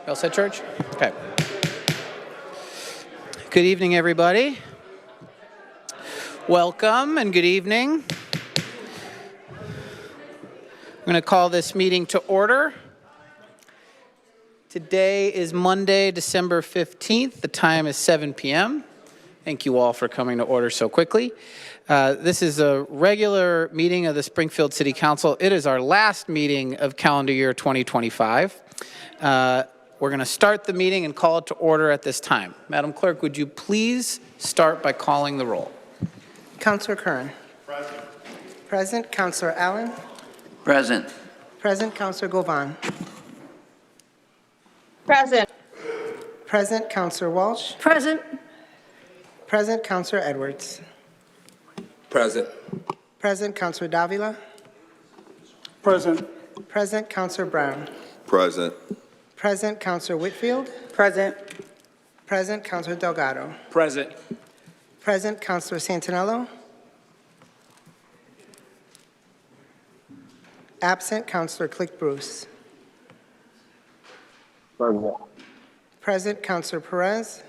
You all set, church? Okay. Good evening, everybody. Welcome and good evening. I'm going to call this meeting to order. Today is Monday, December 15th. The time is 7 p.m. Thank you all for coming to order so quickly. This is a regular meeting of the Springfield City Council. It is our last meeting of calendar year 2025. We're going to start the meeting and call it to order at this time. Madam Clerk, would you please start by calling the roll? Councillor Kern. Present. Present. Councillor Allen. Present. Present. Councillor Govan. Present. Present. Councillor Walsh. Present. Present. Councillor Edwards. Present. Present. Councillor Davila. Present. Present. Councillor Brown. Present. Present. Councillor Whitfield. Present. Present. Councillor Delgado. Present. Present. Councillor Santinello. Absent. Councillor Click Bruce. Present. Present. Councillor Perez.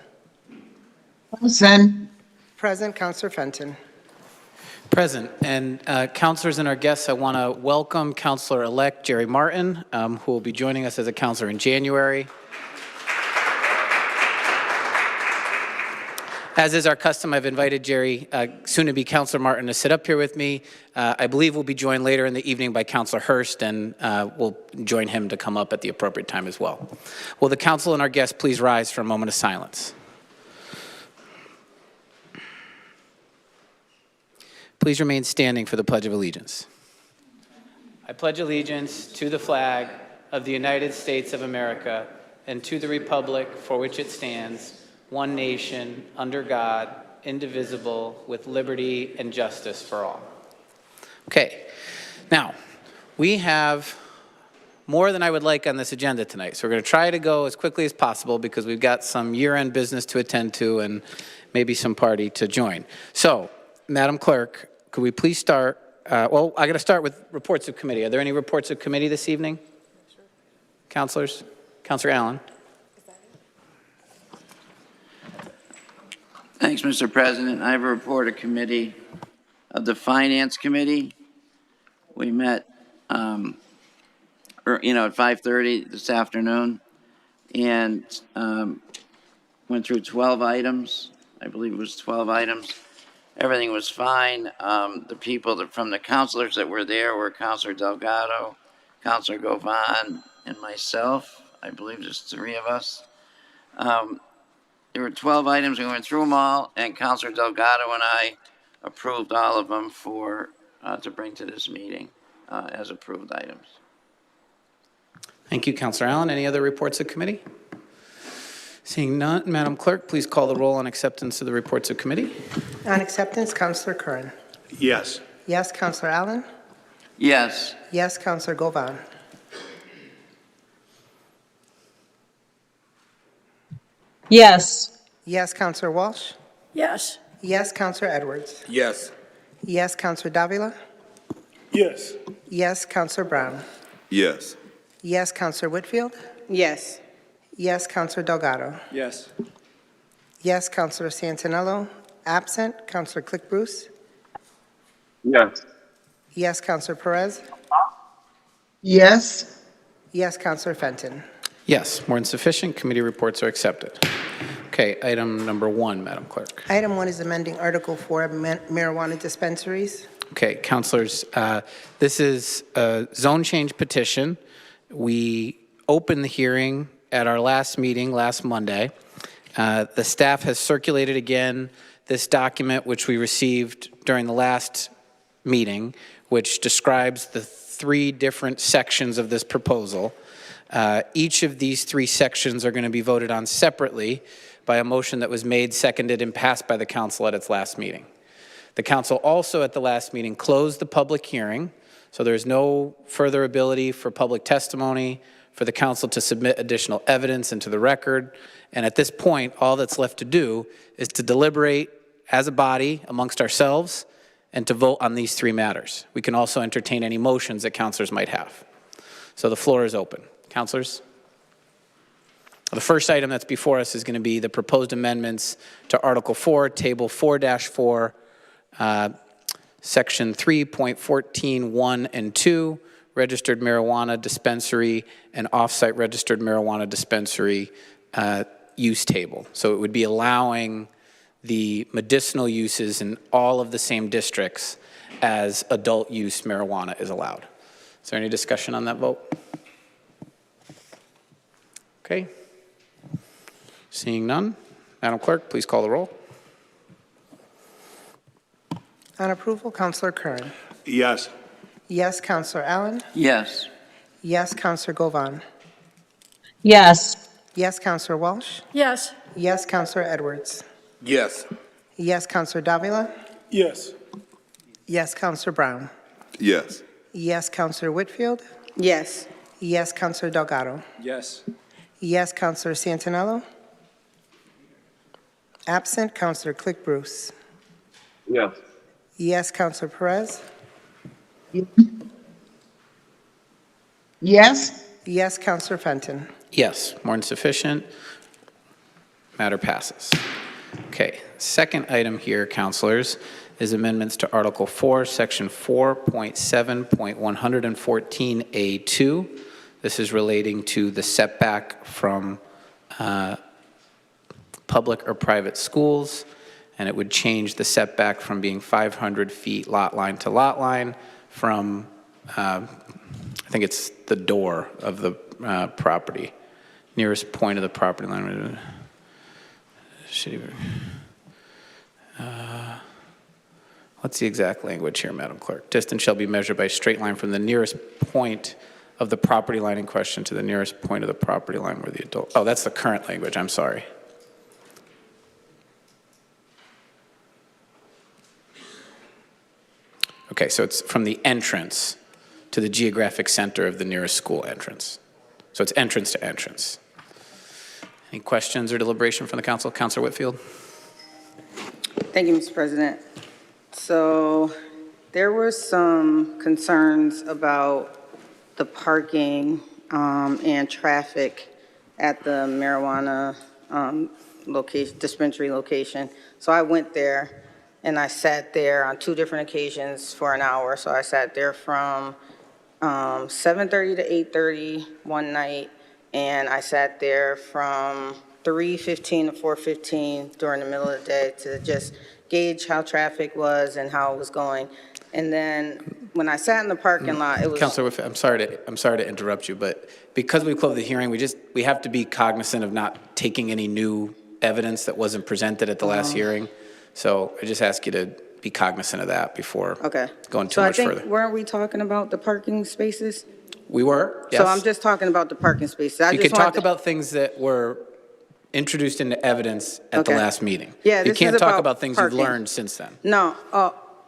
Present. Present. Councillor Fenton. Present. And councilors and our guests, I want to welcome Councilor-elect Jerry Martin, who will be joining us as a councilor in January. As is our custom, I've invited Jerry, soon-to-be Councilor Martin, to sit up here with me. I believe we'll be joined later in the evening by Councilor Hurst, and we'll join him to come up at the appropriate time as well. Will the council and our guests please rise for a moment of silence? Please remain standing for the Pledge of Allegiance. I pledge allegiance to the flag of the United States of America and to the republic for which it stands, one nation, under God, indivisible, with liberty and justice for all. Okay, now, we have more than I would like on this agenda tonight, so we're going to try to go as quickly as possible because we've got some year-end business to attend to and maybe some party to join. So, Madam Clerk, could we please start? Well, I'm going to start with reports of committee. Are there any reports of committee this evening? Sure. Councilors? Councilor Allen? Thanks, Mr. President. I have a report of committee of the Finance Committee. We met, at 5:30 this afternoon and went through 12 items. I believe it was 12 items. Everything was fine. The people from the councilors that were there were Councilor Delgado, Councilor Govan, and myself. I believe just 3 of us. There were 12 items. We went through them all, and Councilor Delgado and I approved all of them to bring to this meeting as approved items. Thank you, Councilor Allen. Any other reports of committee? Seeing none, Madam Clerk, please call the roll on acceptance of the reports of committee. On acceptance, Councillor Kern. Yes. Yes. Councillor Allen. Yes. Yes. Councillor Govan. Yes. Yes. Councillor Walsh. Yes. Yes. Councillor Edwards. Yes. Yes. Councillor Davila. Yes. Yes. Councillor Brown. Yes. Yes. Councillor Whitfield. Yes. Yes. Councillor Delgado. Yes. Yes. Councillor Santinello. Absent. Councillor Click Bruce. Yes. Yes. Councillor Perez. Yes. Yes. Councillor Fenton. Yes, more than sufficient. Committee reports are accepted. Okay, item number 1, Madam Clerk. Item 1 is amending Article 4 of marijuana dispensaries. Okay, councilors, this is a zone change petition. We opened the hearing at our last meeting last Monday. The staff has circulated again this document which we received during the last meeting, which describes the 3 different sections of this proposal. Each of these 3 sections are going to be voted on separately by a motion that was made, seconded, and passed by the council at its last meeting. The council also at the last meeting closed the public hearing, so there's no further ability for public testimony, for the council to submit additional evidence into the record. And at this point, all that's left to do is to deliberate as a body amongst ourselves and to vote on these 3 matters. We can also entertain any motions that councilors might have. So the floor is open. Councilors? The first item that's before us is going to be the proposed amendments to Article 4, Table 4-4, Section 3.14(1) and 2, registered marijuana dispensary and off-site registered marijuana dispensary use table. So it would be allowing the medicinal uses in all of the same districts as adult use marijuana is allowed. Is there any discussion on that vote? Okay. Seeing none, Madam Clerk, please call the roll. On approval, Counselor Kern. Yes. Yes, Counselor Allen. Yes. Yes, Counselor Govan. Yes. Yes, Counselor Walsh. Yes. Yes, Counselor Edwards. Yes. Yes, Counselor Davila. Yes. Yes, Counselor Brown. Yes. Yes, Counselor Whitfield. Yes. Yes, Counselor Delgado. Yes. Yes, Counselor Santinello. Absent, Counselor Click Bruce. Yes. Yes, Counselor Perez. Yes. Yes, Counselor Fenton. Yes, more than sufficient. Matter passes. Okay, second item here, counselors, is amendments to Article 4, Section 4.7.114A2. This is relating to the setback from public or private schools, and it would change the setback from being 500 feet lot line to lot line from, I think it's the door of the property, nearest point of the property line. What's the exact language here, Madam Clerk? Distance shall be measured by a straight line from the nearest point of the property line in question to the nearest point of the property line where the adult, oh, that's the current language, I'm sorry. Okay, so it's from the entrance to the geographic center of the nearest school entrance. So it's entrance to entrance. Any questions or deliberation from the council? Councilor Whitfield? Thank you, Mr. President. So there were some concerns about the parking and traffic at the marijuana location, dispensary location. So I went there and I sat there on 2 different occasions for an hour. So I sat there from 7:30 to 8:30 one night, and I sat there from 3:15 to 4:15 during the middle of the day to just gauge how traffic was and how it was going. And then when I sat in the parking lot, it was... Councilor Whitfield, I'm sorry to interrupt you, but because we closed the hearing, we have to be cognizant of not taking any new evidence that wasn't presented at the last hearing. So I just ask you to be cognizant of that before going too much So I further. think, weren't we talking about the parking spaces? We were, yes. So I'm just talking about the parking spaces. I You just can talk wanted to- about things that were introduced into evidence at the Okay. last meeting. Yeah, You this is can't talk about about things parking. you've learned since then. No,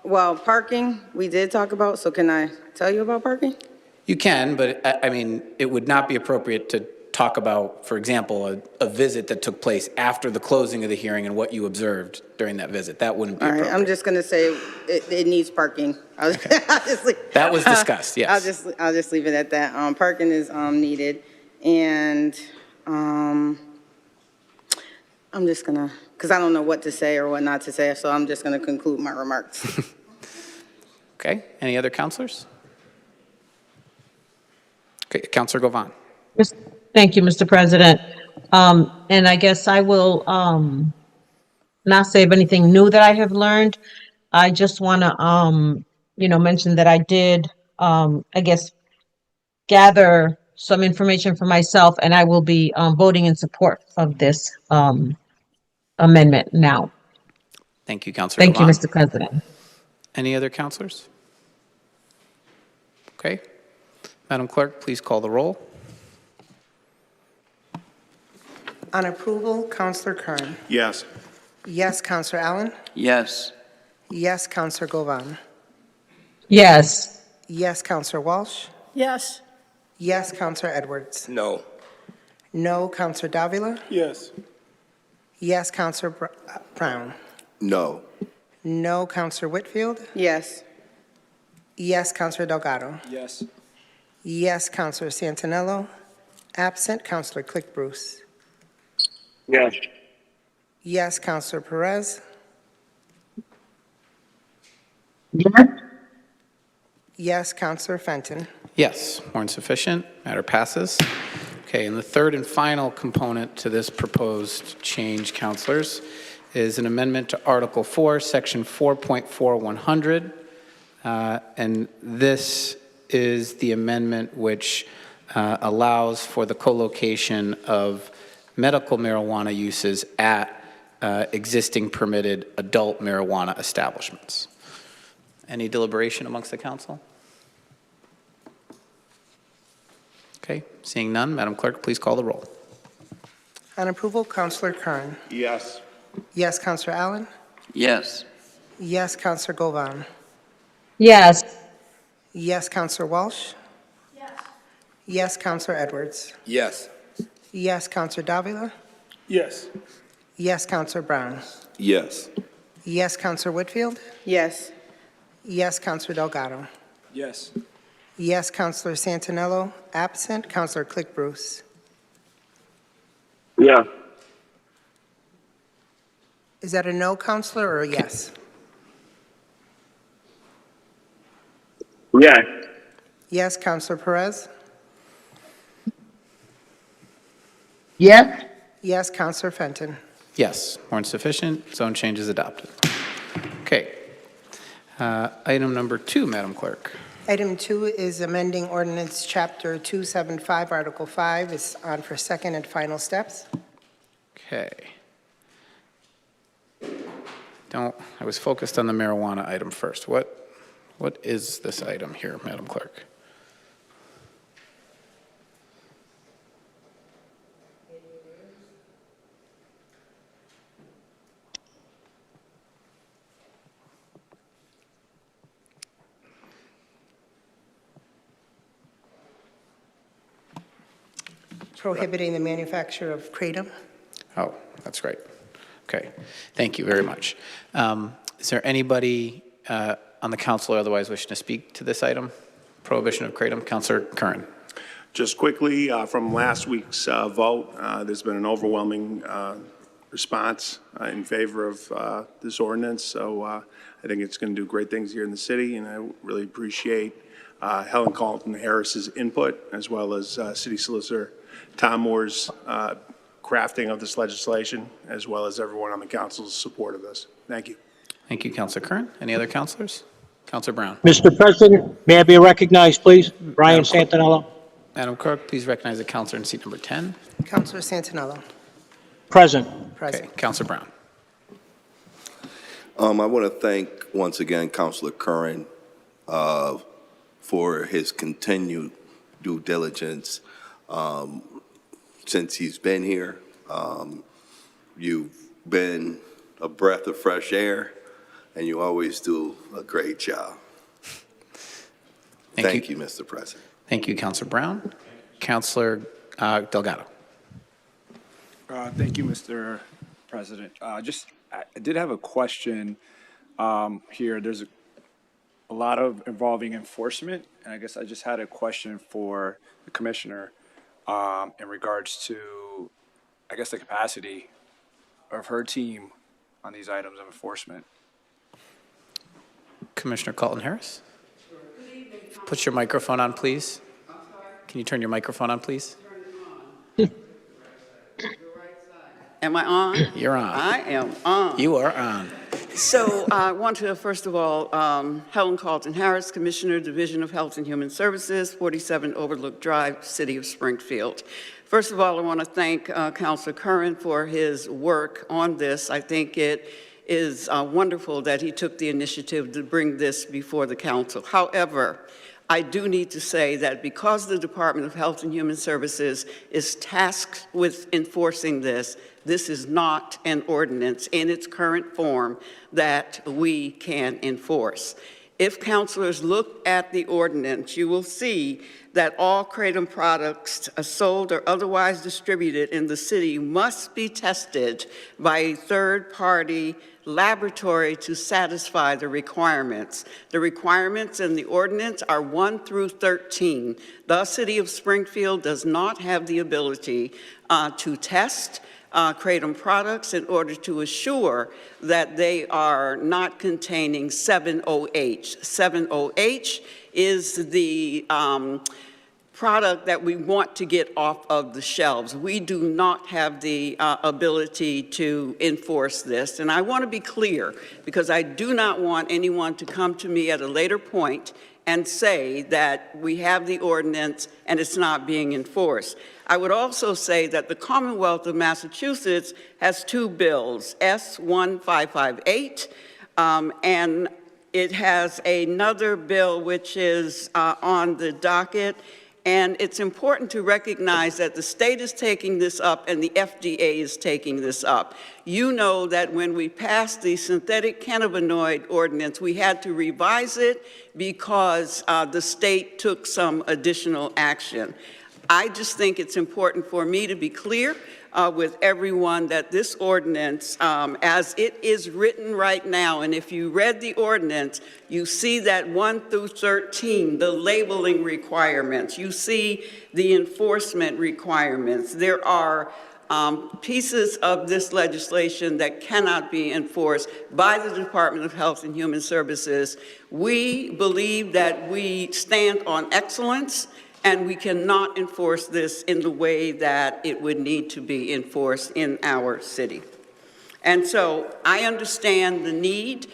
well, parking, we did talk about, so can I tell you about parking? You can, but I mean, it would not be appropriate to talk about, for example, a visit that took place after the closing of the hearing and what you observed during that visit. That wouldn't be All right, appropriate. I'm just gonna say it needs parking. I'll just leave- That was discussed, yes. I'll just leave it at that. Parking is needed, and I'm just gonna, because I don't know what to say or what not to say, so I'm just gonna conclude my remarks. Okay, any other counselors? Okay, Counselor Govan. Thank you, Mr. President. And I guess I will not say of anything new that I have learned. I just want to, mention that I did, I guess, gather some information for myself, and I will be voting in support of this amendment now. Thank you, Counselor Thank you, Govan. Mr. President. Any other counselors? Okay. Madam Clerk, please call the roll. On approval, Counselor Kern. Yes. Yes, Counselor Allen. Yes. Yes, Counselor Govan. Yes. Yes, Counselor Walsh. Yes. Yes, Counselor Edwards. No. No, Counselor Davila. Yes. Yes, Counselor Brown. No. No, Counselor Whitfield. Yes. Yes, Counselor Delgado. Yes. Yes, Counselor Santinello. Absent, Counselor Click Bruce. Yes. Yes, Counselor Perez. Yes. Yes, Counselor Fenton. Yes, more than sufficient. Matter passes. Okay, and the third and final component to this proposed change, councilors, is an amendment to Article 4, Section 4.4100. And this is the amendment which allows for the co-location of medical marijuana uses at existing permitted adult marijuana establishments. Any deliberation amongst the council? Okay, seeing none, Madam Clerk, please call the roll. On approval, Counselor Kern. Yes. Yes, Counselor Allen. Yes. Yes, Counselor Govan. Yes. Yes, Counselor Walsh. Yes, Counselor Edwards. Yes. Yes, Counselor Davila. Yes. Yes, Counselor Brown. Yes. Yes, Counselor Whitfield. Yes. Yes, Counselor Delgado. Yes. Yes, Counselor Santinello, absent. Counselor Click Bruce. Yeah. Is that a no, Counselor, or a yes? Yeah. Yes, Counselor Perez. Yes. Yes, Counselor Fenton. Yes, more than sufficient. Zone change is adopted. Okay. Item number 2, Madam Clerk. Item 2 is amending ordinance Chapter 275, Article 5. Is on for second and final steps. Okay. I was focused on the marijuana item first. What is this item here, Madam Clerk? Prohibiting the manufacture of kratom. Oh, that's great. Okay, thank you very much. Is there anybody on the council or otherwise wishing to speak to this item? Prohibition of kratom. Councilor Curran. Just quickly, from last week's vote, there's been an overwhelming response in favor of this ordinance, so I think it's going to do great things here in the city, and I really appreciate Helen Carlton Harris's input, as well as City Solicitor Tom Moore's crafting of this legislation, as well as everyone on the council's support of this. Thank you. Thank you, Councilor Curran. Any other councilors? Councilor Brown. Mr. President, may I be recognized, please? Brian Santinello. Madam Clerk, please recognize the councilor in seat number 10. Counselor Santinello. Present. Present. Okay, Councilor Brown. I want to thank once again Councilor Curran for his continued due diligence since he's been here. You've been a breath of fresh air, and you always do a great job. Thank you, Mr. President. Thank you, Councilor Brown. Councilor Delgado. Thank you, Mr. President. I did have a question here. There's a lot of involving enforcement, and I guess I just had a question for the commissioner in regards to, I guess, the capacity of her team on these items of enforcement. Commissioner Carlton Harris. Put your microphone on, please. Can you turn your microphone on, please? Am I on? You're on. I am on. You are on. So I want to, first of all, Helen Carlton Harris, Commissioner, Division of Health and Human Services, 47 Overlook Drive, City of Springfield. First of all, I want to thank Councilor Curran for his work on this. I think it is wonderful that he took the initiative to bring this before the council. However, I do need to say that because the Department of Health and Human Services is tasked with enforcing this, this is not an ordinance in its current form that we can enforce. If councilors look at the ordinance, you will see that all kratom products sold or otherwise distributed in the city must be tested by a third-party laboratory to satisfy the requirements. The requirements in the ordinance are 1 through 13. The City of Springfield does not have the ability to test Kratom products in order to assure that they are not containing 7-OH. 7-OH is the product that we want to get off of the shelves. We do not have the ability to enforce this. And I want to be clear, because I do not want anyone to come to me at a later point and say that we have the ordinance and it's not being enforced. I would also say that the Commonwealth of Massachusetts has 2 bills, S1558, and it has another bill which is on the docket. And it's important to recognize that the state is taking this up and the FDA is taking this up. You know that when we passed the synthetic cannabinoid ordinance, we had to revise it because the state took some additional action. I just think it's important for me to be clear with everyone that this ordinance, as it is written right now, and if you read the ordinance, you see that 1 through 13, the labeling requirements, you see the enforcement requirements. There are pieces of this legislation that cannot be enforced by the Department of Health and Human Services. We believe that we stand on excellence, and we cannot enforce this in the way that it would need to be enforced in our city. And so I understand the need.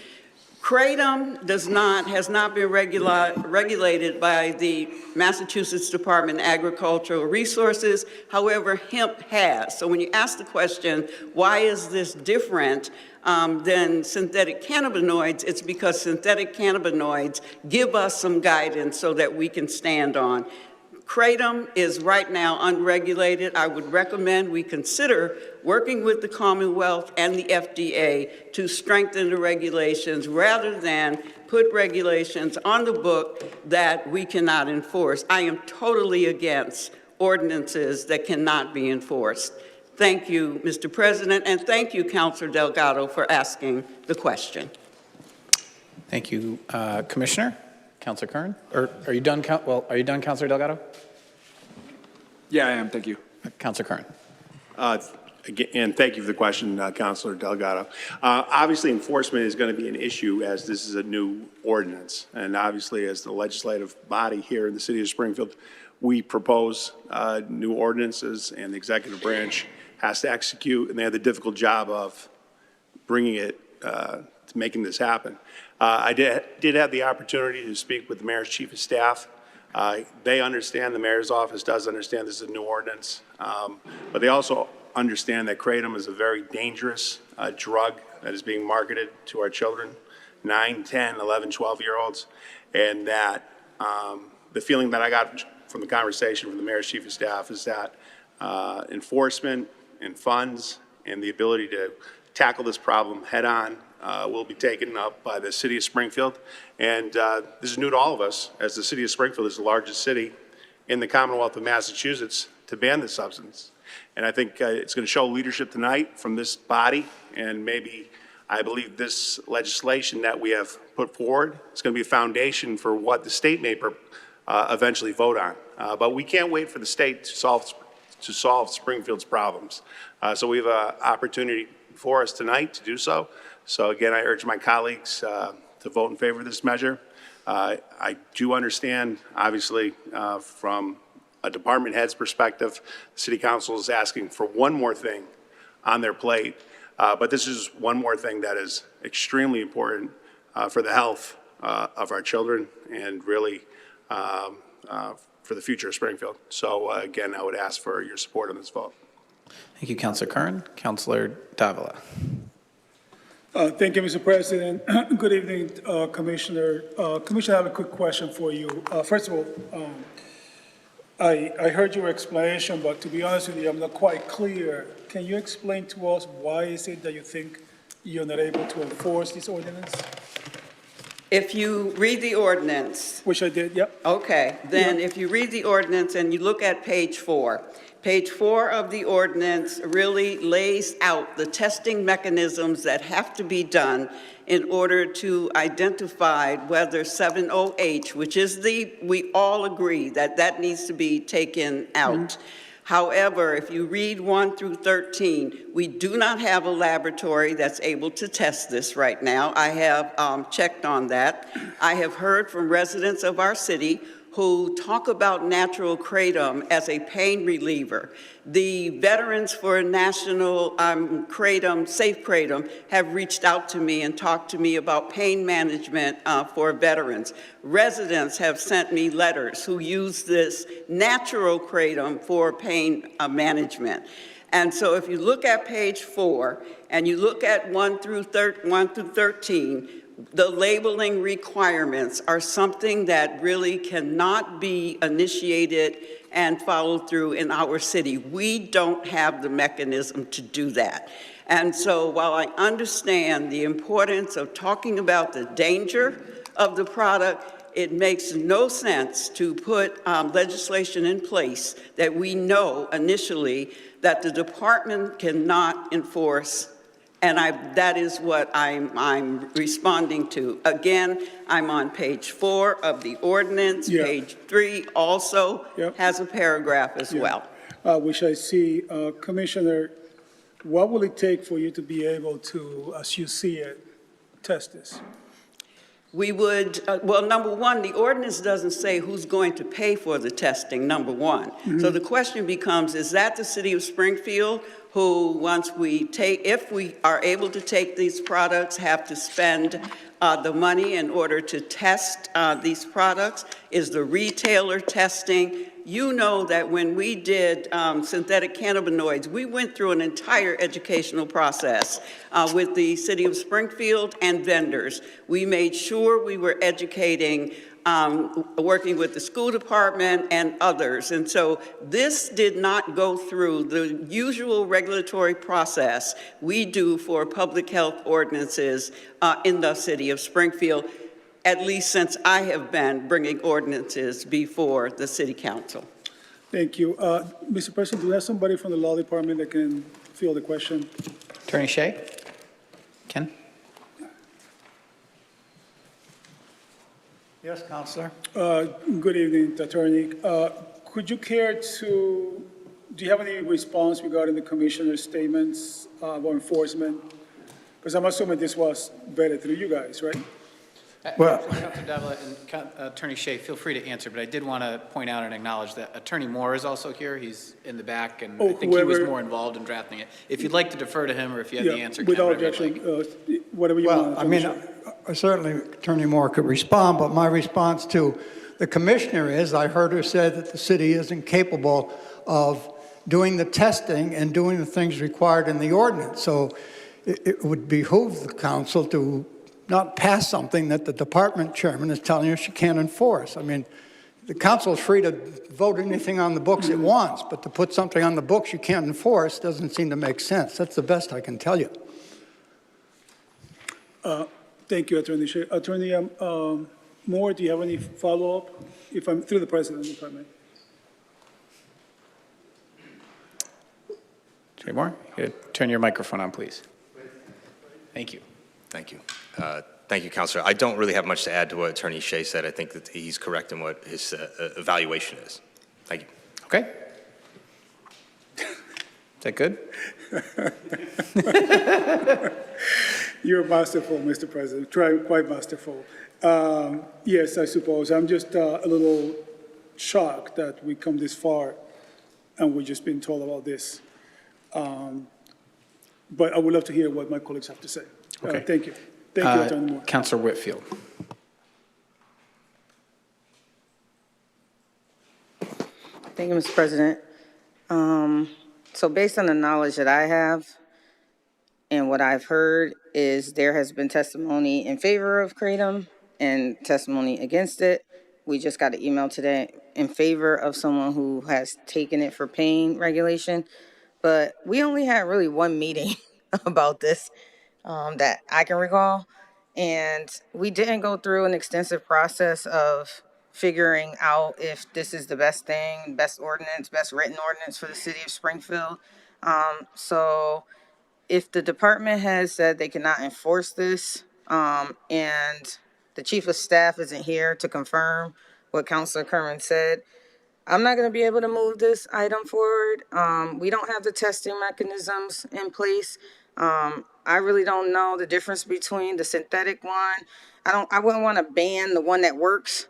Kratom has not been regulated by the Massachusetts Department of Agricultural Resources. However, hemp has. So when you ask the question, why is this different than synthetic cannabinoids, it's because synthetic cannabinoids give us some guidance so that we can stand on. Kratom is right now unregulated. I would recommend we consider working with the Commonwealth and the FDA to strengthen the regulations rather than put regulations on the book that we cannot enforce. I am totally against ordinances that cannot be enforced. Thank you, Mr. President, and thank you, Councilor Delgado, for asking the question. Thank you, Commissioner. Councilor Kern? Or are you done, are you done, Councilor Delgado? Yeah, I am. Thank you. Councilor Kern. And thank you for the question, Councilor Delgado. Obviously, enforcement is going to be an issue as this is a new ordinance. And obviously, as the legislative body here in the city of Springfield, we propose new ordinances, and the executive branch has to execute, and they have the difficult job of bringing it to making this happen. I did have the opportunity to speak with the mayor's chief of staff. They understand, the mayor's office does understand this is a new ordinance, but they also understand that kratom is a very dangerous drug that is being marketed to our children, 9, 10, 11, 12-year-olds, and that the feeling that I got from the conversation from the mayor's chief of staff is that enforcement and funds and the ability to tackle this problem head on will be taken up by the city of Springfield. And this is new to all of us, as the city of Springfield is the largest city in the Commonwealth of Massachusetts to ban this substance. And I think it's going to show leadership tonight from this body, and maybe I believe this legislation that we have put forward is going to be a foundation for what the state may eventually vote on. But we can't wait for the state to solve Springfield's problems. So we have an opportunity for us tonight to do so. So again, I urge my colleagues to vote in favor of this measure. I do understand, obviously, from a department head's perspective, the city council is asking for one more thing on their plate. But this is one more thing that is extremely important for the health of our children and really for the future of Springfield. So again, I would ask for your support on this vote. Thank you, Councilor Kern. Councilor Davila. Thank you, Mr. President. Good evening, Commissioner. Commissioner, I have a quick question for you. First of all, I heard your explanation, but to be honest with you, I'm not quite clear. Can you explain to us why is it that you think you're not able to enforce this ordinance? If you read the ordinance. Which I did, yep. Okay, then if you read the ordinance and you look at page 4, Page 4 of the ordinance really lays out the testing mechanisms that have to be done in order to identify whether 70H, which is we all agree that that needs to be taken out. However, if you read 1 through 13, we do not have a laboratory that's able to test this right now. I have checked on that. I have heard from residents of our city who talk about natural kratom as a pain reliever. The Veterans for National Kratom, Safe Kratom, have reached out to me and talked to me about pain management for veterans. Residents have sent me letters who use this natural kratom for pain management. And so if you look at page 4 and you look at 1 through 13, the labeling requirements are something that really cannot be initiated and followed through in our city. We don't have the mechanism to do that. And so while I understand the importance of talking about the danger of the product, it makes no sense to put legislation in place that we know initially that the department cannot enforce. And that is what I'm responding to. Again, I'm on page 4 of the ordinance. Yeah. Page 3 also has a paragraph as well. Which I see. Commissioner, what will it take for you to be able to, as you see it, test this? We would, well, number one, the ordinance doesn't say who's going to pay for the testing, number one. So the question becomes, is that the city of Springfield who, once we take, if we are able to take these products, have to spend the money in order to test these products? Is the retailer testing? You know that when we did synthetic cannabinoids, we went through an entire educational process with the city of Springfield and vendors. We made sure we were educating, working with the school department and others. And so this did not go through the usual regulatory process we do for public health ordinances in the city of Springfield, at least since I have been bringing ordinances before the city council. Thank you. Mr. President, do we have somebody from the law department that can field the question? Attorney Shea? Ken? Yes, Counselor. Good evening, Attorney. Could you care to, do you have any response regarding the commissioner's statements about enforcement? Because I'm assuming this was vetted through you guys, right? Well, Councilor Davila and Attorney Shea, feel free to answer, but I did want to point out and acknowledge that Attorney Moore is also here. He's in the back, and I think he was more involved in drafting it. If you'd like to defer to him, or if you have the answer, Ken, without whatever you'd objection, like. whatever you want. well, I mean, certainly Attorney Moore could respond, but my response to the commissioner is, I heard her say that the city isn't capable of doing the testing and doing the things required in the ordinance. So it would behoove the council to not pass something that the department chairman is telling you she can't enforce. I mean, the council is free to vote anything on the books it wants, but to put something on the books you can't enforce doesn't seem to make sense. That's the best I can tell you. Thank you, Attorney Shea. Attorney Moore, do you have any follow-up? If I'm through the president, if I may. Attorney Moore, you could turn your microphone on, please. Thank you. Thank you. Thank you, Counselor. I don't really have much to add to what Attorney Shea said. I think that he's correct in what his evaluation is. Thank you. Okay. Is that good? You're masterful, Mr. President. Quite masterful. Yes, I suppose. I'm just a little shocked that we come this far and we've just been told about this. But I would love to hear what my colleagues have to say. Okay. Thank you. Thank you, Attorney Moore. Councilor Whitfield. Thank you, Mr. President. So based on the knowledge that I have and what I've heard is there has been testimony in favor of kratom and testimony against it. We just got an email today in favor of someone who has taken it for pain regulation. But we only had really one meeting about this that I can recall. And we didn't go through an extensive process of figuring out if this is the best thing, best ordinance, best written ordinance for the city of Springfield. So if the department has said they cannot enforce this, and the chief of staff isn't here to confirm what Councilor Curran said, I'm not gonna be able to move this item forward. We don't have the testing mechanisms in place. I really don't know the difference between the synthetic one. I wouldn't wanna ban the one that works,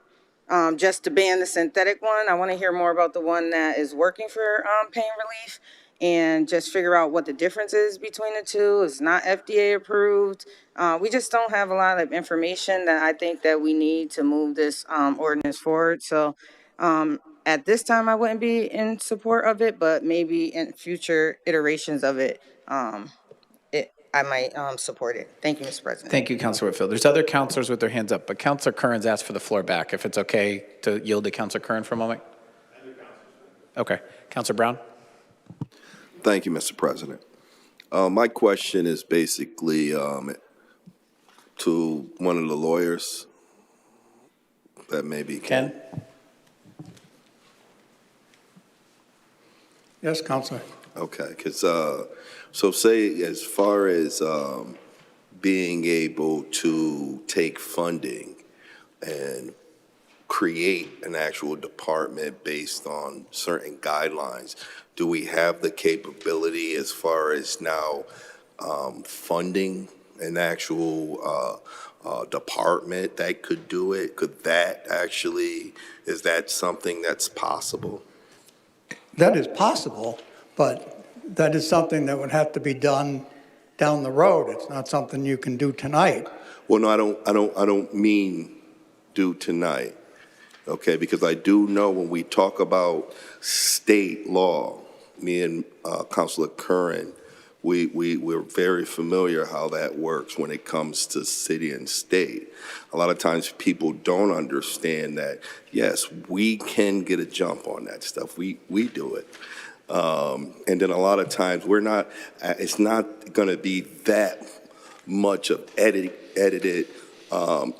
just to ban the synthetic one. I wanna hear more about the one that is working for, pain relief and just figure out what the difference is between the two. It's not FDA approved. We just don't have a lot of information that I think that we need to move this, ordinance forward. So, at this time, I wouldn't be in support of it, but maybe in future iterations of it, I might, support it. Thank you, Mr. President. Thank you, Councilor Whitfield. There's other councilors with their hands up, but Councilor Curran's asked for the floor back. If it's okay to yield to Councilor Curran for a moment? Okay. Councilor Brown? Thank you, Mr. President. My question is basically to one of the lawyers that maybe Ken? Yes, Counselor. Okay, because, so say as far as being able to take funding and create an actual department based on certain guidelines, do we have the capability as far as now funding an actual department that could do it? Could that actually, is that something that's possible? That is possible, but that is something that would have to be done down the road. It's not something you can do tonight. Well, no, I don't mean do tonight, okay? Because I do know when we talk about state law, me and Councilor Curran, we're very familiar how that works when it comes to city and state. A lot of times people don't understand that, yes, we can get a jump on that stuff. We do it. And then a lot of times we're not, it's not going to be that much of edited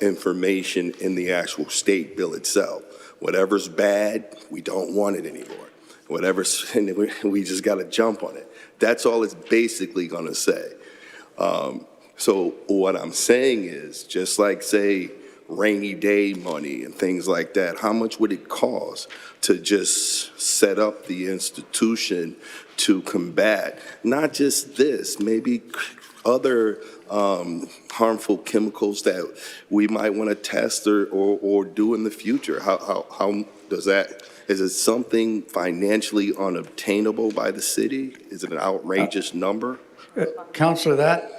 information in the actual state bill itself. Whatever's bad, we don't want it anymore. Whatever's, we just got to jump on it. That's all it's basically going to say. So what I'm saying is, just like, say, rainy day money and things like that, how much would it cost to just set up the institution to combat not just this, maybe other harmful chemicals that we might want to test or do in the future? How does that, is it something financially unobtainable by the city? Is it an outrageous number? Counselor,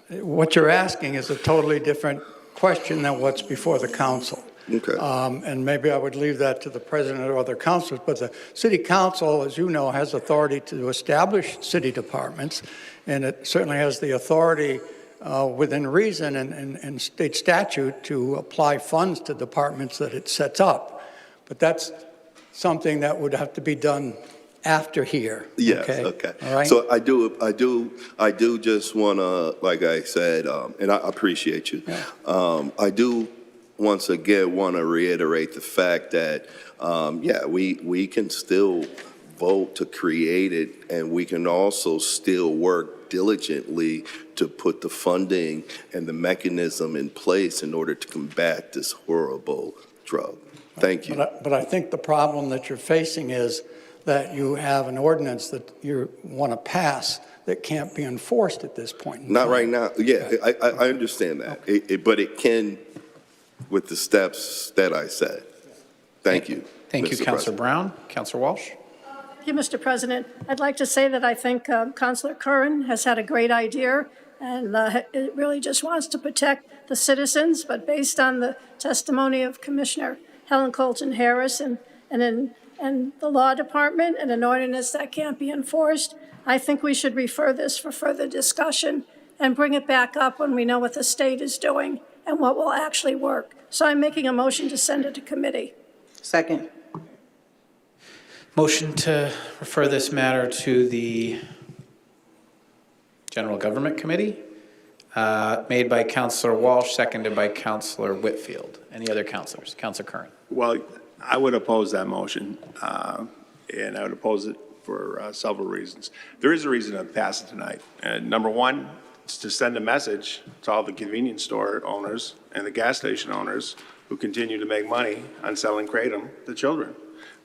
what you're asking is a totally different question than what's before the council. Okay. And maybe I would leave that to the president or other councilors, but the city council, as you know, has authority to establish city departments, and it certainly has the authority within reason and state statute to apply funds to departments that it sets up. But that's something that would have to be done after here. Yes, okay. All right? So I do just want to, like I said, and I appreciate you. Yeah. I do once again want to reiterate the fact that, yeah, we can still vote to create it, and we can also still work diligently to put the funding and the mechanism in place in order to combat this horrible drug. Thank you. But I think the problem that you're facing is that you have an ordinance that you want to pass that can't be enforced at this point. Not right now. Yeah, I understand that. Okay. But it can with the steps that I said. Thank you. Thank you, Mr. Councilor President. Brown. Councilor Walsh? Thank you, Mr. President. I'd like to say that I think Councilor Curran has had a great idea, and it really just wants to protect the citizens. But based on the testimony of Commissioner Helen Colton Harris and the law department and an ordinance that can't be enforced, I think we should refer this for further discussion and bring it back up when we know what the state is doing and what will actually work. So I'm making a motion to send it to committee. Second. Motion to refer this matter to the General Government Committee. made by Councilor Walsh, seconded by Councilor Whitfield. Any other councilors? Councilor Curran. Well, I would oppose that motion, and I would oppose it for several reasons. There is a reason to pass it tonight. Number one, it's to send a message to all the convenience store owners and the gas station owners who continue to make money on selling Kratom to children,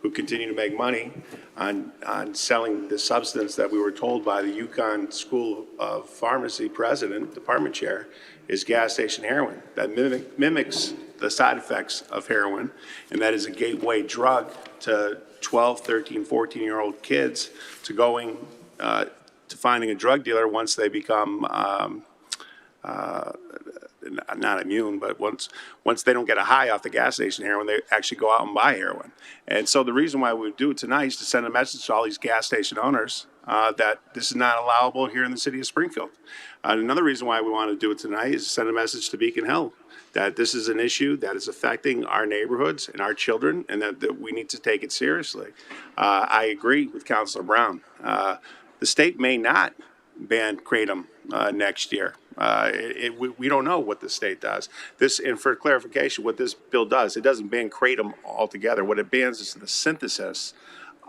who continue to make money on selling the substance that we were told by the Yukon School of Pharmacy president, department chair, is gas station heroin. That mimics the side effects of heroin, and that is a gateway drug to 12, 13, 14-year-old kids to going to finding a drug dealer once they become not immune, but once they don't get a high off the gas station heroin, they actually go out and buy heroin. And so the reason why we do it tonight is to send a message to all these gas station owners that this is not allowable here in the city of Springfield. Another reason why we want to do it tonight is to send a message to Beacon Hill that this is an issue that is affecting our neighborhoods and our children, and that we need to take it seriously. I agree with Councilor Brown. The state may not ban Kratom next year. We don't know what the state does. And for clarification, what this bill does, it doesn't ban Kratom altogether. What it bans is the synthesis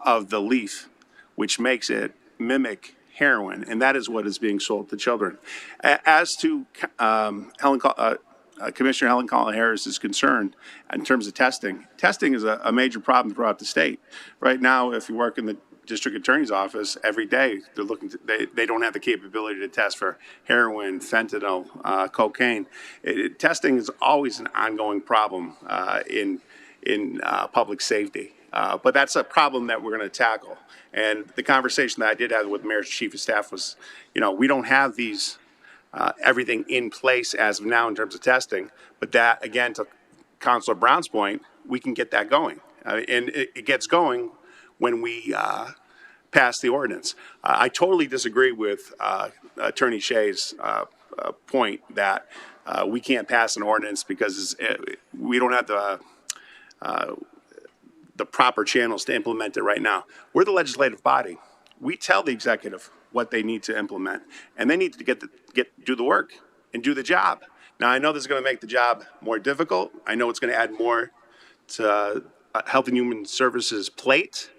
of the leaf, which makes it mimic heroin, and that is what is being sold to children. As to Commissioner Helen Collin Harris is concerned in terms of testing is a major problem throughout the state. Right now, if you work in the district attorney's office, every day they're looking they don't have the capability to test for heroin, fentanyl, cocaine. Testing is always an ongoing problem in public safety. But that's a problem that we're going to tackle. And the conversation that I did have with the mayor's chief of staff was, we don't have these everything in place as of now in terms of testing. But that, again, to Councilor Brown's point, we can get that going. And it gets going when we pass the ordinance. I totally disagree with Attorney Shea's point that we can't pass an ordinance because we don't have the proper channels to implement it right now. We're the legislative body. We tell the executive what they need to implement, and they need to do the work and do the job. Now, I know this is going to make the job more difficult. I know it's going to add more to Health and Human Services plate,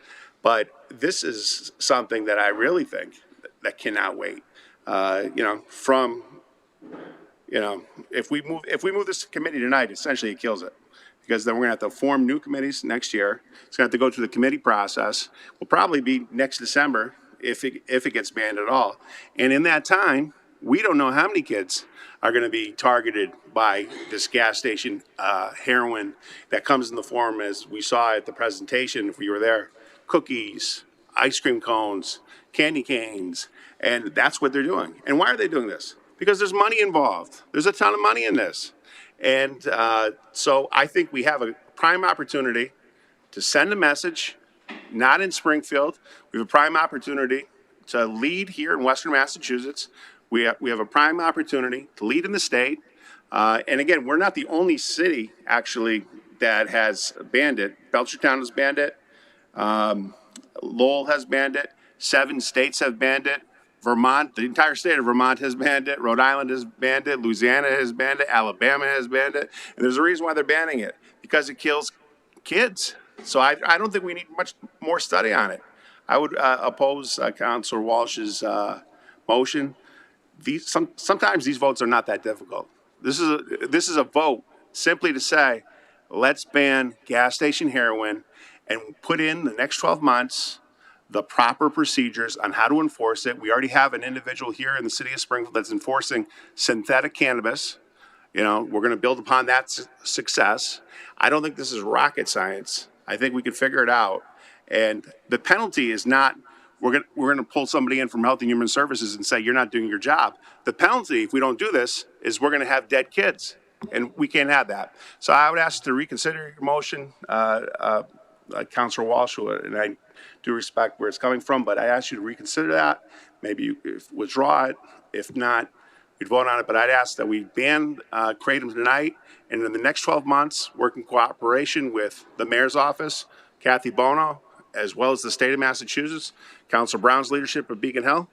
but this is something that I really think that cannot wait. If we move this committee tonight, essentially it kills it, because then we're going to have to form new committees next year. It's going to have to go through the committee process. Will probably be next December if it gets banned at all. And in that time, we don't know how many kids are going to be targeted by this gas station heroin that comes in the form, as we saw at the presentation, if we were there, cookies, ice cream cones, candy canes, and that's what they're doing. And why are they doing this? Because there's money involved. There's a ton of money in this. And so I think we have a prime opportunity to send a message, not in Springfield. We have a prime opportunity to lead here in Western Massachusetts. We have a prime opportunity to lead in the state. And again, we're not the only city, actually, that has banned it. Belchertown has banned it. Lowell has banned it. 7 states have banned it. Vermont, the entire state of Vermont has banned it. Rhode Island has banned it. Louisiana has banned it. Alabama has banned it. And there's a reason why they're banning it, because it kills kids. So I don't think we need much more study on it. I would oppose Councilor Walsh's motion. Sometimes these votes are not that difficult. This is a vote simply to say, let's ban gas station heroin and put in the next 12 months the proper procedures on how to enforce it. We already have an individual here in the city of Springfield that's enforcing synthetic cannabis. We're going to build upon that success. I don't think this is rocket science. I think we can figure it out. And the penalty is not, we're going to pull somebody in from Health and Human Services and say, you're not doing your job. The penalty, if we don't do this, is we're going to have dead kids. And we can't have that. So I would ask to reconsider your motion, Councilor Walsh, and I do respect where it's coming from, but I ask you to reconsider that. Maybe you withdraw it. If not, we'd vote on it. But I'd ask that we ban Kratom tonight, and in the next 12 months, work in cooperation with the mayor's office, Kathy Bono, as well as the state of Massachusetts, Councilor Brown's leadership of Beacon Hill,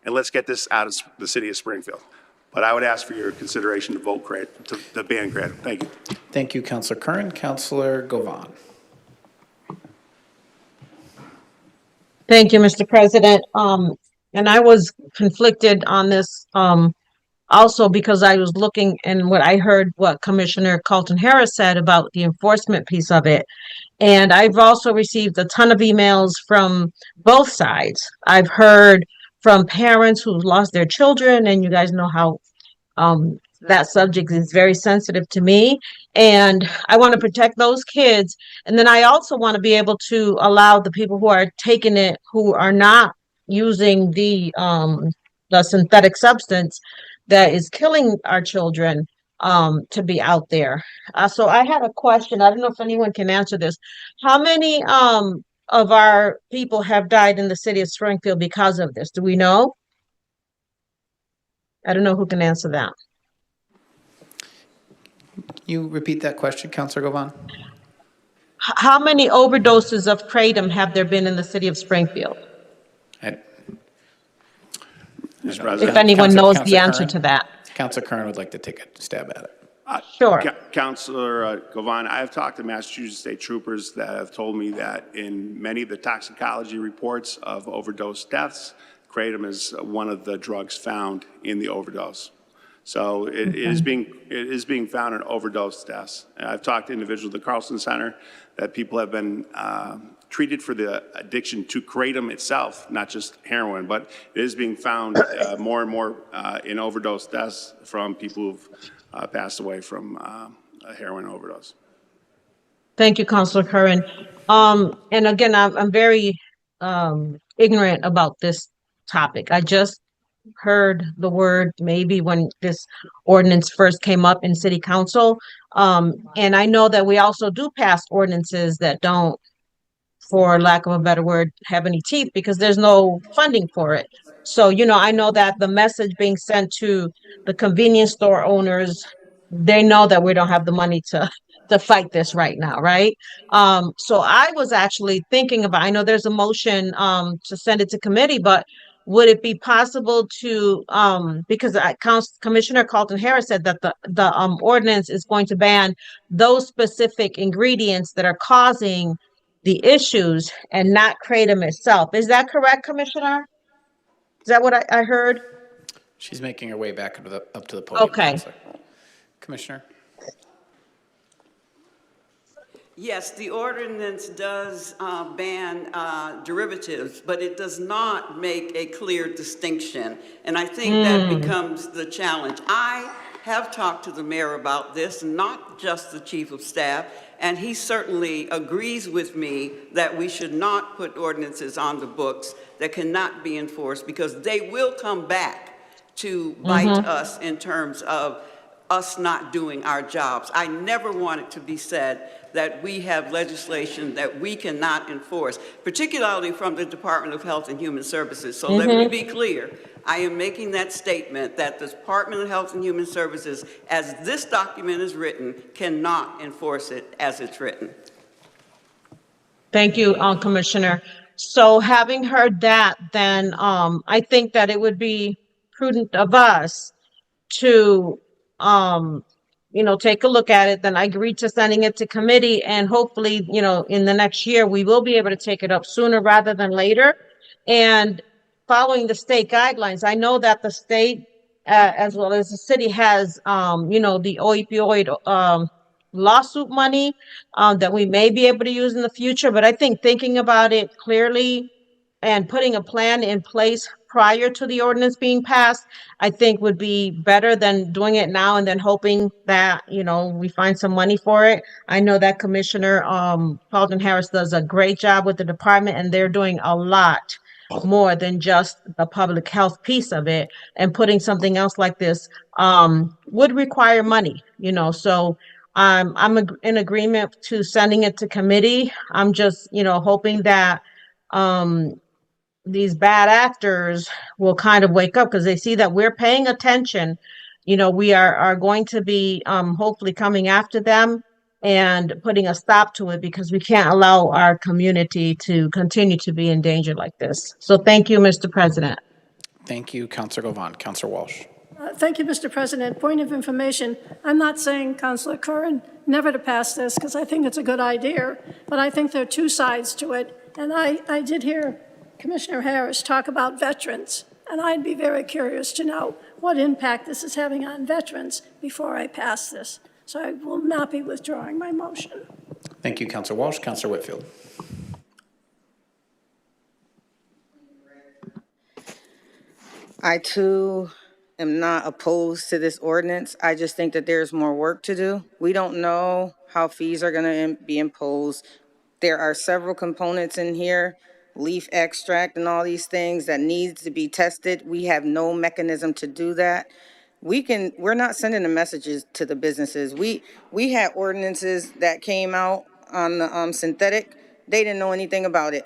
and let's get this out of the city of Springfield. But I would ask for your consideration to vote to ban kratom. Thank you. Thank you, Councilor Curran. Councilor Govan. Thank you, Mr. President. And I was conflicted on this, also because I was looking and what I heard what Commissioner Carlton Harris said about the enforcement piece of it. And I've also received a ton of emails from both sides. I've heard from parents who've lost their children, and you guys know how that subject is very sensitive to me. And I want to protect those kids. And then I also want to be able to allow the people who are taking it, who are not using the synthetic substance that is killing our children, to be out there. So I had a question. I don't know if anyone can answer this. How many of our people have died in the city of Springfield because of this? Do we know? I don't know who can answer that. You repeat that question, Councilor Govan? How many overdoses of kratom have there been in the city of Springfield? Mr. President. If anyone knows the Councilor answer Curran? to that. Councilor Curran would like to take a stab at it. Sure. Councilor Govan, I have talked to Massachusetts State Troopers that have told me that in many of the toxicology reports of overdose deaths, kratom is one of the drugs found in the overdose. So it is being found in overdose deaths. And I've talked to individuals at the Carlson Center that people have been treated for the addiction to kratom itself, not just heroin, but it is being found more and more in overdose deaths from people who've passed away from a heroin overdose. Thank you, Councilor Curran. And again, I'm very ignorant about this topic. I just heard the word maybe when this ordinance first came up in city council. And I know that we also do pass ordinances that don't, for lack of a better word, have any teeth because there's no funding for it. So, I know that the message being sent to the convenience store owners, they know that we don't have the money to fight this right now, right? So I was actually thinking about, I know there's a motion to send it to committee, but would it be possible to, because Commissioner Carlton Harris said that the ordinance is going to ban those specific ingredients that are causing the issues and not kratom itself. Is that correct, Commissioner? Is that what I heard? She's making her way back up to the podium. Okay. Councilor. Commissioner? Yes, the ordinance does ban derivatives, but it does not make a clear distinction. And I think that becomes the challenge. I have talked to the mayor about this, not just the chief of staff, and he certainly agrees with me that we should not put ordinances on the books that cannot be enforced because they will come back to bite us in terms of us not doing our jobs. I never want it to be said that we have legislation that we cannot enforce, particularly from the Department of Health and Human Services. So let me be clear. I am making that statement that the Department of Health and Human Services, as this document is written, cannot enforce it as it's written. Thank you, Commissioner. So having heard that, then I think that it would be prudent of us to take a look at it. Then I agreed to sending it to committee, and hopefully, in the next year, we will be able to take it up sooner rather than later. And following the state guidelines, I know that the state, as well as the city, has, the opioid lawsuit money that we may be able to use in the future. But I think thinking about it clearly and putting a plan in place prior to the ordinance being passed, I think would be better than doing it now and then hoping that, we find some money for it. I know that Commissioner Carlton Harris does a great job with the department, and they're doing a lot more than just the public health piece of it. And putting something else like this would require money, so I'm in agreement to sending it to committee. I'm just, hoping that these bad actors will kind of wake up because they see that we're paying attention. We are going to be hopefully coming after them and putting a stop to it because we can't allow our community to continue to be in danger like this. So thank you, Mr. President. Thank you, Councilor Govan. Councilor Walsh. Thank you, Mr. President. Point of information, I'm not saying, Councilor Curran, never to pass this, because I think it's a good idea, but I think there are two sides to it. And I did hear Commissioner Harris talk about veterans, and I'd be very curious to know what impact this is having on veterans before I pass this. So I will not be withdrawing my motion. Thank you, Councilor Walsh. Councilor Whitfield. I too am not opposed to this ordinance. I just think that there's more work to do. We don't know how fees are going to be imposed. There are several components in here, leaf extract and all these things that needs to be tested. We have no mechanism to do that. We're not sending the messages to the businesses. We had ordinances that came out on the synthetic. They didn't know anything about it.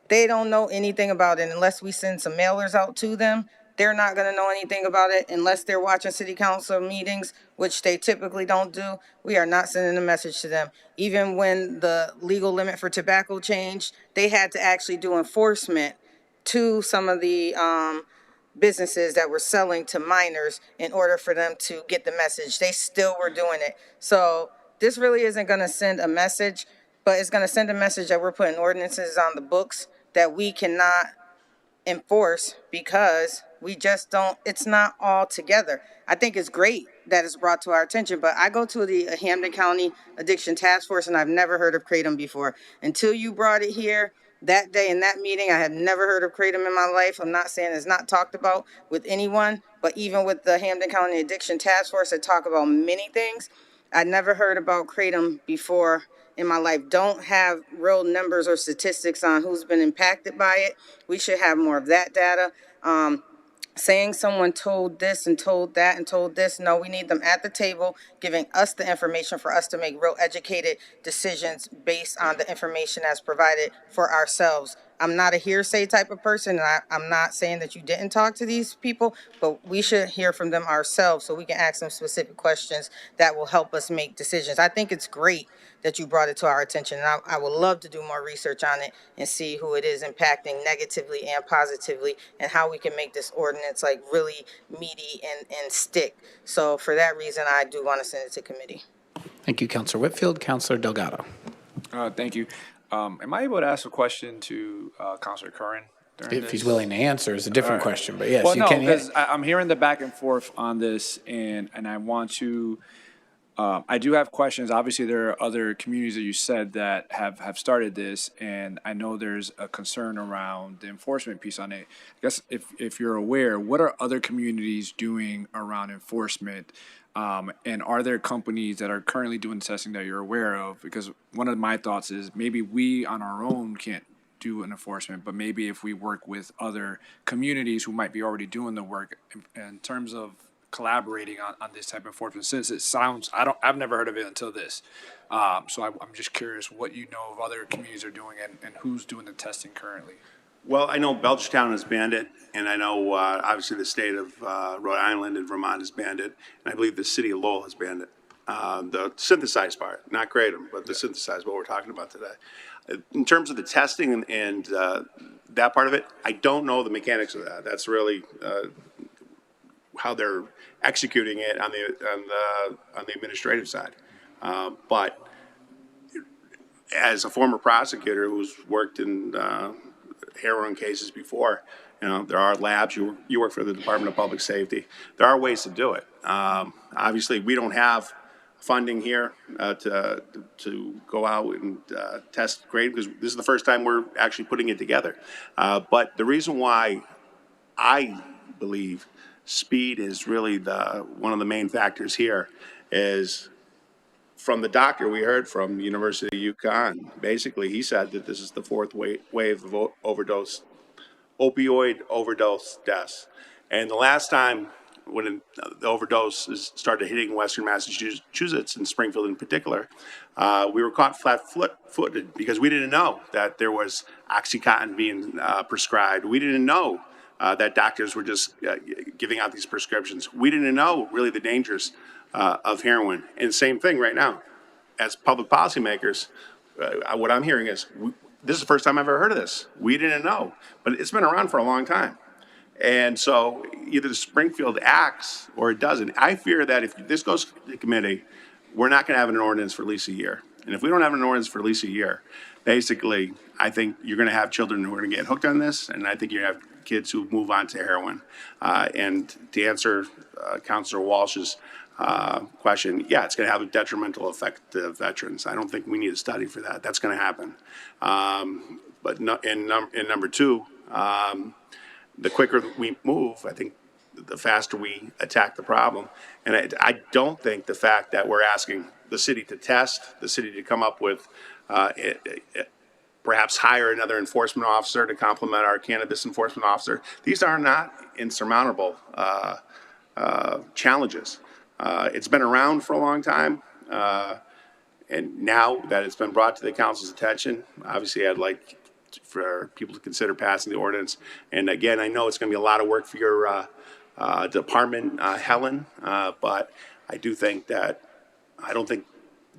They don't know anything about it unless we send some mailers out to them. They're not gonna know anything about it unless they're watching city council meetings, which they typically don't do. We are not sending a message to them. Even when the legal limit for tobacco changed, they had to actually do enforcement to some of the businesses that were selling to minors in order for them to get the message. They still were doing it. So this really isn't gonna send a message, but it's gonna send a message that we're putting ordinances on the books that we cannot enforce because we just don't, it's not all together. I think it's great that it's brought to our attention, but I go to the Hampden County Addiction Task Force and I've never heard of Kratom before. Until you brought it here that day in that meeting, I had never heard of Kratom in my life. I'm not saying it's not talked about with anyone, but even with the Hampden County Addiction Task Force, they talk about many things. I never heard about Kratom before in my life. Don't have real numbers or statistics on who's been impacted by it. We should have more of that data. Saying someone told this and told that and told this, no, we need them at the table giving us the information for us to make real educated decisions based on the information that's provided for ourselves. I'm not a hearsay type of person, and I'm not saying that you didn't talk to these people, but we should hear from them ourselves so we can ask them specific questions that will help us make decisions. I think it's great that you brought it to our attention, and I would love to do more research on it and see who it is impacting negatively and positively and how we can make this ordinance like really meaty and stick. So for that reason, I do want to send it to committee. Thank you, Councilor Whitfield. Councilor Delgado. Thank you. Am I able to ask a question to Councilor Curran? If he's willing to answer, is a different question, but yes, Well, you no, can. because I'm hearing the back and forth on this, and I want to. I do have questions. Obviously, there are other communities that you said that have started this, and I know there's a concern around the enforcement piece on it. I guess if you're aware, what are other communities doing around enforcement? And are there companies that are currently doing testing that you're aware of? Because one of my thoughts is maybe we on our own can't do an enforcement, but maybe if we work with other communities who might be already doing the work in terms of collaborating on this type of enforcement, since it sounds, I've never heard of it until this. So I'm just curious what you know of other communities are doing and who's doing the testing currently. Well, I know Belchtown has banned it, and I know obviously the state of Rhode Island and Vermont has banned it, and I believe the city of Lowell has banned it. The synthesized part, not kratom, but the synthesized, what we're talking about today. In terms of the testing and that part of it, I don't know the mechanics of that. That's really how they're executing it on the administrative side. But as a former prosecutor who's worked in heroin cases before, you know, there are labs. You work for the Department of Public Safety. There are ways to do it. Obviously, we don't have funding here to go out and test grade, because this is the first time we're actually putting it together. But the reason why I believe speed is really one of the main factors here is from the doctor we heard from University of UConn. Basically, he said that this is the fourth wave of opioid overdose deaths. And the last time when the overdose started hitting Western Massachusetts and Springfield in particular, we were caught flat-footed because we didn't know that there was OxyContin being prescribed. We didn't know that doctors were just giving out these prescriptions. We didn't know really the dangers of heroin. And same thing right now. As public policymakers, what I'm hearing is, this is the first time I've ever heard of this. We didn't know, but it's been around for a long time. And so either Springfield acts or it doesn't. I fear that if this goes to the committee, we're not going to have an ordinance for at least a year. And if we don't have an ordinance for at least a year, basically, I think you're going to have children who are going to get hooked on this, and I think you're going to have kids who move on to heroin. And to answer Councilor Walsh's question, yeah, it's going to have a detrimental effect to veterans. I don't think we need a study for that. That's going to happen. But no, in number two, the quicker we move, I think the faster we attack the problem. And I don't think the fact that we're asking the city to test, the city to come up with, perhaps hire another enforcement officer to complement our cannabis enforcement officer, these are not insurmountable challenges. It's been around for a long time. And now that it's been brought to the council's attention, obviously I'd like for people to consider passing the ordinance. And again, I know it's going to be a lot of work for your department, Helen, but I do think that, I don't think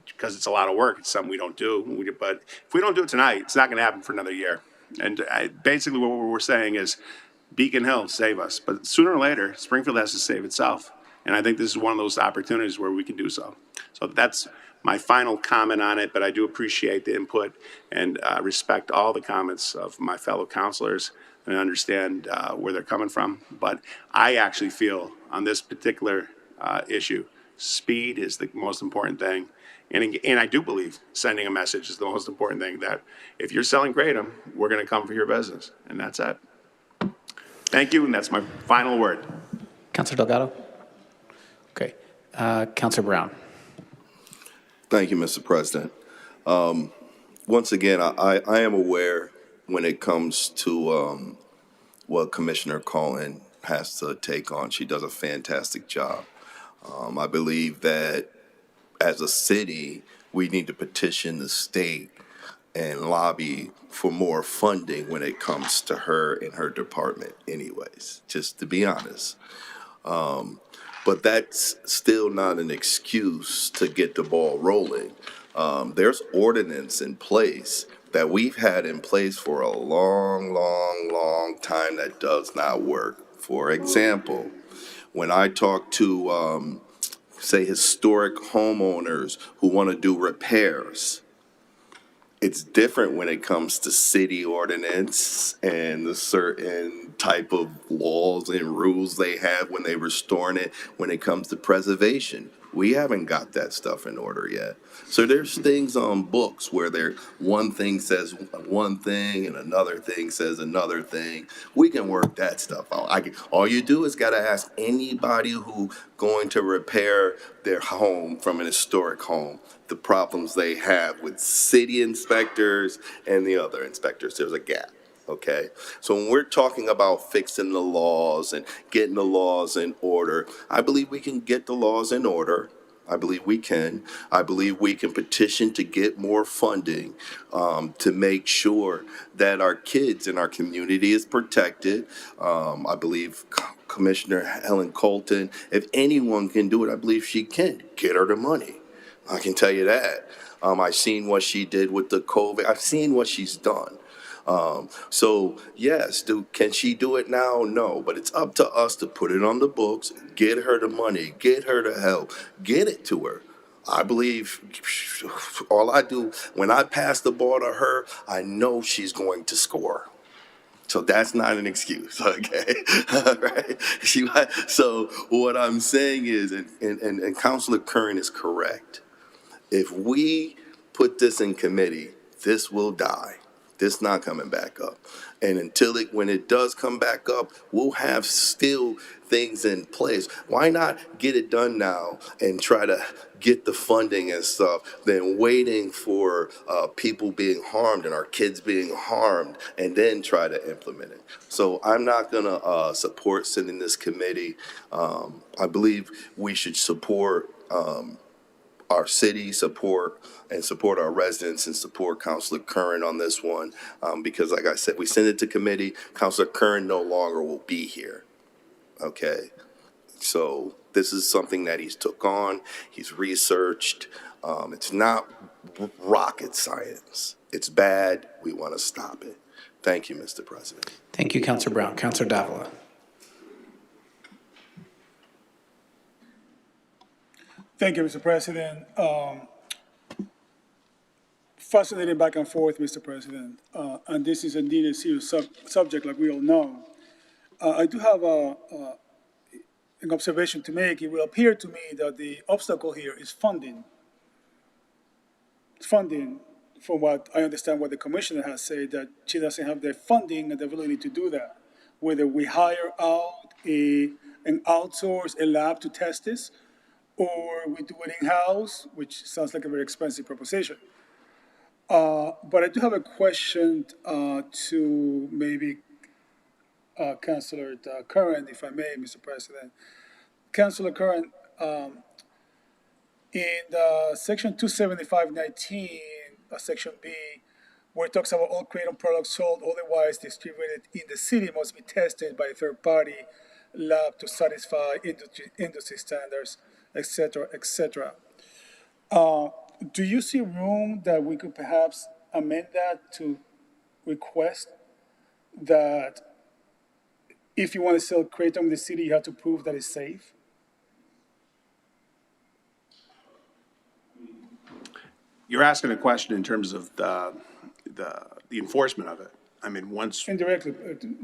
because it's a lot of work, it's something we don't do. But if we don't do it tonight, it's not going to happen for another year. And basically what we're saying is Beacon Hill, save us. But sooner or later, Springfield has to save itself. And I think this is one of those opportunities where we can do so. So that's my final comment on it, but I do appreciate the input and respect all the comments of my fellow councilors and understand where they're coming from. But I actually feel on this particular issue, speed is the most important thing. And I do believe sending a message is the most important thing, that if you're selling Kratom, we're going to come for your business. And that's it. Thank you, and that's my final word. Councilor Delgado? Okay. Councilor Brown? Thank you, Mr. President. Once again, I am aware when it comes to what Commissioner Cohen has to take on. She does a fantastic job. I believe that as a city, we need to petition the state and lobby for more funding when it comes to her and her department anyways, just to be honest. But that's still not an excuse to get the ball rolling. There's ordinance in place that we've had in place for a long time that does not work. For example, when I talk to, say, historic homeowners who want to do repairs, it's different when it comes to city ordinance and the certain type of laws and rules they have when they restoring it. When it comes to preservation, we haven't got that stuff in order yet. So there's things on books where one thing says one thing and another thing says another thing. We can work that stuff out. All you do is got to ask anybody who going to repair their home from an historic home the problems they have with city inspectors and the other inspectors. There's a gap. Okay, so when we're talking about fixing the laws and getting the laws in order, I believe we can get the laws in order. I believe we can. I believe we can petition to get more funding to make sure that our kids in our community is protected. I believe Commissioner Helen Colton, if anyone can do it, I believe she can. Get her the money. I can tell you that. I've seen what she did with the COVID. I've seen what she's done. So yes, can she do it now? No, but it's up to us to put it on the books, get her the money, get her the help, get it to her. I believe all I do, when I pass the ball to her, I know she's going to score. So that's not an excuse, okay? All right? So what I'm saying is, and Councilor Curran is correct. If we put this in committee, this will die. This not coming back up. And when it does come back up, we'll have still things in place. Why not get it done now and try to get the funding and stuff than waiting for people being harmed and our kids being harmed and then try to implement it? So I'm not going to support sending this committee. I believe we should support our city, support our residents, and support Councilor Curran on this one, because like I said, we send it to committee, Councilor Curran no longer will be here, okay? So this is something that he's took on, he's researched, it's not rocket science. It's bad, we want to stop it. Thank you, Mr. President. Thank you, Councilor Brown. Councilor Davila? Thank you, Mr. President. Fascinating back and forth, Mr. President, and this is indeed a serious subject, like we all know. I do have an observation to make. It will appear to me that the obstacle here is funding. Funding, from what I understand what the commissioner has said, that she doesn't have the funding and the ability to do that. Whether we hire out and outsource a lab to test this, or we do it in-house, which sounds like a very expensive proposition. But I do have a question to maybe Councilor Curran, if I may, Mr. President. Councilor Curran, in section 275.19, section B, where it talks about all Kratom products sold otherwise distributed in the city must be tested by a third-party lab to satisfy industry standards, et cetera, et cetera. Do you see room that we could perhaps amend that to request that if you want to sell Kratom in the city, you have to prove that it's safe? You're asking a question in terms of the enforcement of it. I mean, once, Indirectly,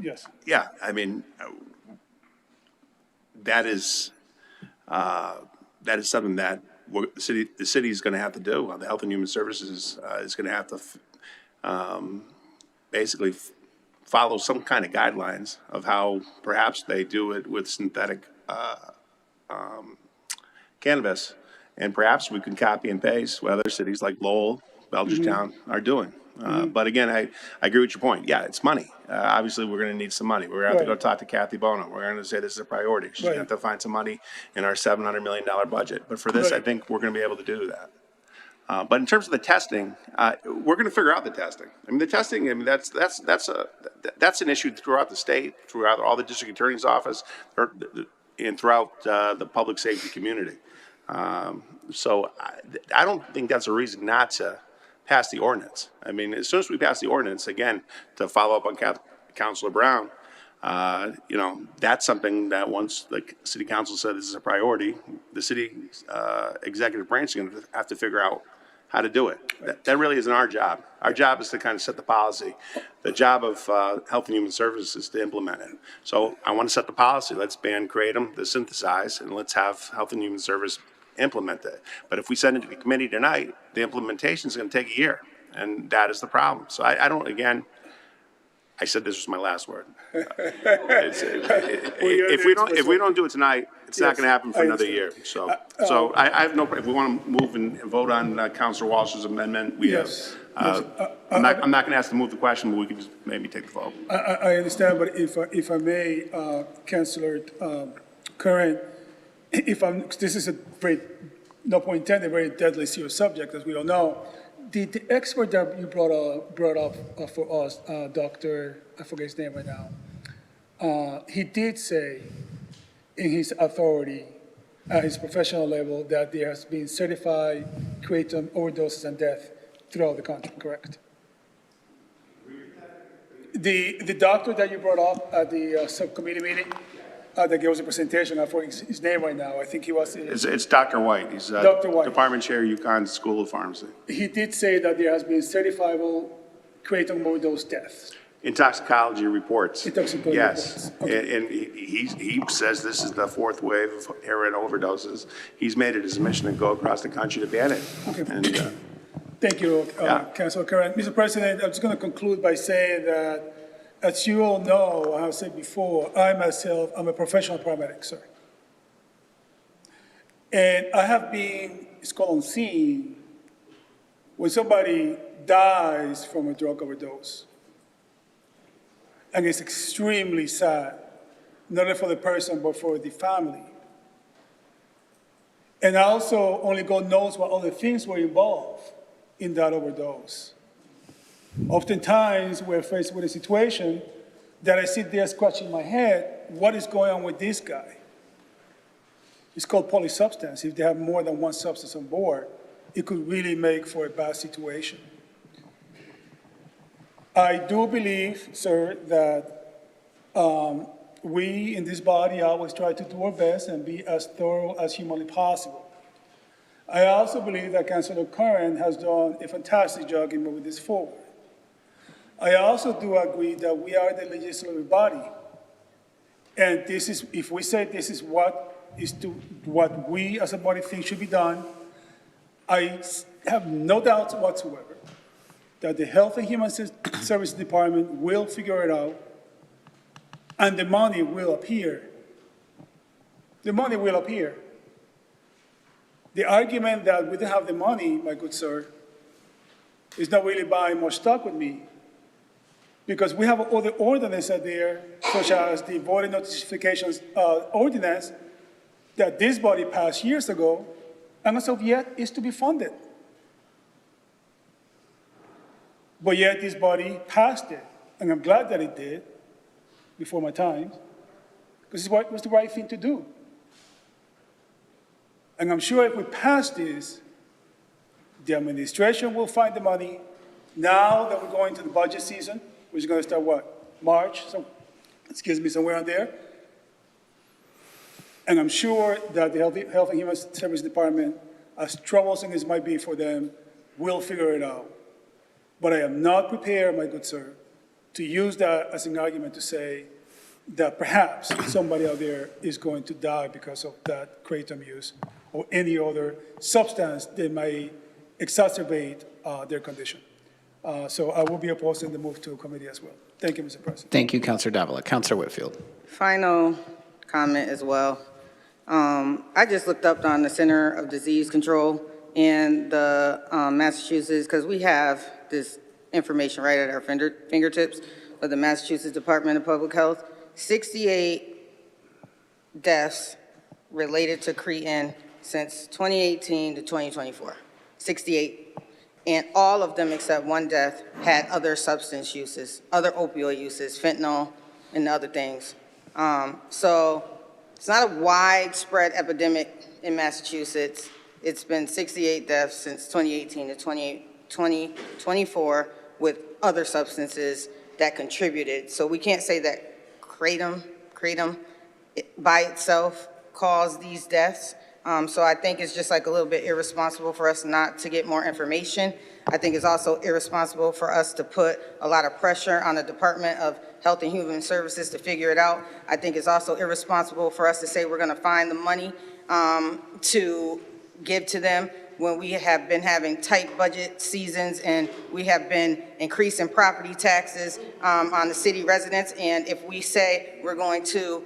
yes. yeah, I mean, that is something that the city is going to have to do. The Health and Human Services is going to have to basically follow some kind of guidelines of how perhaps they do it with synthetic cannabis. And perhaps we can copy and paste what other cities like Lowell, Belchertown are doing. But again, I agree with your point. Yeah, it's money. Obviously, we're going to need some money. We're going to have to go talk to Kathy Bono. We're going to say this is a priority. She's going to have to find some money in our $700 million budget. But for this, I think we're going to be able to do that. But in terms of the testing, we're going to figure out the testing. I mean, the testing. I mean, that's an issue throughout the state, throughout all the district attorney's office, and throughout the public safety community. So I don't think that's a reason not to pass the ordinance. I mean, as soon as we pass the ordinance, again, to follow up on Councilor Brown, that's something that once the city council said this is a priority, the city executive branch is going to have to figure out how to do it. That really isn't our job. Our job is to kind of set the policy. The job of Health and Human Services is to implement it. So I want to set the policy. Let's ban Kratom, the synthesize, and let's have Health and Human Service implement it. But if we send it to the committee tonight, the implementation is going to take a year, and that is the problem. So I don't, again, I said this was my last word. If we don't do it tonight, it's not going to happen for another year. So I have no. If we want to move and vote on Councilor Walsh's amendment, we have. I'm not going to ask to move the question, but we can just maybe take the vote. I understand, but if I may, Councilor Curran, this is a very, no point intended, very deadly serious subject, as we all know. The expert that you brought up for us, Dr., I forget his name right now, he did say in his authority, at his professional level, that there has been certified Kratom overdoses and death throughout the country, correct? The doctor that you brought up at the subcommittee meeting, that gave us a presentation, I forget his name right now, I think he was... It's Dr. White. He's Dr. White. Department Chair, UConn School of Pharmacy. He did say that there has been certifiable Kratom overdose deaths. In toxicology reports. Toxicology yes. reports. Okay. And he says this is the fourth wave of heroin overdoses. He's made it his mission to go across the country to ban it. Okay. And, thank you, Councilor Curran. Mr. President, I'm just going to conclude by saying that, as you all know, I have said before, I'm a professional paramedic, sir. And I have been, it's called on scene, when somebody dies from a drug overdose. And it's extremely sad, not only for the person, but for the family. And also, only God knows what other things were involved in that overdose. Oftentimes, we're faced with a situation that I sit there scratching my head, what is going on with this guy? It's called polysubstance. If they have more than one substance on board, it could really make for a bad situation. I do believe, sir, that we in this body always try to do our best and be as thorough as humanly possible. I also believe that Councilor Curran has done a fantastic job in moving this forward. I also do agree that we are the legislative body. And this is, if we say this is what we as a body think should be done, I have no doubts whatsoever that the Health and Human Services Department will figure it out and the money will appear. The money will appear. The argument that we don't have the money, my good sir, is not really buying more stock with me. Because we have other ordinances there, such as the voter notifications ordinance that this body passed years ago, and as of yet is to be funded. But yet this body passed it, and I'm glad that it did before my time, because it was the right thing to do. And I'm sure if we pass this, the administration will find the money. Now that we're going to the budget season, which is going to start what, March? So, somewhere on there. And I'm sure that the Health and Human Services Department, as troublesome as it might be for them, will figure it out. But I am not prepared, my good sir, to use that as an argument to say that perhaps somebody out there is going to die because of that kratom use or any other substance that might exacerbate their condition. So I will be opposing the move to committee as well. Thank you, Mr. President. Thank you, Councilor Davila. Councilor Whitfield. Final comment as well. I just looked up on the Center of Disease Control in the Massachusetts, because we have this information right at our fingertips of the Massachusetts Department of Public Health. 68 deaths related to cretin since 2018 to 2024. 68. And all of them except one death had other substance uses, other opioid uses, fentanyl and other things. So it's not a widespread epidemic in Massachusetts. It's been 68 deaths since 2018 to 2024 with other substances that contributed. So we can't say that kratom by itself caused these deaths. So I think it's just like a little bit irresponsible for us not to get more information. I think it's also irresponsible for us to put a lot of pressure on the Department of Health and Human Services to figure it out. I think it's also irresponsible for us to say we're gonna find the money to give to them when we have been having tight budget seasons and we have been increasing property taxes on the city residents. And if we say we're going to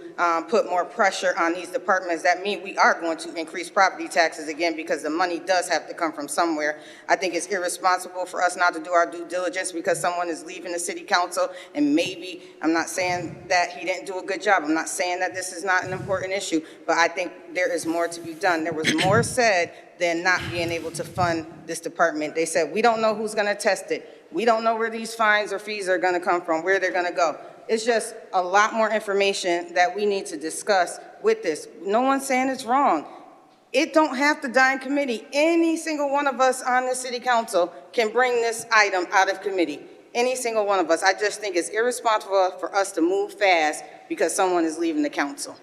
put more pressure on these departments, that means we are going to increase property taxes again, because the money does have to come from somewhere. I think it's irresponsible for us not to do our due diligence because someone is leaving the city council, and maybe, I'm not saying that he didn't do a good job. I'm not saying that this is not an important issue, but I think there is more to be done. There was more said than not being able to fund this department. They said, we don't know who's gonna test it. We don't know where these fines or fees are gonna come from, where they're gonna go. It's just a lot more information that we need to discuss with this. No one's saying it's wrong. It don't have to die in committee. Any single one of us on the city council can bring this item out of committee. Any single one of us. I just think it's irresponsible for us to move fast because someone is leaving the council.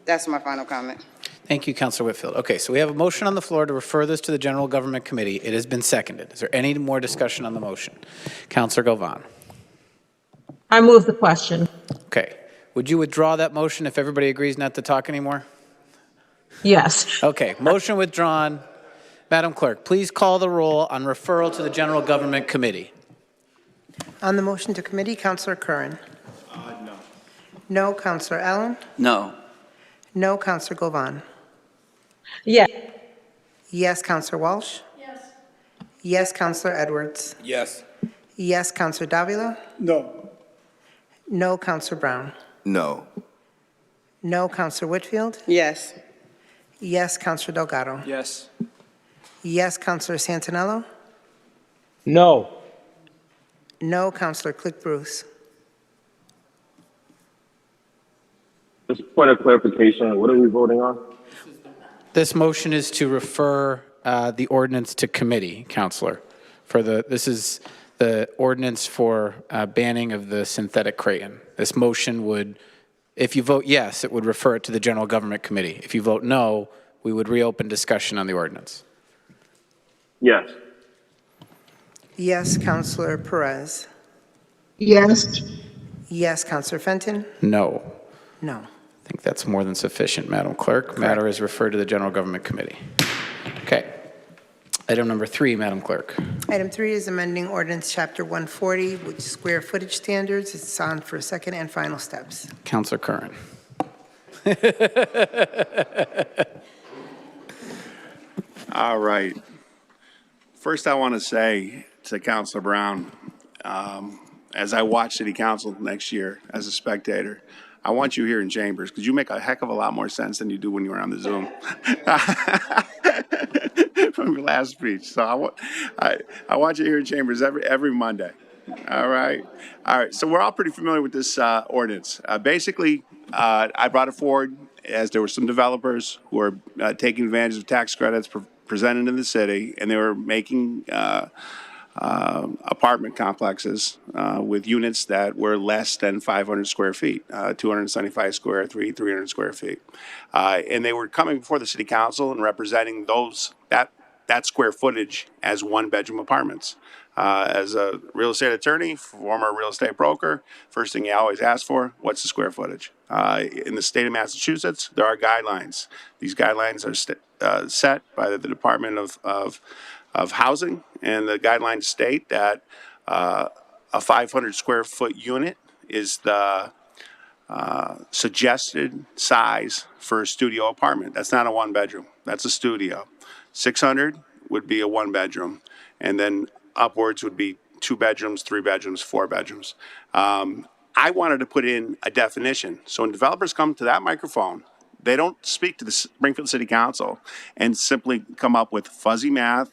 That's my final comment. Thank you, Councilor Whitfield. Okay, so we have a motion on the floor to refer this to the General Government Committee. It has been seconded. Is there any more discussion on the motion? Councilor Govan. I move the question. Okay. Would you withdraw that motion if everybody agrees not to talk anymore? Yes. Okay, motion withdrawn. Madam Clerk, please call the roll on referral to the General Government Committee. On the motion to committee, Councilor Curran. No. No, Councilor Allen. No. No, Councilor Govan. Yes. Yes, Councilor Walsh. Yes. Yes, Councilor Edwards. Yes. Yes, Councilor Davila. No. No, Councilor Brown. No. No, Councilor Whitfield. Yes. Yes, Councilor Delgado. Yes. Yes, Councilor Santinello. No. No, Councilor Click Bruce. Just a point of clarification, what are we voting on? This motion is to refer the ordinance to committee, Councilor. This is the ordinance for banning of the synthetic kratom. This motion would, if you vote yes, it would refer it to the General Government Committee. If you vote no, we would reopen discussion on the ordinance. Yes. Yes, Counselor Perez. Yes. Yes, Counselor Fenton. No. No. I think that's more than sufficient, Madam Clerk. Matter is referred to the General Government Committee. Okay. Item number 3, Madam Clerk. Item 3 is amending ordinance chapter 140, which is square footage standards. It's on for second and final steps. Counselor Curran. All right. First, I want to say to Councilor Brown, as I watch City Council next year as a spectator, I want you here in chambers because you make a heck of a lot more sense than you do when you're on the Zoom. From your last speech. So I want you here in chambers every Monday. All right. All right. So we're all pretty familiar with this ordinance. Basically, I brought it forward as there were some developers who are taking advantage of tax credits presented in the city, and they were making apartment complexes with units that were less than 500 square feet, 275 square feet, 300 square feet. And they were coming before the city council and representing that square footage as one-bedroom apartments. As a real estate attorney, former real estate broker, first thing you always ask for, what's the square footage? In the state of Massachusetts, there are guidelines. These guidelines are set by the Department of Housing, and the guidelines state that a 500 square foot unit is the suggested size for a studio apartment. That's not a one bedroom, that's a studio. 600 would be a one bedroom, and then upwards would be 2 bedrooms, 3 bedrooms, 4 bedrooms. I wanted to put in a definition. So when developers come to that microphone, they don't speak to the Springfield City Council and simply come up with fuzzy math,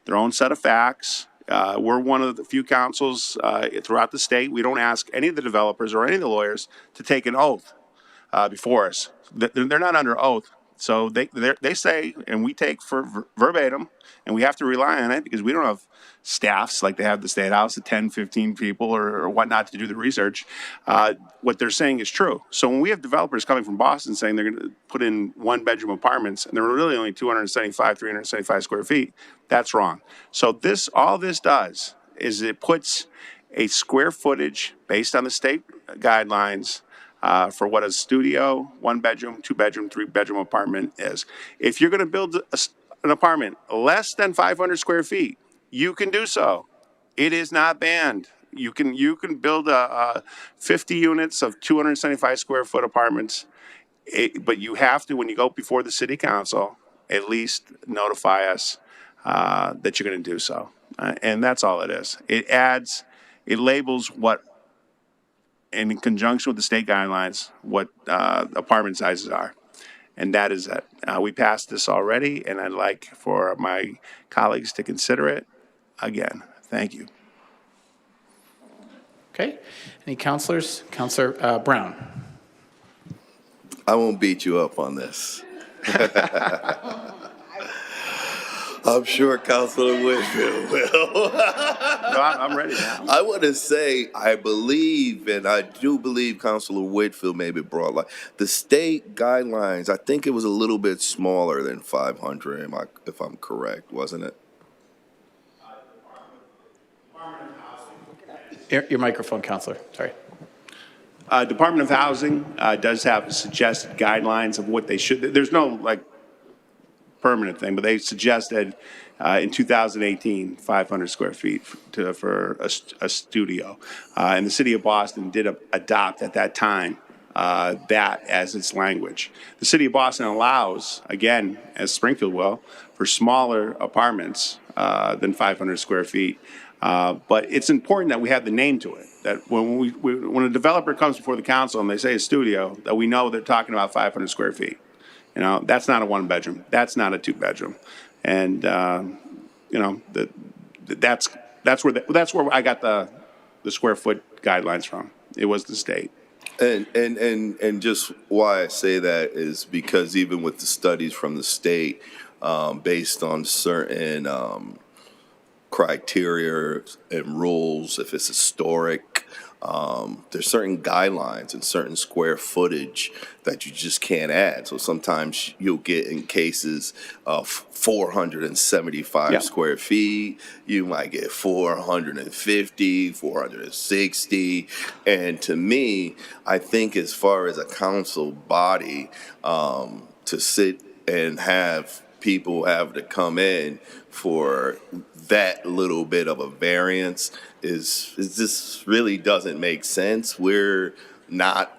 their own set of facts. We're one of the few councils throughout the state. We don't ask any of the developers or any of the lawyers to take an oath before us. They're not under oath. So they say, and we take for verbatim, and we have to rely on it because we don't have staffs like they have the State House of 10, 15 people or whatnot to do the research. What they're saying is true. So when we have developers coming from Boston saying they're going to put in one-bedroom apartments, and they're really only 275, 375 square feet, that's wrong. So all this does is it puts a square footage based on the state guidelines for what a studio, 1 bedroom, 2 bedroom, 3 bedroom apartment is. If you're going to build an apartment less than 500 square feet, you can do so. It is not banned. You can build 50 units of 275 square foot apartments, but you have to, when you go before the city council, at least notify us that you're going to do so. And that's all it is. It labels what, and in conjunction with the state guidelines, what apartment sizes are. And that is it. We passed this already, and I'd like for my colleagues to consider it again. Thank you. Okay. Any counselors? Counselor Brown. I won't beat you up on this. I'm sure Councilor Whitfield will. No, I'm ready now. I want to say, I believe, and I do believe Councilor Whitfield maybe brought, like, the state guidelines, I think it was a little bit smaller than 500, if I'm correct, wasn't it? Your microphone, Counselor. Sorry. Department of Housing does have suggested guidelines of what they should. There's no permanent thing, but they suggested in 2018 500 square feet for a studio, and the city of Boston did adopt at that time that as its language. The city of Boston allows, again, as Springfield will, for smaller apartments than 500 square feet. But it's important that we have the name to it. That when a developer comes before the council and they say a studio, that we know they're talking about 500 square feet. You know, that's not a 1 bedroom. That's not a 2 bedroom. And that's where I got the square foot guidelines from. It was the state. And just why I say that is because even with the studies from the state, based on certain criteria and rules, if it's historic, There's certain guidelines and certain square footage that you just can't add. So sometimes you'll get in cases of 475 Yeah. square feet. You might get 450, 460. And to me, I think as far as a council body, to sit and have people have to come in for that little bit of a variance is this really doesn't make sense. We're not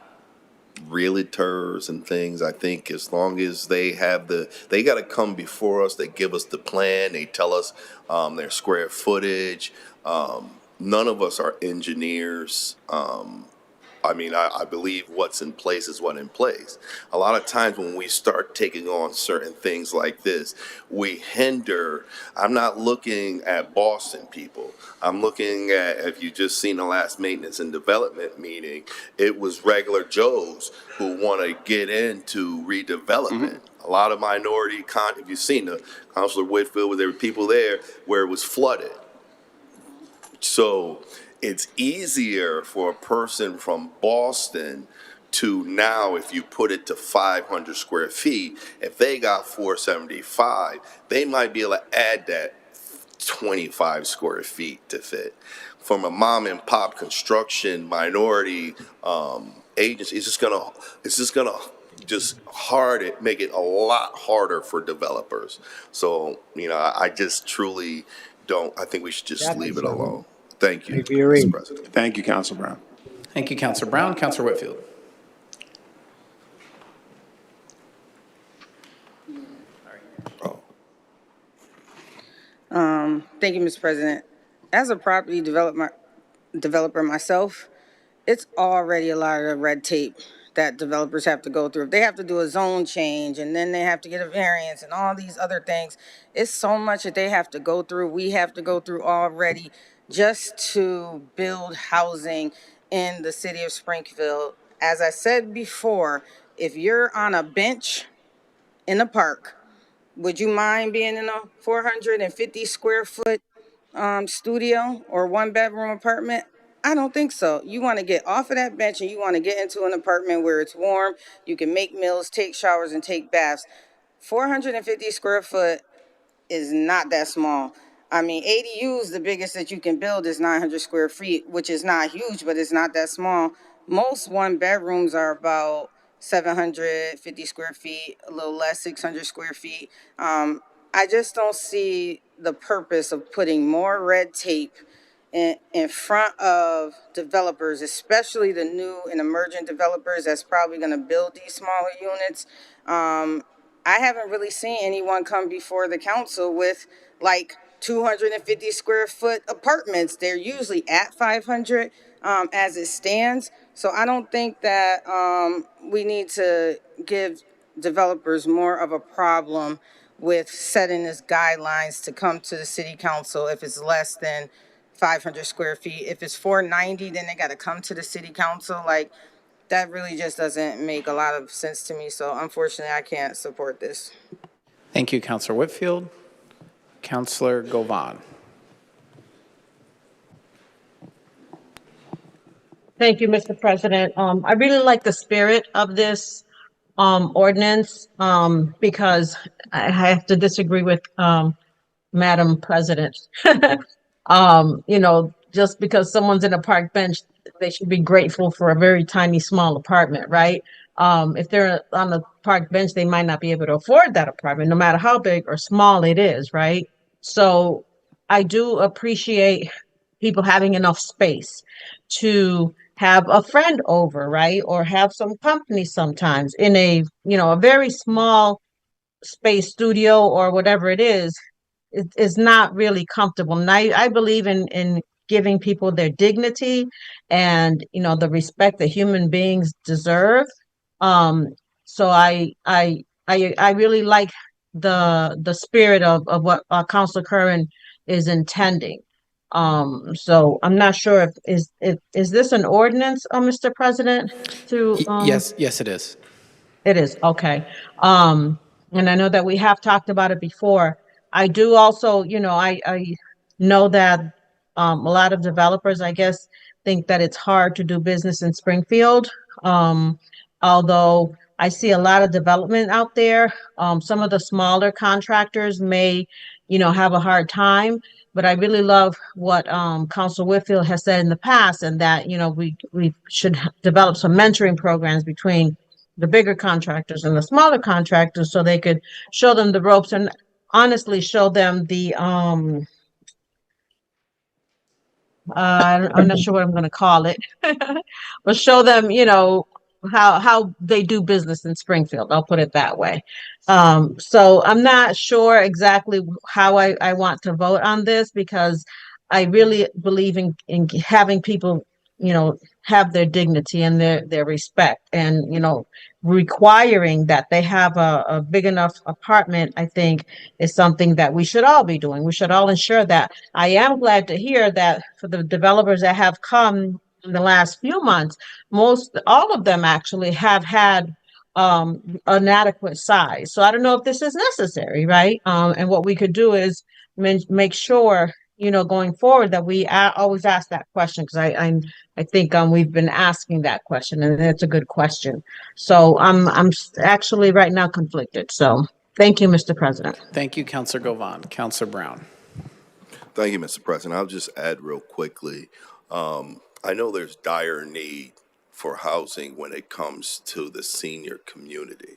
realtors and things. I think as long as they have they got to come before us, they give us the plan, they tell us their square footage. None of us are engineers. I mean, I believe what's in place is what in place. A lot of times when we start taking on certain things like this, we hinder. I'm not looking at Boston people. I'm looking at, if you just seen the last maintenance and development meeting, it was regular Joes who want to get into redevelopment. A lot of minority, if you've seen the Councilor Whitfield, there were people there where it was flooded. So it's easier for a person from Boston to now, if you put it to 500 square feet, if they got 475, they might be able to add that 25 square feet to fit. From a mom and pop construction minority agency, it's just gonna make it a lot harder for developers. So, I just truly don't, I think we should just leave it alone. Thank you, Mr. President. Thank you, Council Brown. Thank you, Councilor Brown. Councilor Whitfield. Thank you, Mr. President. As a property developer myself, it's already a lot of red tape that developers have to go through. If they have to do a zone change and then they have to get a variance and all these other things, it's so much that they have to go through. We have to go through already just to build housing in the city of Springfield. As I said before, if you're on a bench in a park, would you mind being in a 450 square foot studio or one bedroom apartment? I don't think so. You want to get off of that bench and you want to get into an apartment where it's warm, you can make meals, take showers, and take baths. 450 square foot is not that small. I mean, ADUs, the biggest that you can build is 900 square feet, which is not huge, but it's not that small. Most one bedrooms are about 750 square feet, a little less, 600 square feet. I just don't see the purpose of putting more red tape in front of developers, especially the new and emerging developers that's probably going to build these smaller units. I haven't really seen anyone come before the council with like 250 square foot apartments. They're usually at 500 as it stands. So I don't think that we need to give developers more of a problem with setting this guidelines to come to the city council if it's less than 500 square feet. If it's 490, then they got to come to the city council. Like, that really just doesn't make a lot of sense to me. So unfortunately, I can't support this. Thank you, Councilor Whitfield. Councilor Govan. Thank you, Mr. President. I really like the spirit of this ordinance because I have to disagree with Madam President. Just because someone's in a park bench, they should be grateful for a very tiny, small apartment, right? If they're on the park bench, they might not be able to afford that apartment, no matter how big or small it is, right? So I do appreciate people having enough space to have a friend over, right? Or have some company sometimes in a very small space studio or whatever it is not really comfortable. And I believe in giving people their dignity and the respect that human beings deserve. So I really like the spirit of what Councilor Curran is intending. So I'm not sure if is this an ordinance, Mr. President? Yes, it is. It is, okay. And I know that we have talked about it before. I do also, I know that a lot of developers, I guess, think that it's hard to do business in Springfield. Although I see a lot of development out there. Some of the smaller contractors may, have a hard time, but I really love what Council Whitfield has said in the past, and that, we should develop some mentoring programs between the bigger contractors and the smaller contractors so they could show them the ropes and honestly show them the I'm not sure what I'm going to call it, but show them, how they do business in Springfield. I'll put it that way. So I'm not sure exactly how I want to vote on this because I really believe in having people, have their dignity and their respect, and requiring that they have a big enough apartment, I think, is something that we should all be doing. We should all ensure that. I am glad to hear that for the developers that have come in the last few months, all of them actually have had an adequate size. So I don't know if this is necessary, right? And what we could do is make sure, going forward that we always ask that question, because I think we've been asking that question, and it's a good question. So I'm actually right now conflicted. So thank you, Mr. President. Thank you, Councilor Govan. Councilor Brown. Thank you, Mr. President. I'll just add real quickly. I know there's dire need for housing when it comes to the senior community.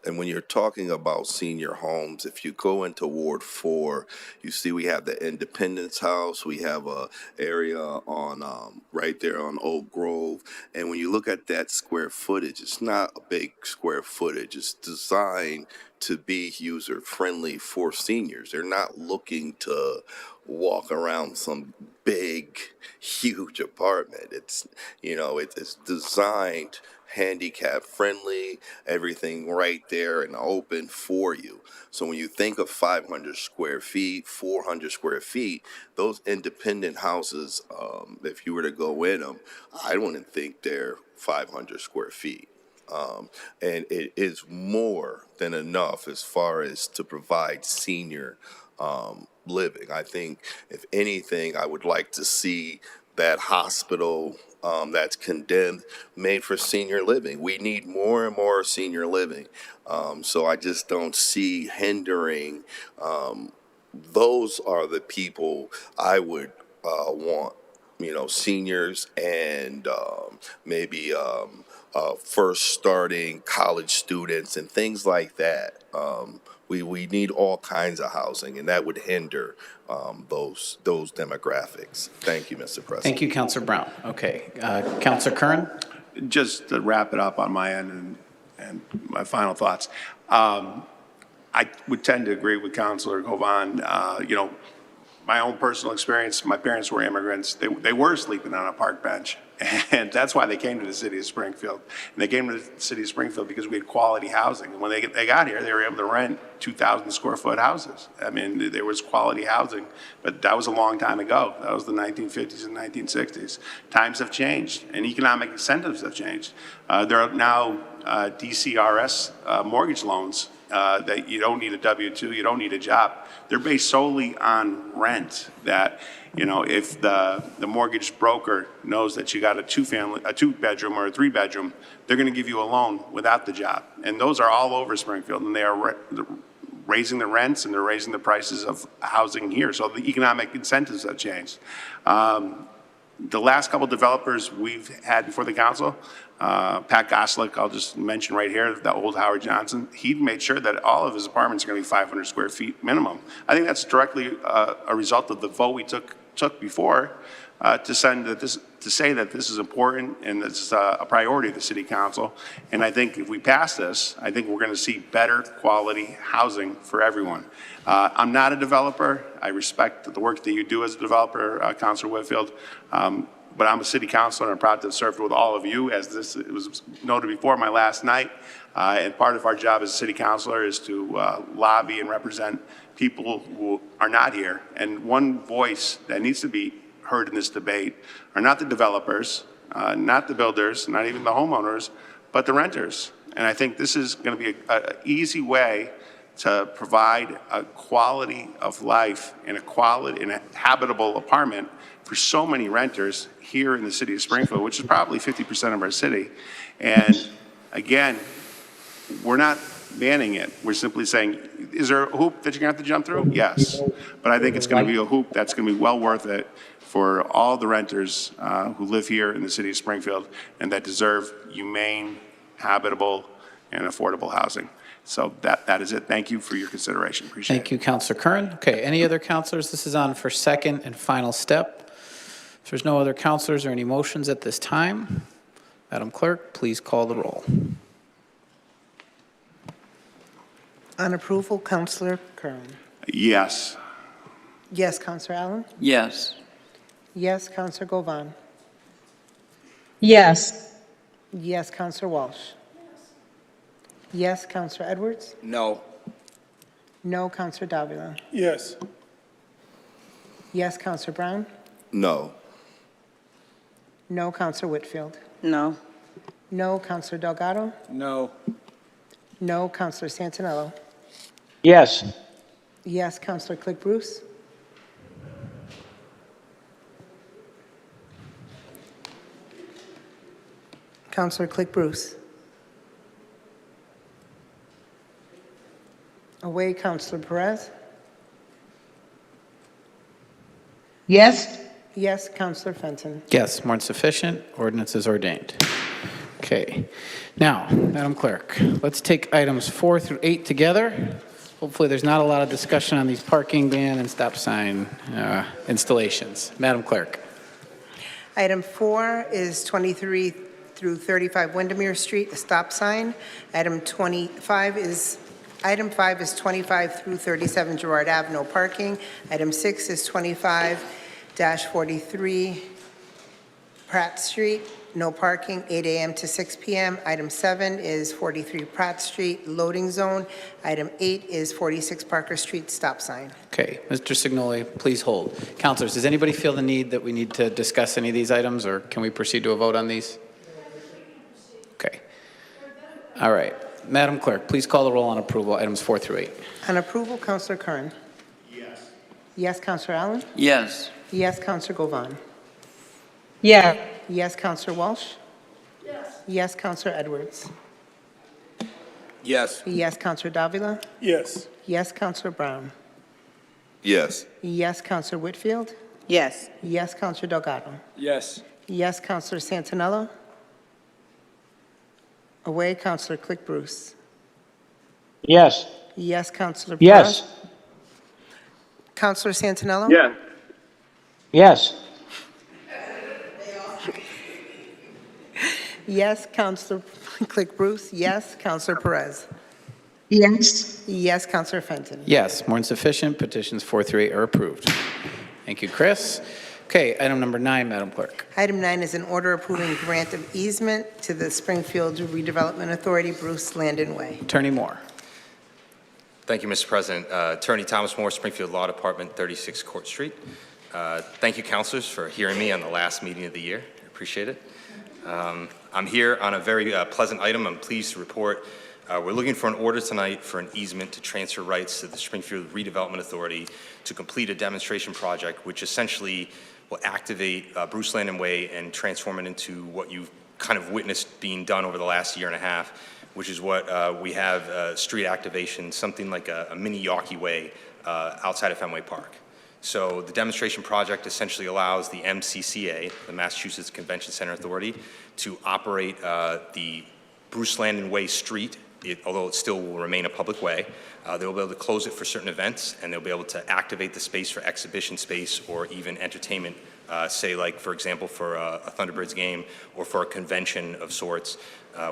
And when you're talking about senior homes, if you go into Ward 4, you see we have the Independence House. We have a area on right there on Oak Grove. And when you look at that square footage, it's not a big square footage. It's designed to be user friendly for seniors. They're not looking to walk around some big, huge apartment. It's designed handicap friendly, everything right there and open for you. So when you think of 500 square feet, 400 square feet, those independent houses, if you were to go in them, I wouldn't think they're 500 square feet. And it is more than enough as far as to provide senior living. I think, if anything, I would like to see that hospital that's condemned made for senior living. We need more and more senior living. So I just don't see hindering. Those are the people I would want, seniors and maybe first starting college students and things like that. We need all kinds of housing, and that would hinder those demographics. Thank you, Mr. President. Thank you, Councilor Brown. Okay, Councilor Curran. Just to wrap it up on my end and my final thoughts, I would tend to agree with Councilor Govan. My own personal experience, my parents were immigrants. They were sleeping on a park bench, and that's why they came to the city of Springfield. And they came to the city of Springfield because we had quality housing. And when they got here, they were able to rent 2,000 square foot houses. I mean, there was quality housing, but that was a long time ago. That was the 1950s and 1960s. Times have changed, and economic incentives have changed. There are now DCRS mortgage loans that you don't need a W-2, you don't need a job. They're based solely on rent. That, if the mortgage broker knows that you got a two-bedroom or a three-bedroom, they're going to give you a loan without the job. And those are all over Springfield, and they are raising the rents and they're raising the prices of housing here. So the economic incentives have changed. The last couple developers we've had before the council, Pat Goslick, I'll just mention right here, the old Howard Johnson, he made sure that all of his apartments are going to be 500 square feet minimum. I think that's directly a result of the vote we took before to say that this is important and this is a priority of the city council. And I think if we pass this, I think we're going to see better quality housing for everyone. I'm not a developer. I respect the work that you do as a developer, Councilor Whitfield. But I'm a city councilor, and I'm proud to have served with all of you, as it was noted before, my last night. And part of our job as a city councilor is to lobby and represent people who are not here. And one voice that needs to be heard in this debate are not the developers, not the builders, not even the homeowners, but the renters. And I think this is going to be an easy way to provide a quality of life and a habitable apartment for so many renters here in the city of Springfield, which is probably 50% of our city. And again, we're not banning it. We're simply saying, is there a hoop that you're going to have to jump through? Yes. But I think it's going to be a hoop that's going to be well worth it for all the renters who live here in the city of Springfield and that deserve humane, habitable, and affordable housing. So that is it. Thank you for your consideration. Appreciate it. Thank you, Councilor Curran. Okay, any other councilors? This is on for second and final step. If there's no other councilors or any motions at this time, Madam Clerk, please call the roll. On approval, Councilor Curran. Yes. Yes, Councilor Allen. Yes. Yes, Councilor Govan. Yes. Yes, Councilor Walsh. Yes, Councilor Edwards. No. No, Councilor Davila. Yes. Yes, Councilor Brown. No. No, Councilor Whitfield. No. No, Councilor Delgado. No. No, Councilor Santinello. Yes. Yes, Councilor Click Bruce. Councilor Click Bruce. Away, Councilor Perez. Yes. Yes, Councilor Fenton. Yes, more than sufficient. Ordinance is ordained. Okay. Now, Madam Clerk, let's take items 4 through 8 together. Hopefully there's not a lot of discussion on these parking ban and stop sign installations. Madam Clerk. Item 4 is 23 through 35 Windermere Street, a stop sign. Item 5 is 25 through 37 Girard Ave, no parking. Item 6 is 25-43 Pratt Street, no parking, 8 a.m. to 6 p.m. Item 7 is 43 Pratt Street, loading zone. Item 8 is 46 Parker Street, stop sign. Okay, Mr. Signoli, please hold. Councilors, does anybody feel the need that we need to discuss any of these items, or can we proceed to a vote on these? Okay. All right. Madam Clerk, please call the roll on approval, items 4 through 8. On approval, Councilor Curran. Yes. Yes, Councilor Allen. Yes. Yes, Councilor Govan. Yeah. Yes, Councilor Walsh. Yes. Yes, Councilor Edwards. Yes. Yes, Councilor Davila. Yes. Yes, Councilor Brown. Yes. Yes, Councilor Whitfield. Yes. Yes, Councilor Delgado. Yes. Yes, Councilor Santinello. Away, Councilor Click Bruce. Yes. Yes, Councilor Yes. Perez. Councilor Santinello. Yes. Yes. Yes, Councilor Click Bruce. Yes, Councilor Perez. Yes. Yes, Councilor Fenton. Yes, more than sufficient. Petitions 4 through 8 are approved. Thank you, Chris. Okay, item number 9, Madam Clerk. Item 9 is an order approving grant of easement to the Springfield Redevelopment Authority, Bruce Landon Way. Attorney Moore. Thank you, Mr. President. Attorney Thomas Moore, Springfield Law Department, 36 Court Street. Thank you, councilors, for hearing me on the last meeting of the year. I appreciate it. I'm here on a very pleasant item. I'm pleased to report we're looking for an order tonight for an easement to transfer rights to the Springfield Redevelopment Authority to complete a demonstration project, which essentially will activate Bruce Landon Way and transform it into what you've kind of witnessed being done over the last year and a half, which is what we have street activation, something like a mini Yawkey Way outside of Fenway Park. So the demonstration project essentially allows the MCCA, the Massachusetts Convention Center Authority, to operate the Bruce Landon Way street, although it still will remain a public way. They'll be able to close it for certain events, and they'll be able to activate the space for exhibition space or even entertainment, say like, for example, for a Thunderbirds game or for a convention of sorts.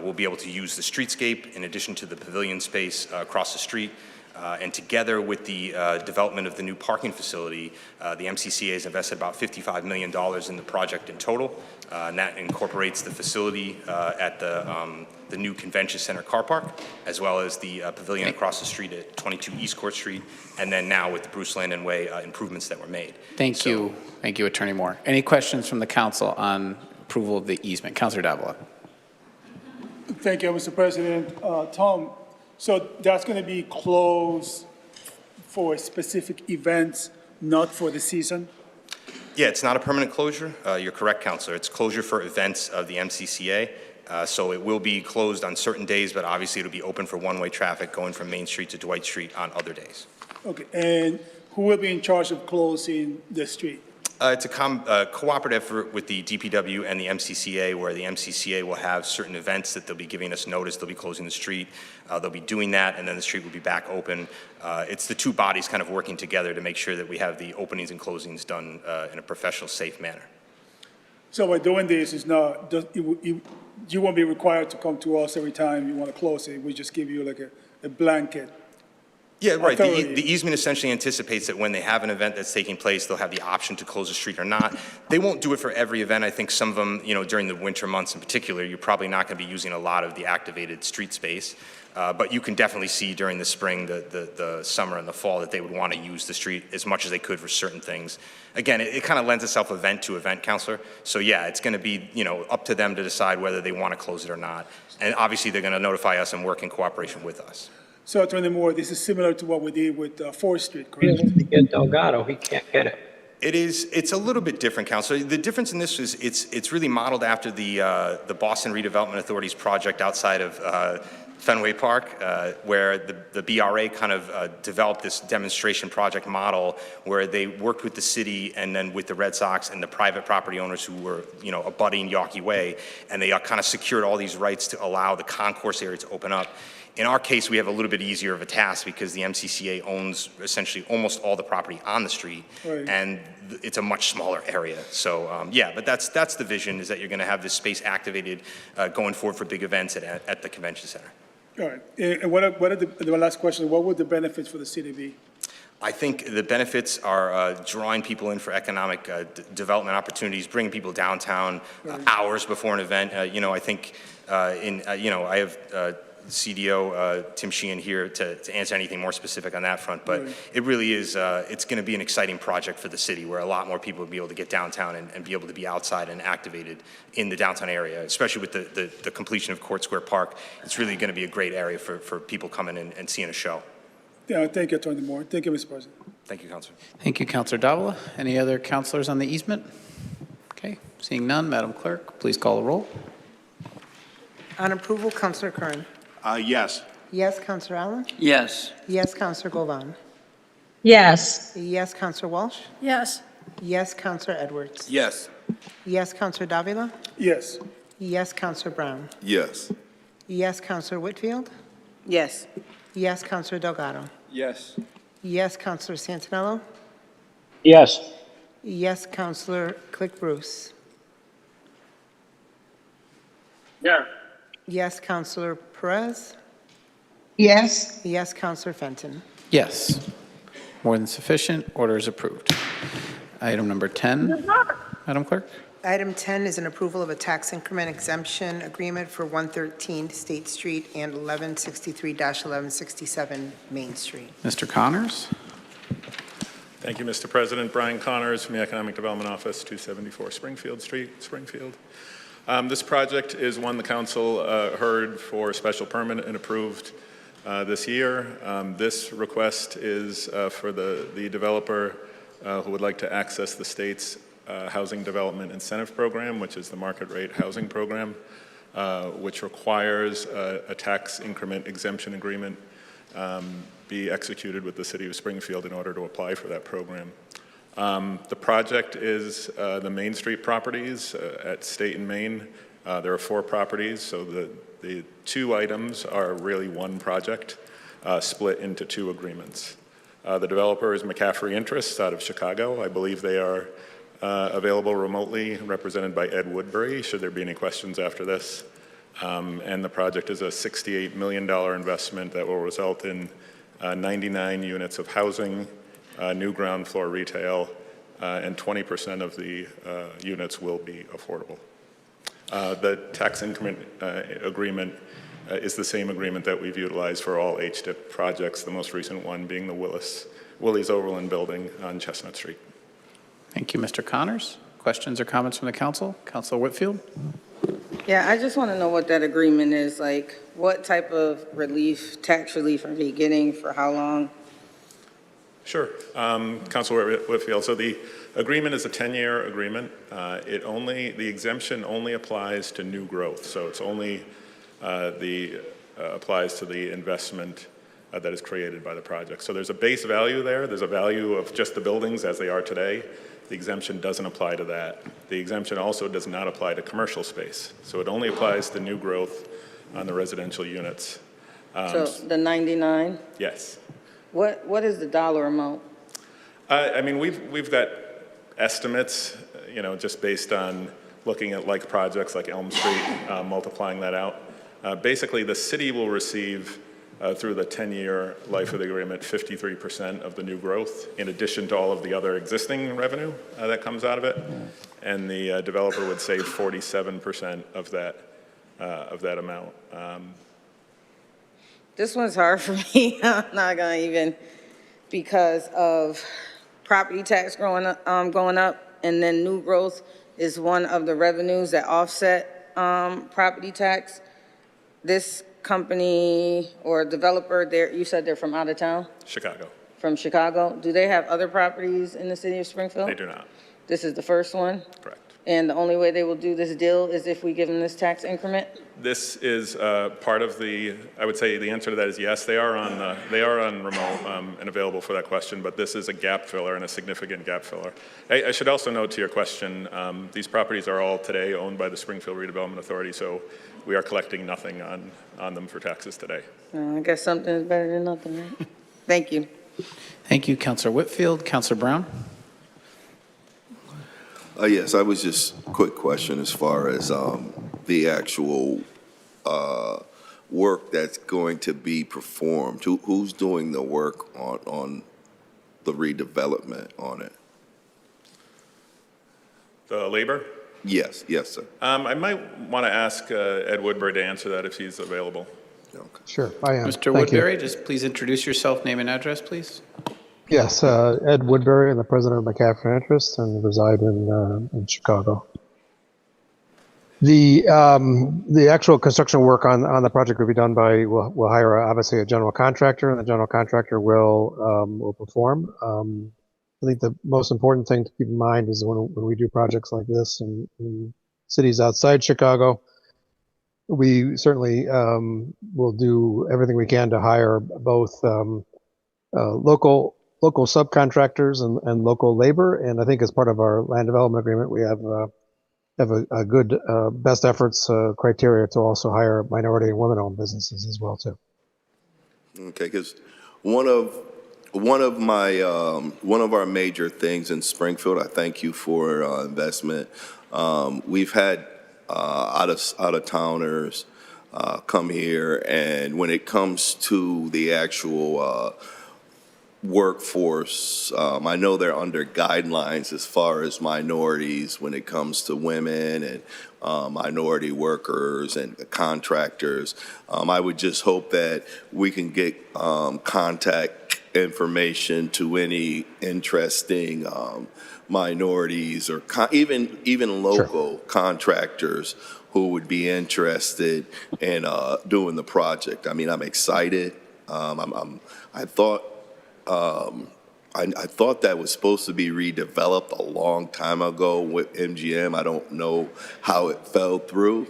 We'll be able to use the streetscape in addition to the pavilion space across the street. And together with the development of the new parking facility, the MCCA has invested about $55 million in the project in total. And that incorporates the facility at the new Convention Center car park, as well as the pavilion across the street at 22 East Court Street, and then now with the Bruce Landon Way improvements that were made. Thank you, Attorney Moore. Any questions from the council on approval of the easement? Councilor Davila. Thank you, Mr. President. Tom, So that's going to be closed for specific events, not for the season? Yeah, it's not a permanent closure. You're correct, Counselor. It's closure for events of the MCCA. So it will be closed on certain days, but obviously it'll be open for one-way traffic going from Main Street to Dwight Street on other days. Okay, and who will be in charge of closing the street? It's a cooperative effort with the DPW and the MCCA, where the MCCA will have certain events that they'll be giving us notice. They'll be closing the street. They'll be doing that, and then the street will be back open. It's the two bodies kind of working together to make sure that we have the openings and closings done in a professional, safe manner. So by doing this, it's not, you won't be required to come to us every time you want to close it. We just give you like a blanket. Yeah, right. authority. The easement essentially anticipates that when they have an event that's taking place, they'll have the option to close the street or not. They won't do it for every event. I think some of them, during the winter months in particular, you're probably not going to be using a lot of the activated street space. But you can definitely see during the spring, the summer, and the fall that they would want to use the street as much as they could for certain things. Again, it kind of lends itself event to event, Counselor. So yeah, it's going to be up to them to decide whether they want to close it or not. And obviously, they're going to notify us and work in cooperation with us. So Attorney Moore, this is similar to what we did with 4th Street, correct? To get Delgado, he can't get it. It's a little bit different, Counselor. The difference in this is it's really modeled after the Boston Redevelopment Authority's project outside of Fenway Park, where the BRA kind of developed this demonstration project model where they worked with the city and then with the Red Sox and the private property owners who were, abutting Yawkey Way, and they kind of secured all these rights to allow the concourse area to open up. In our case, we have a little bit easier of a task because the MCCA owns essentially almost all the property on the street, Right. and it's a much smaller area. So yeah, but that's the vision, is that you're going to have this space activated going forward for big events at the convention center. All right, and what are the last question, what would the benefits for the city be? I think the benefits are drawing people in for economic development opportunities, bringing people downtown hours before an event. I think I have CDO Tim Sheehan here to answer anything more specific on that front, but it really is, it's going to be an exciting project for the city where a lot more people will be able to get downtown and be able to be outside and activated in the downtown area, especially with the completion of Court Square Park. It's really going to be a great area for people coming in and seeing a show. Yeah, thank you, Attorney Moore. Thank you, Mr. President. Thank you, Councilor. Thank you, Councilor Davila. Any other councilors on the easement? Okay, seeing none, Madam Clerk, please call the roll. On approval, Councilor Curran. Yes. Yes, Councilor Allen. Yes. Yes, Councilor Govan. Yes. Yes, Councilor Walsh. Yes. Yes, Councilor Edwards. Yes. Yes, Councilor Davila. Yes. Yes, Councilor Brown. Yes. Yes, Councilor Whitfield. Yes. Yes, Councilor Delgado. Yes. Yes, Councilor Santinello. Yes. Yes, Councilor Click Bruce. Yeah. Yes, Councilor Perez. Yes. Yes, Councilor Fenton. Yes. More than sufficient. Order is approved. Item number 10, Madam Clerk. Item 10 is an approval of a tax increment exemption agreement for 113 State Street and 1163-1167 Main Street. Mr. Connors. Thank you, Mr. President. Brian Connors from the Economic Development Office, 274 Springfield Street, Springfield. This project is one the council heard for special permit and approved this year. This request is for the developer who would like to access the state's Housing Development Incentive Program, which is the market rate housing program, which requires a tax increment exemption agreement be executed with the city of Springfield in order to apply for that program. The project is the Main Street properties at State and Main. There are 4 properties, so the 2 items are really one project split into 2 agreements. The developer is McCaffrey Interests out of Chicago. I believe they are available remotely, represented by Ed Woodbury, should there be any questions after this. And the project is a $68 million investment that will result in 99 units of housing, new ground floor retail, and 20% of the units will be affordable. The tax increment agreement is the same agreement that we've utilized for all HDIP projects, the most recent one being the Willie's Overland building on Chestnut Street. Thank you, Mr. Connors. Questions or comments from the council? Councilor Whitfield. Yeah, I just want to know what that agreement is, like, what type of relief, tax relief are they getting for how long? Sure. Councilor Whitfield, so the agreement is a 10-year agreement. The exemption only applies to new growth, so it's only applies to the investment that is created by the project. So there's a base value there. There's a value of just the buildings as they are today. The exemption doesn't apply to that. The exemption also does not apply to commercial space. So it only applies to new growth on the residential units. So the 99? Yes. What is the dollar amount? I mean, we've got estimates, just based on looking at like projects like Elm Street, multiplying that out. Basically, the city will receive, through the 10-year life of the agreement, 53% of the new growth, in addition to all of the other existing revenue that comes out of it. And the developer would save 47% of that amount. This one's hard for me. I'm not gonna even, because of property tax going up, and then new growth is one of the revenues that offset property tax. This company or developer, you said they're from out of town? Chicago. From Chicago. Do they have other properties in the city of Springfield? They do not. This is the first one? Correct. And the only way they will do this deal is if we give them this tax increment? This is part of I would say the answer to that is yes. They are on remote and available for that question, but this is a gap filler and a significant gap filler. I should also note to your question, these properties are all today owned by the Springfield Redevelopment Authority, so we are collecting nothing on them for taxes today. I guess something is better than nothing, right? Thank you. Thank you, Councilor Whitfield. Councilor Brown? Yes, I was just quick question as far as the actual work that's going to be performed. Who's doing the work on the redevelopment on it? The labor? Yes, sir. I might want to ask Ed Woodbury to answer that if he's available. Okay. Sure, I am. Mr. Woodbury, just please introduce yourself, name and address, please. Yes, Ed Woodbury, I'm the president of McCaffrey Interest and reside in Chicago. The actual construction work on the project will be done by, we'll hire obviously a general contractor, and the general contractor will perform. I think the most important thing to keep in mind is when we do projects like this in cities outside Chicago, we certainly will do everything we can to hire both local subcontractors and local labor. And I think as part of our land development agreement, we have a good best efforts criteria to also hire minority and women-owned businesses as well too. Okay, because one of our major things in Springfield, I thank you for investment. We've had out of towners come here, and when it comes to the actual workforce, I know they're under guidelines as far as minorities when it comes to women and minority workers and contractors. I would just hope that we can get contact information to any interesting minorities or even local contractors who would be interested in doing the project. I mean, I'm excited. I thought that was supposed to be redeveloped a long time ago with MGM. I don't know how it fell through.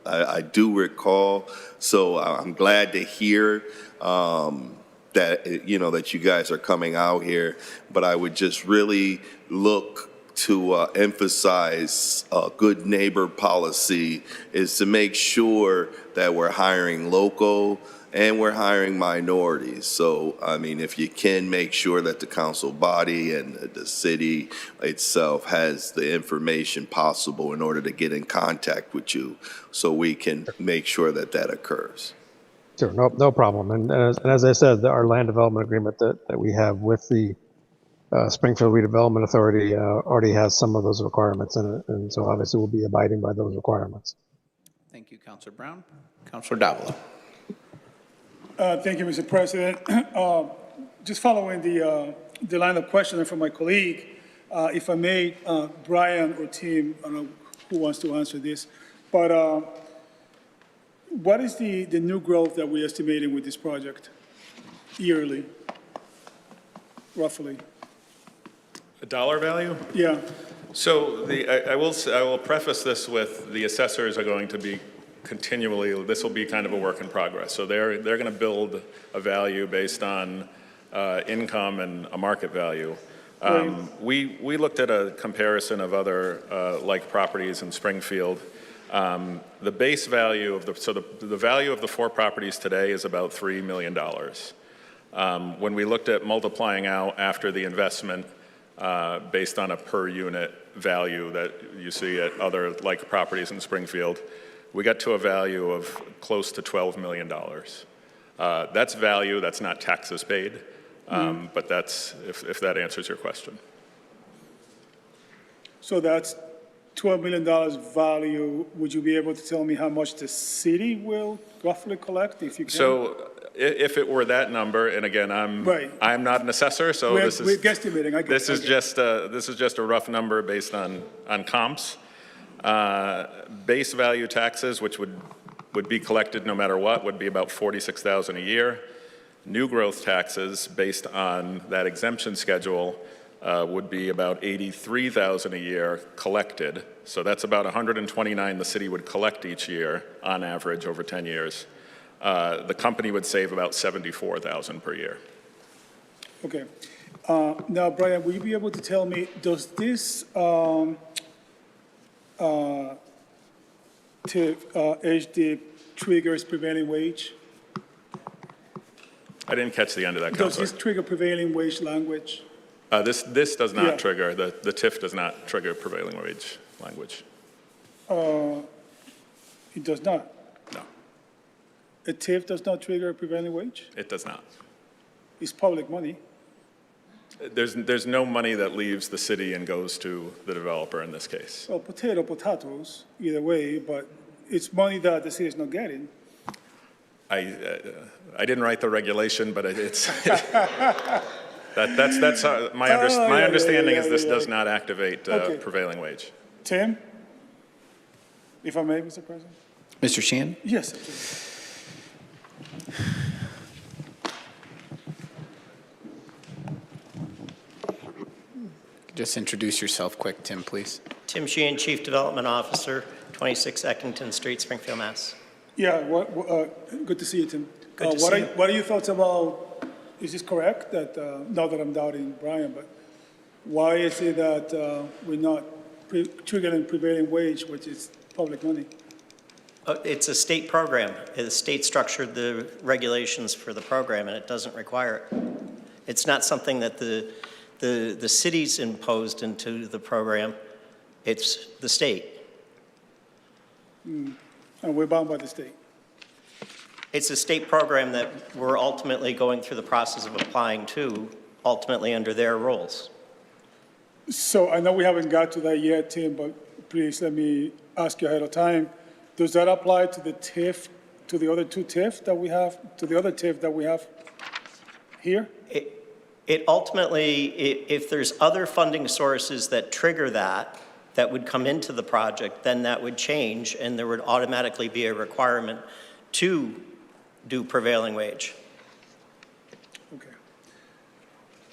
I do recall, so I'm glad to hear that that you guys are coming out here. But I would just really look to emphasize good neighbor policy is to make sure that we're hiring local and we're hiring minorities. So, I mean, if you can make sure that the council body and the city itself has the information possible in order to get in contact with you so we can make sure that that occurs. Sure, no problem. And as I said, our land development agreement that we have with the Springfield Redevelopment Authority already has some of those requirements in it. And so obviously we'll be abiding by those requirements. Thank you, Councilor Brown. Councilor Davila. Thank you, Mr. President. Just following the line of questioning from my colleague, if I may, Brian or Tim, I don't know who wants to answer this, but what is the new growth that we're estimating with this project yearly, roughly? A dollar value? Yeah. So I will preface this with the assessors are going to be continually, this will be kind of a work in progress. So they're going to build a value based on income and a market value. We looked at a comparison of other like properties in Springfield. The base value of the value of the 4 properties today is about $3 million. When we looked at multiplying out after the investment based on a per unit value that you see at other like properties in Springfield, we got to a value of close to $12 million. That's value, that's not taxes paid, but that's, if that answers your question. So that's $12 million value. Would you be able to tell me how much the city will roughly collect, if you can? So if it were that number, and again, I'm not an assessor, so we're guesstimating. This is just a rough number based on comps. Base value taxes, which would be collected no matter what, would be about $46,000 a year. New growth taxes, based on that exemption schedule, would be about $83,000 a year collected. So that's about $129,000 the city would collect each year on average over 10 years. The company would save about $74,000 per year. Okay. Now, Brian, will you be able to tell me, does this HD triggers prevailing wage? I didn't catch the end of that, Does Councilor. this trigger prevailing wage language? This does not Yeah. trigger, the TIF does not trigger prevailing wage language. It does not. No, A TIF does not trigger prevailing wage? it does not. It's public money. There's no money that leaves the city and goes to the developer in this case. Well, potatoes, either way, but it's money that the city is not getting. I didn't write the regulation, but it's, that's how, my understanding is this does not activate prevailing wage. Tim, if I may, Mr. President? Mr. Sheehan? Yes, please. Just introduce yourself quick, Tim, please. Tim Sheehan, Chief Development Officer, 26 Eckington Street, Springfield, Mass. Yeah, good to see you, Tim. Good to see you. What are your thoughts about, is this correct, that, not that I'm doubting Brian, but why is it that we're not triggering prevailing wage, which is public money? It's a state program. The state structured the regulations for the program, and it doesn't require it. It's not something that the cities imposed into the program. It's the state. And we're bound by the state. It's a state program that we're ultimately going through the process of applying to, ultimately under their rules. So I know we haven't got to that yet, Tim, but please let me ask you ahead of time. Does that apply to the TIF, to the other two TIF that we have, to the other TIF that we have here? It ultimately, if there's other funding sources that trigger that would come into the project, then that would change, and there would automatically be a requirement to do prevailing wage. Okay.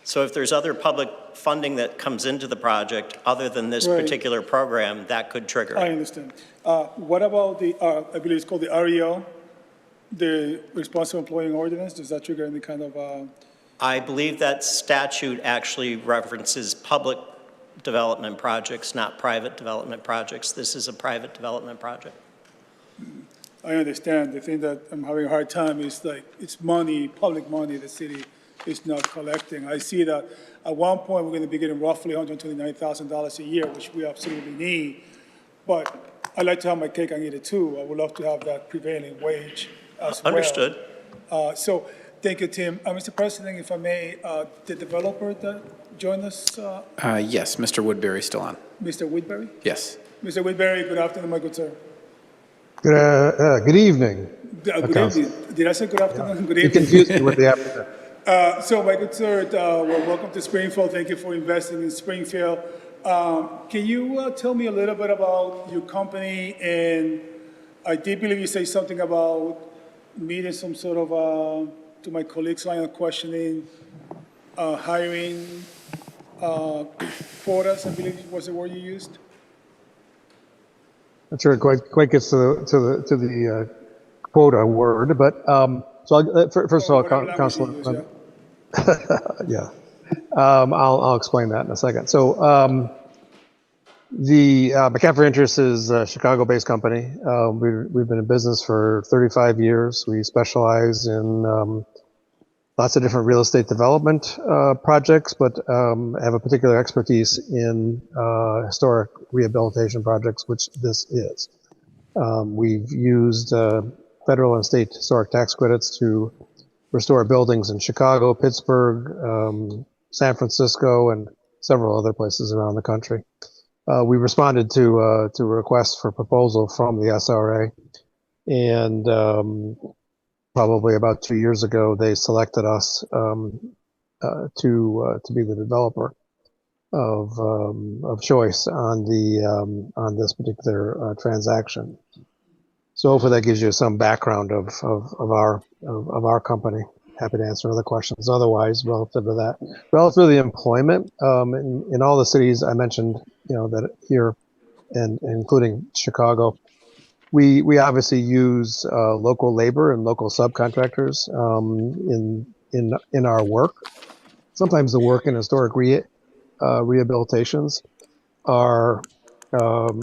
So if there's other public funding that comes into the project other than this particular program, that could trigger I it. understand. What about the, I believe it's called the REO, the Responsible Employing Ordinance? Does that trigger any kind of? I believe that statute actually references public development projects, not private development projects. This is a private development project. I understand. The thing that I'm having a hard time is like, it's money, public money the city is not collecting. I see that at one point we're going to be getting roughly $129,000 a year, which we absolutely need. But I'd like to have my cake and eat it too. I would love to have that prevailing wage as well. Understood. So thank you, Tim. Mr. President, if I may, the developer that joined us, Yes, Mr. Woodbury's still on. Mr. Woodbury? Yes. Mr. Woodbury, good afternoon, my good sir. Good evening. Good evening. Did I say good afternoon? Good You evening. confused me with the applicant. So, my good sir, well, welcome to Springfield. Thank you for investing in Springfield. Can you tell me a little bit about your company and I did believe you say something about meeting some sort of, to my colleagues' line of questioning, hiring quotas, I believe was the word you used. Not sure it quite gets to the quota word, but first of all, Whatever language you use, Councilor, yeah. yeah, I'll explain that in a second. So the McCaffrey Interests is a Chicago-based company. We've been in business for 35 years. We specialize in lots of different real estate development projects, but have a particular expertise in historic rehabilitation projects, which this is. We've used federal and state historic tax credits to restore buildings in Chicago, Pittsburgh, San Francisco, and several other places around the country. We responded to a request for proposal from the SRA, and probably about 2 years ago, they selected us to be the developer of choice on this particular transaction. So hopefully that gives you some background of our company. Happy to answer other questions otherwise relative to that. Relative to the employment, in all the cities I mentioned, that here, and including Chicago, we obviously use local labor and local subcontractors in our work. Sometimes the work in historic rehabilitations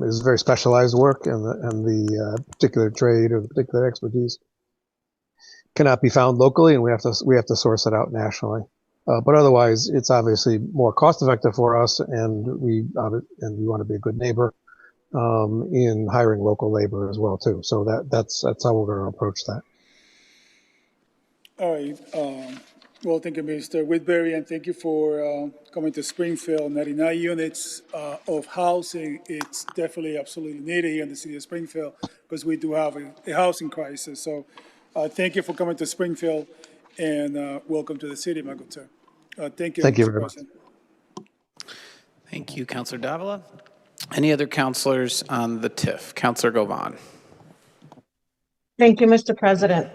is very specialized work, and the particular trade or the particular expertise cannot be found locally, and we have to source it out nationally. But otherwise, it's obviously more cost effective for us, and we want to be a good neighbor in hiring local labor as well too. So that's how we're going to approach that. All right. Well, thank you, Mr. Whitberry, and thank you for coming to Springfield. 99 units of housing. It's definitely absolutely needed here in the city of Springfield because we do have a housing crisis. So thank you for coming to Springfield, and welcome to the city, my good sir. Thank you, Thank you Mr. very much. President. Thank you, Councilor Davila. Any other councilors on the TIF? Councilor Govan. Thank you, Mr. President.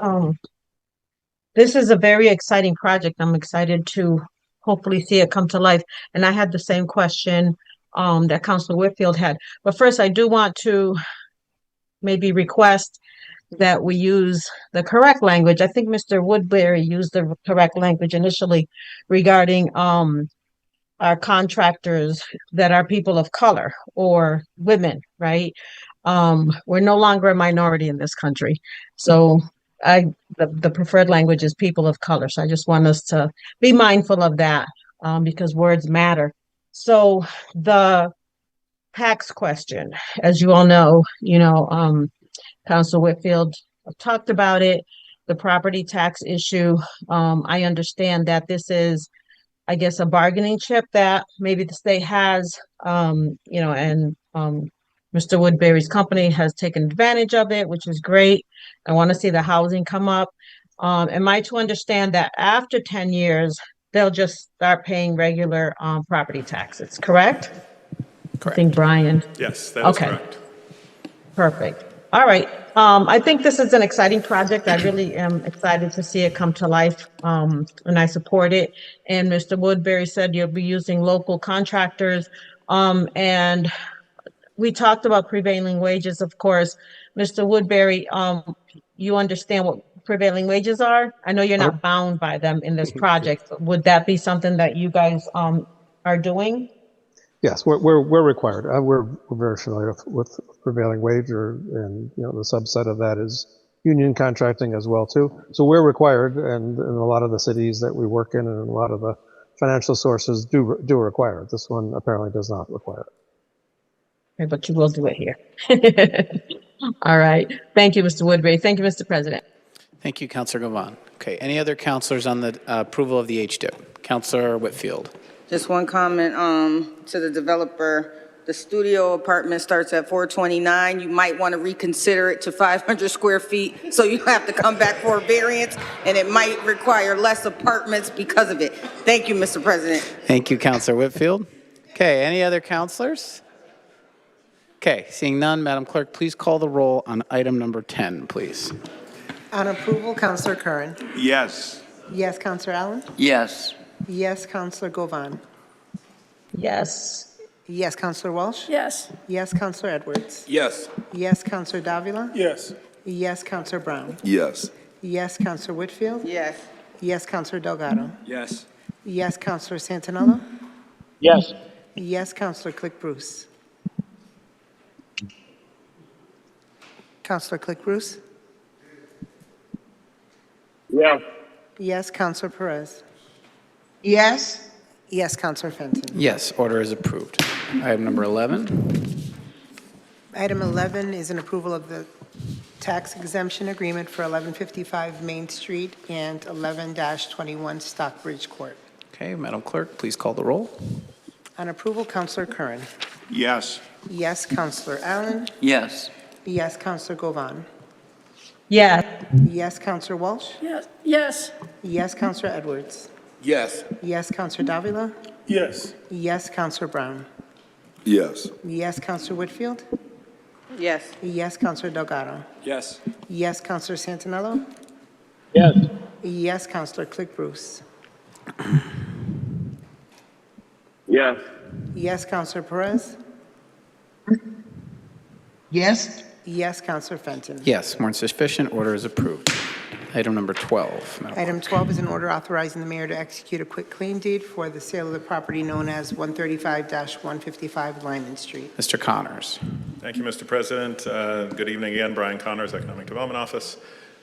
This is a very exciting project. I'm excited to hopefully see it come to life. And I had the same question that Councilor Whitfield had. But first, I do want to maybe request that we use the correct language. I think Mr. Woodbury used the correct language initially regarding our contractors that are people of color or women, right? We're no longer a minority in this country. So the preferred language is people of color. So I just want us to be mindful of that because words matter. So the tax question, as you all know, Council Whitfield talked about it, the property tax issue. I understand that this is, I guess, a bargaining chip that maybe the state has, and Mr. Woodbury's company has taken advantage of it, which is great. I want to see the housing come up. Am I to understand that after 10 years, they'll just start paying regular property taxes, correct? Correct. I think Brian. Yes, that is Okay. correct. Perfect. All right. I think this is an exciting project. I really am excited to see it come to life, and I support it. And Mr. Woodbury said you'll be using local contractors. And we talked about prevailing wages, of course. Mr. Woodbury, you understand what prevailing wages are? I know you're not bound by them in this project. But would that be something that you guys are doing? Yes, we're required. We're very familiar with prevailing wage, and the subset of that is union contracting as well too. So we're required, and in a lot of the cities that we work in, and a lot of the financial sources do require it. This one apparently does not require it. Okay, but you will do it here. All right. Thank you, Mr. Woodbury. Thank you, Mr. President. Thank you, Councilor Govan. Okay, any other councilors on the approval of the HDIP? Councilor Whitfield. Just one comment to the developer. The studio apartment starts at $429. You might want to reconsider it to 500 square feet, so you have to come back for a variance, and it might require less apartments because of it. Thank you, Mr. President. Thank you, Councilor Whitfield. Okay, any other councilors? Okay, seeing none, Madam Clerk, please call the roll on item number 10, please. On approval, Counselor Curran. Yes. Yes, Counselor Allen. Yes. Yes, Counselor Govan. Yes. Yes, Counselor Walsh. Yes. Yes, Counselor Edwards. Yes. Yes, Counselor Davila. Yes. Yes, Counselor Brown. Yes. Yes, Counselor Whitfield. Yes. Yes, Counselor Delgado. Yes. Yes, Counselor Santinello. Yes. Yes, Counselor Click Bruce. Counselor Click Bruce. Yeah. Yes, Counselor Perez. Yes. Yes, Counselor Fenton. Yes, order is approved. Item number 11. Item 11 is an approval of the tax exemption agreement for 1155 Main Street and 11-21 Stockbridge Court. Okay, Madam Clerk, please call the roll. On approval, Counselor Curran. Yes. Yes, Counselor Allen. Yes. Yes, Counselor Govan. Yes. Yes, Counselor Walsh. Yes. Yes. Yes, Counselor Edwards. Yes. Yes, Counselor Davila. Yes. Yes, Counselor Brown. Yes. Yes, Counselor Whitfield. Yes. Yes, Counselor Delgado. Yes. Yes, Counselor Santinello. Yes. Yes, Counselor Click Bruce. Yes. Yes, Counselor Perez. Yes. Yes, Counselor Fenton. Yes, more than sufficient. Order is approved. Item number 12. Madam Item 12 is an order authorizing the mayor to execute a quitclaim deed for the sale of the property known as 135-155 Lyman Street. Mr. Connors. Thank you, Mr. President. Good evening again. Brian Connors, Economic Development Office.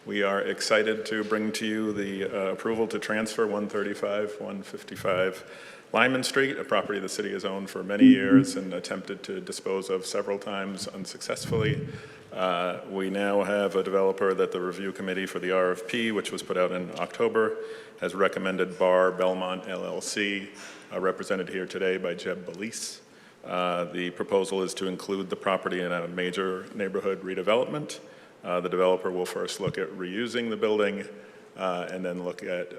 We are excited to bring to you the approval to transfer 135-155 Lyman Street, a property the city has owned for many years and attempted to dispose of several times unsuccessfully. We now have a developer that the review committee for the RFP, which was put out in October, has recommended Bar Belmont LLC, represented here today by Jeb Belize. The proposal is to include the property in a major neighborhood redevelopment. The developer will first look at reusing the building and then look at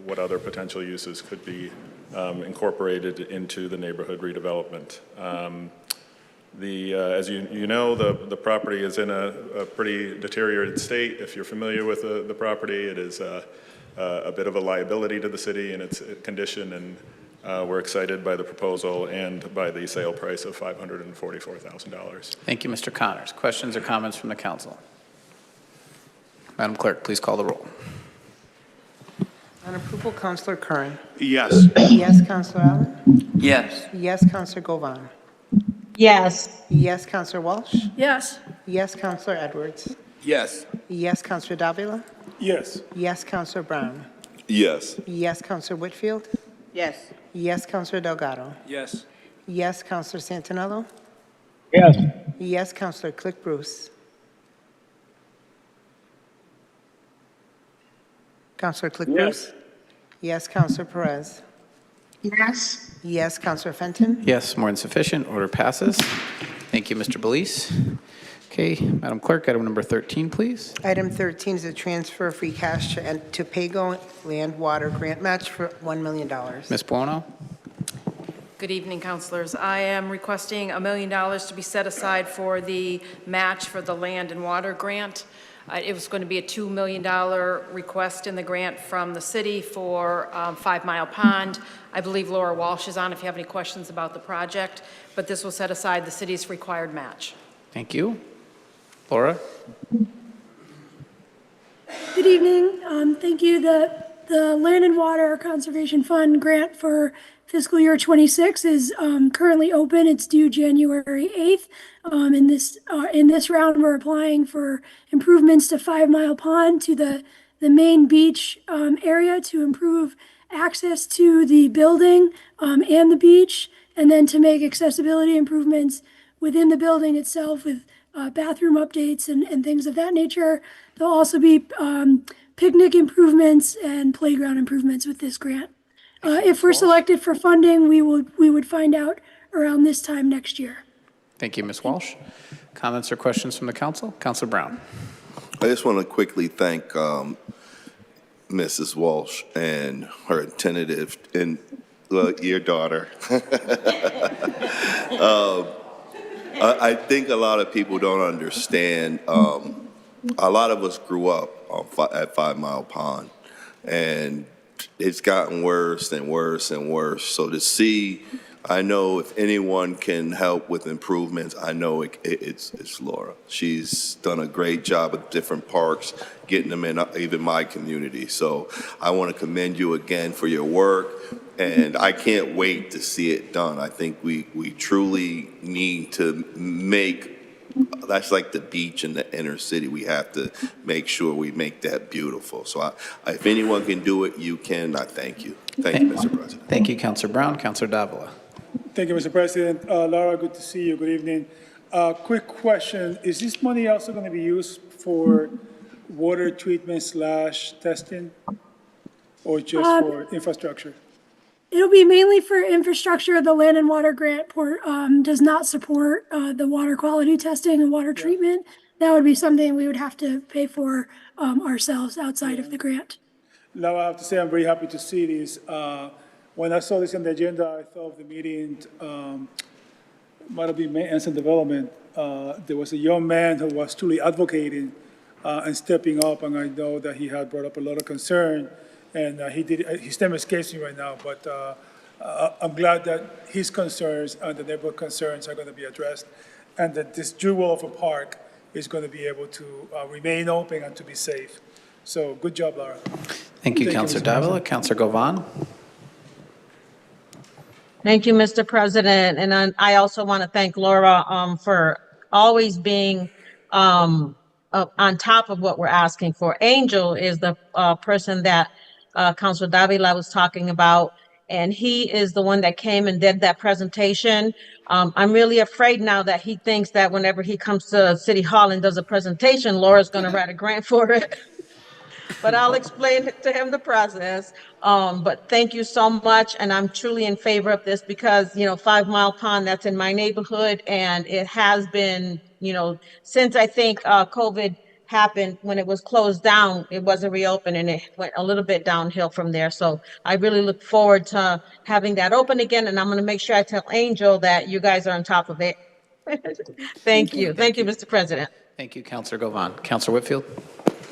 what other potential uses could be incorporated into the neighborhood redevelopment. As you know, the property is in a pretty deteriorated state. If you're familiar with the property, it is a bit of a liability to the city in its condition, and we're excited by the proposal and by the sale price of $544,000. Thank you, Mr. Connors. Questions or comments from the council? Madam Clerk, please call the roll. On approval, Counselor Curran. Yes. Yes, Counselor Allen. Yes. Yes, Counselor Govan. Yes. Yes, Counselor Walsh. Yes. Yes, Counselor Edwards. Yes. Yes, Counselor Davila. Yes. Yes, Counselor Brown. Yes. Yes, Counselor Whitfield. Yes. Yes, Counselor Delgado. Yes. Yes, Counselor Santinello. Yes. Yes, Counselor Click Bruce. Counselor Click Bruce. Yes, Counselor Perez. Yes. Yes, Counselor Fenton. Yes, more than sufficient. Order passes. Thank you, Mr. Belize. Okay, Madam Clerk, item number 13, please. Item 13 is a transfer of free cash to Pago Land Water Grant Match for $1 million. Ms. Buono. Good evening, councilors. I am requesting $1 million to be set aside for the match for the land and water grant. It was going to be a $2 million request in the grant from the city for 5 Mile Pond. I believe Laura Walsh is on if you have any questions about the project, but this will set aside the city's required match. Thank you. Laura? Good evening. Thank you. The Land and Water Conservation Fund grant for fiscal year 26 is currently open. It's due January 8th. In this round, we're applying for improvements to 5 Mile Pond, to the main beach area, to improve access to the building and the beach, and then to make accessibility improvements within the building itself with bathroom updates and things of that nature. There'll also be picnic improvements and playground improvements with this grant. If we're selected for funding, we would find out around this time next year. Thank you, Ms. Walsh. Comments or questions from the council? Councilor Brown. I just want to quickly thank Mrs. Walsh and her tentative and your daughter I think a lot of people don't understand. A lot of us grew up at 5 Mile Pond, and it's gotten worse and worse and worse. So to see, I know if anyone can help with improvements, I know it's Laura. She's done a great job with different parks, getting them in even my community. So I want to commend you again for your work, and I can't wait to see it done. I think we truly need to make, that's like the beach in the inner city. We have to make sure we make that beautiful. So if anyone can do it, you can. I thank you. Thank you, Mr. President. Thank you, Councilor Brown. Councilor Davila. Thank you, Mr. President. Laura, good to see you. Good evening. Quick question. Is this money also going to be used for water treatment / testing, or just for infrastructure? It'll be mainly for infrastructure. The Land and Water Grant does not support the water quality testing and water treatment. That would be something we would have to pay for ourselves outside of the grant. Now, I have to say I'm very happy to see this. When I saw this on the agenda, I thought of the meeting, might have been maintenance and development. There was a young man who was truly advocating and stepping up, and I know that he had brought up a lot of concern. And his name escapes me right now, but I'm glad that his concerns and the neighborhood concerns are going to be addressed, and that this jewel of a park is going to be able to remain open and to be safe. So good job, Laura. Thank you, Councilor Davila. Councilor Govan. Thank you, Mr. President. And I also want to thank Laura for always being on top of what we're asking for. Angel is the person that Councilor Davila was talking about, and he is the one that came and did that presentation. I'm really afraid now that he thinks that whenever he comes to City Hall and does a presentation, Laura's going to write a grant for it. But I'll explain to him the process. But thank you so much. And I'm truly in favor of this because, 5 Mile Pond, that's in my neighborhood. And it has been, since I think COVID happened, when it was closed down, it wasn't reopened and it went a little bit downhill from there. So I really look forward to having that open again. And I'm going to make sure I tell Angel that you guys are on top of it. Thank you. Thank you, Mr. President. Thank you, Councilor Govan. Councilor Whitfield.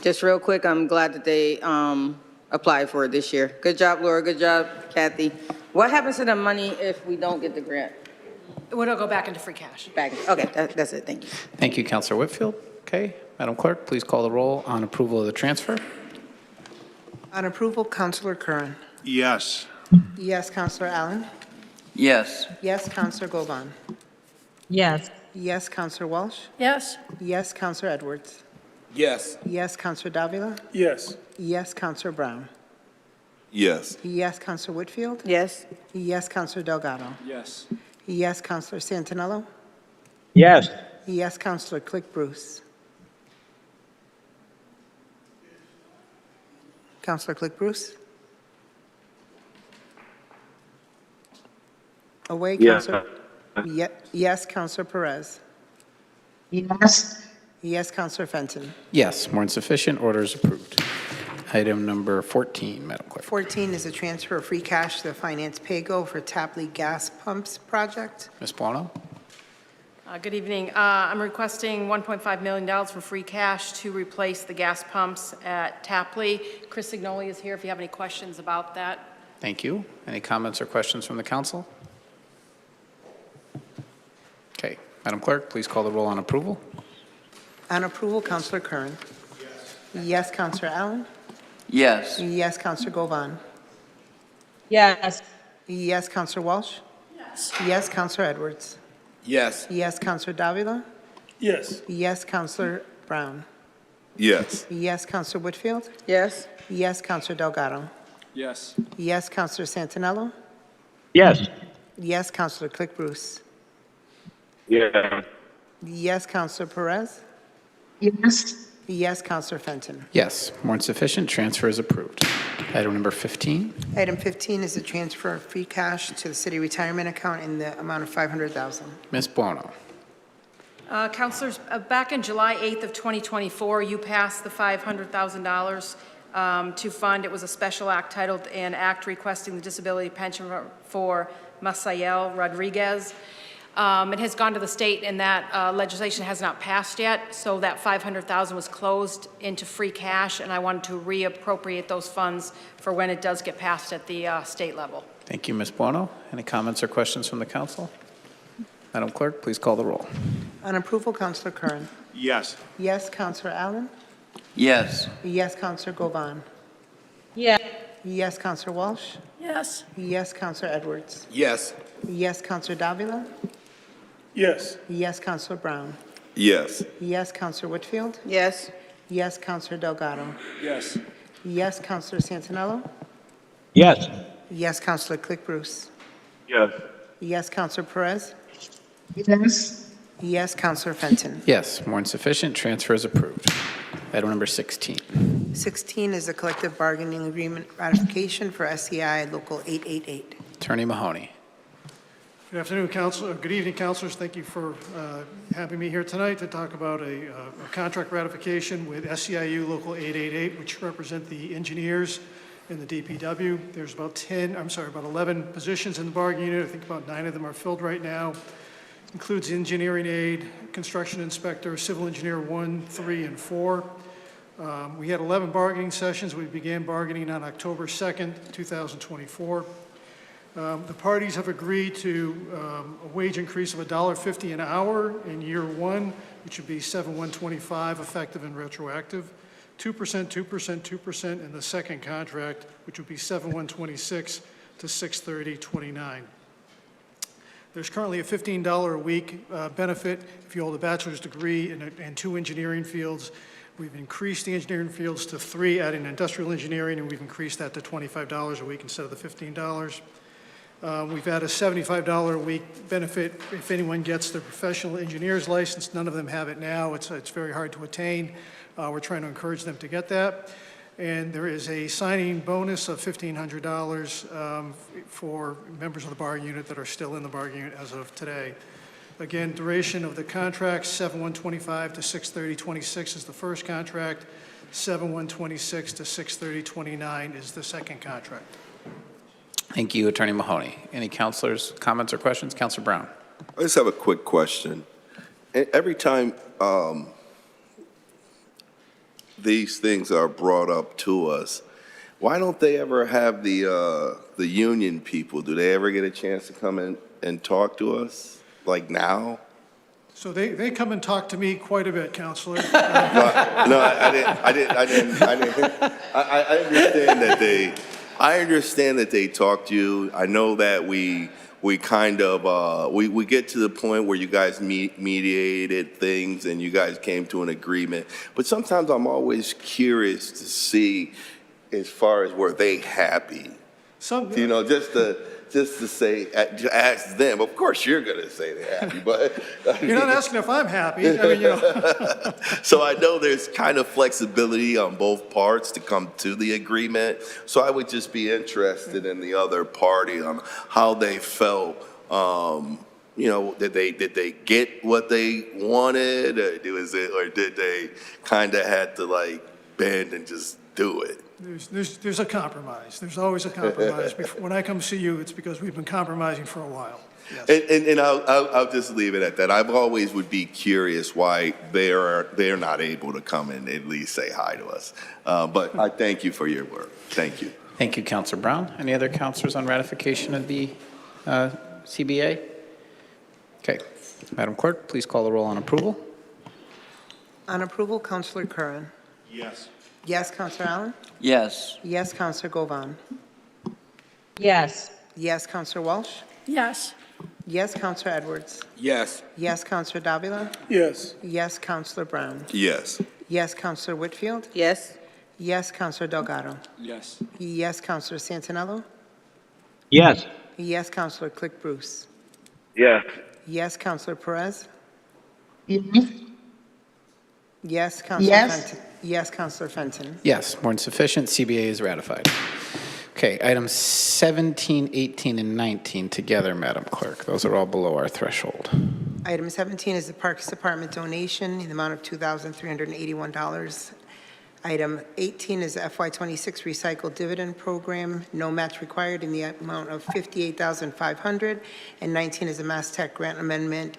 Just real quick, I'm glad that they applied for it this year. Good job, Laura. Good job, Kathy. What happens to the money if we don't get the grant? It'll go back into free cash. Okay, that's it. Thank you. Thank you, Councilor Whitfield. Okay, Madam Clerk, please call the roll on approval of the transfer. On approval, Councilor Curran. Yes. Yes, Councilor Allen. Yes. Yes, Councilor Govan. Yes. Yes, Councilor Walsh. Yes. Yes, Councilor Edwards. Yes. Yes, Councilor Davila. Yes. Yes, Councilor Brown. Yes. Yes, Councilor Whitfield. Yes. Yes, Councilor Delgado. Yes. Yes, Councilor Santinello. Yes. Yes, Councilor Click Bruce. Councilor Click Bruce. Away, Yes. Councilor. Yes, Councilor Perez. Yes. Yes, Councilor Fenton. Yes, more than sufficient. Order is approved. Item number 14, Madam Clerk. 14 is a transfer of free cash to the Finance Paygo for Tapley Gas Pumps Project. Ms. Buono. Good evening. I'm requesting $1.5 million for free cash to replace the gas pumps at Tapley. Chris Signoli is here if you have any questions about that. Thank you. Any comments or questions from the council? Okay, Madam Clerk, please call the roll on approval. On approval, Councilor Curran. Yes, Councilor Allen. Yes. Yes, Councilor Govan. Yes. Yes, Councilor Walsh. Yes. Yes, Councilor Edwards. Yes. Yes, Councilor Davila. Yes. Yes, Councilor Brown. Yes. Yes, Councilor Whitfield. Yes. Yes, Councilor Delgado. Yes. Yes, Councilor Santinello. Yes. Yes, Councilor Click Bruce. Yeah. Yes, Councilor Perez. Yes. Yes, Councilor Fenton. Yes, more than sufficient. Transfer is approved. Item number 15. Item 15 is a transfer of free cash to the city retirement account in the amount of $500,000. Ms. Buono. Councilors, back in July 8th of 2024, you passed the $500,000 to fund. It was a special act titled an act requesting the disability pension for Masael Rodriguez. It has gone to the state, and that legislation has not passed yet, so that $500,000 was closed into free cash, and I wanted to reappropriate those funds for when it does get passed at the state level. Thank you, Ms. Buono. Any comments or questions from the council? Madam Clerk, please call the roll. On approval, Councilor Curran. Yes. Yes, Councilor Allen. Yes. Yes, Councilor Govan. Yeah. Yes, Councilor Walsh. Yes. Yes, Councilor Edwards. Yes. Yes, Councilor Davila. Yes. Yes, Councilor Brown. Yes. Yes, Councilor Whitfield. Yes. Yes, Councilor Delgado. Yes. Yes, Councilor Santinello. Yes. Yes, Councilor Click Bruce. Yes. Yes, Councilor Perez. Yes. Yes, Councilor Fenton. Yes, more than sufficient. Transfer is approved. Item number 16. 16 is a collective bargaining agreement ratification for SEI Local 888. Attorney Mahoney. Good afternoon, Council. Good evening, Councilors. Thank you for having me here tonight to talk about a contract ratification with SEIU Local 888, which represent the engineers in the DPW. There's about 11 positions in the bargaining unit. I think about 9 of them are filled right now. Includes engineering aide, construction inspector, civil engineer 1, 3, and 4. We had 11 bargaining sessions. We began bargaining on October 2nd, 2024. The parties have agreed to a wage increase of $1.50 an hour in year 1, which would be 7/125 effective and retroactive. 2%, 2%, 2% in the second contract, which would be 7/126 to 6/30/29. There's currently a $15 a week benefit if you hold a bachelor's degree in 2 engineering fields. We've increased the engineering fields to 3, adding industrial engineering, and we've increased that to $25 a week instead of the $15. We've had a $75 a week benefit if anyone gets their professional engineer's license. None of them have it now. It's very hard to attain. We're trying to encourage them to get that. And there is a signing bonus of $1,500 for members of the bar unit that are still in the bar unit as of today. Again, duration of the contract, 7/125 to 6/30/26 is the first contract. 7/126 to 6/30/29 is the second contract. Thank you, Attorney Mahoney. Any councilors, comments or questions? Councilor Brown. I just have a quick question. Every time these things are brought up to us, why don't they ever have the union people? Do they ever get a chance to come in and talk to us, like now? So they come and talk to me quite a bit, Counselor. I understand that they talk to you. I know that we kind of, we get to the point where you guys mediated things and you guys came to an agreement. But sometimes I'm always curious to see, as far as were they happy? You know, just to say, to ask them. Of course, you're going to say they're happy, but You're not asking if I'm happy. I mean, you know. So I know there's kind of flexibility on both parts to come to the agreement. So I would just be interested in the other party on how they felt. You know, did they get what they wanted, or did they kind of had to like bend and just do it? There's a compromise. There's always a compromise. When I come see you, it's because we've been compromising for a while. Yes. And I'll just leave it at that. I've always would be curious why they're not able to come and at least say hi to us. But I thank you for your work. Thank you. Thank you, Councilor Brown. Any other councilors on ratification of the CBA? Okay. Madam Clerk, please call the roll on approval. On approval, Councilor Curran. Yes. Yes, Councilor Allen. Yes. Yes, Councilor Govan. Yes. Yes, Councilor Walsh. Yes. Yes, Councilor Edwards. Yes. Yes, Councilor Davila. Yes. Yes, Councilor Brown. Yes. Yes, Councilor Whitfield. Yes. Yes, Councilor Delgado. Yes. Yes, Councilor Santinello. Yes. Yes, Councilor Click Bruce. Yes. Yes, Councilor Perez. Yes. Yes, Councilor Fenton. Yes, Councilor Fenton. Yes, more than sufficient. CBA is ratified. Okay, items 17, 18, and 19 together, Madam Clerk. Those are all below our threshold. Item 17 is the Parks Department donation in the amount of $2,381 Item 18 is the FY26 Recycle Dividend Program, no match required in the amount of $58,500. And 19 is a Mass Tech Grant Amendment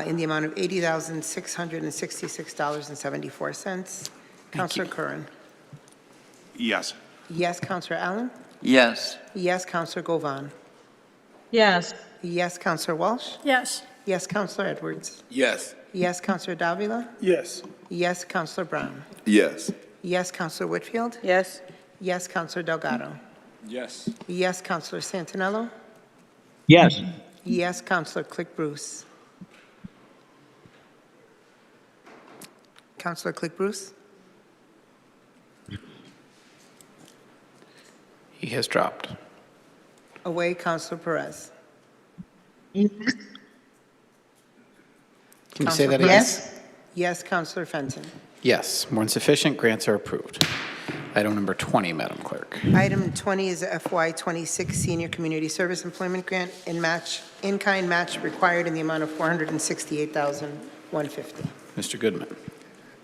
in the amount of $80,666.74. Councilor Curran. Yes. Yes, Councilor Allen. Yes. Yes, Councilor Govan. Yes. Yes, Councilor Walsh. Yes. Yes, Councilor Edwards. Yes. Yes, Councilor Davila. Yes. Yes, Councilor Brown. Yes. Yes, Councilor Whitfield. Yes. Yes, Councilor Delgado. Yes. Yes, Councilor Santinello. Yes. Yes, Councilor Click Bruce. Councilor Click Bruce. He has dropped. Away, Councilor Perez. Can you say that again? Yes. Yes, Councilor Fenton. Yes, more than sufficient. Grants are approved. Item number 20, Madam Clerk. Item 20 is the FY26 Senior Community Service Employment Grant in-kind match required in the amount of $468,150. Mr. Goodman.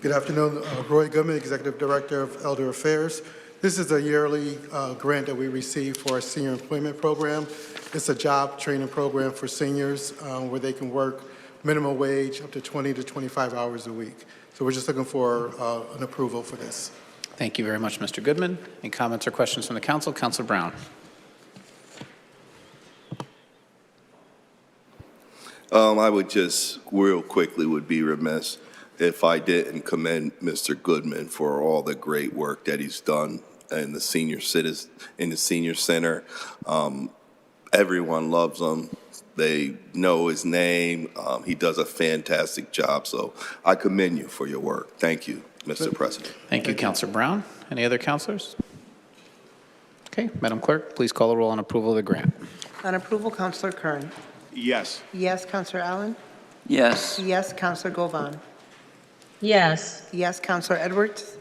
Good afternoon. Roy Goodman, Executive Director of Elder Affairs. This is a yearly grant that we receive for our senior employment program. It's a job training program for seniors where they can work minimum wage up to 20 to 25 hours a week. So we're just looking for an approval for this. Thank you very much, Mr. Goodman. Any comments or questions from the council? Councilor Brown. I would just real quickly would be remiss if I didn't commend Mr. Goodman for all the great work that he's done in the senior center. Everyone loves him. They know his name. He does a fantastic job. So I commend you for your work. Thank you, Mr. President. Thank you, Councilor Brown. Any other councilors? Okay, Madam Clerk, please call the roll on approval of the grant. On approval, Councilor Kern. Yes. Yes, Councilor Allen. Yes. Yes, Councilor Govan. Yes. Yes, Councilor Edwards.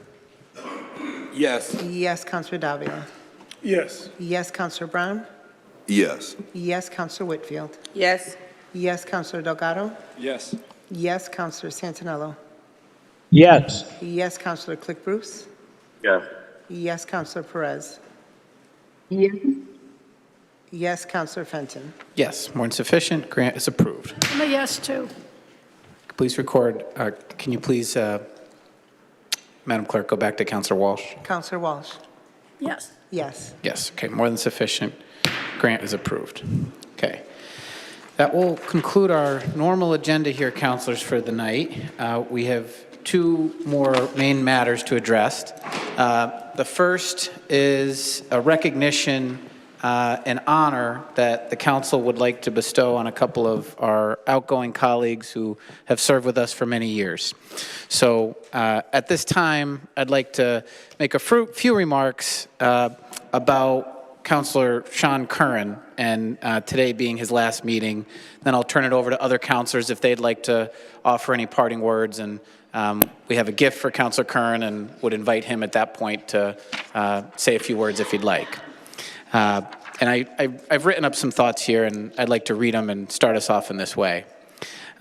Yes. Yes, Councilor Davila. Yes. Yes, Councilor Brown. Yes. Yes, Councilor Whitfield. Yes. Yes, Councilor Delgado. Yes. Yes, Councilor Santinello. Yes. Yes, Councilor Click Bruce. Yes. Yes, Councilor Perez. Yes. Yes, Councilor Fenton. Yes, more than sufficient. Grant is approved. I'm a yes, too. Please record. Can you please, Madam Clerk, go back to Councilor Walsh? Councilor Walsh. Yes. Yes. Yes, okay, more than sufficient. Grant is approved. Okay. That will conclude our normal agenda here, councilors, for the night. We have two more main matters to address. The first is a recognition and honor that the council would like to bestow on a couple of our outgoing colleagues who have served with us for many years. So at this time, I'd like to make a few remarks about Councilor Sean Curran, and today being his last meeting. Then I'll turn it over to other councilors if they'd like to offer any parting words. And we have a gift for Councilor Curran and would invite him at that point to say a few words if he'd like. And I've written up some thoughts here, and I'd like to read them and start us off in this way.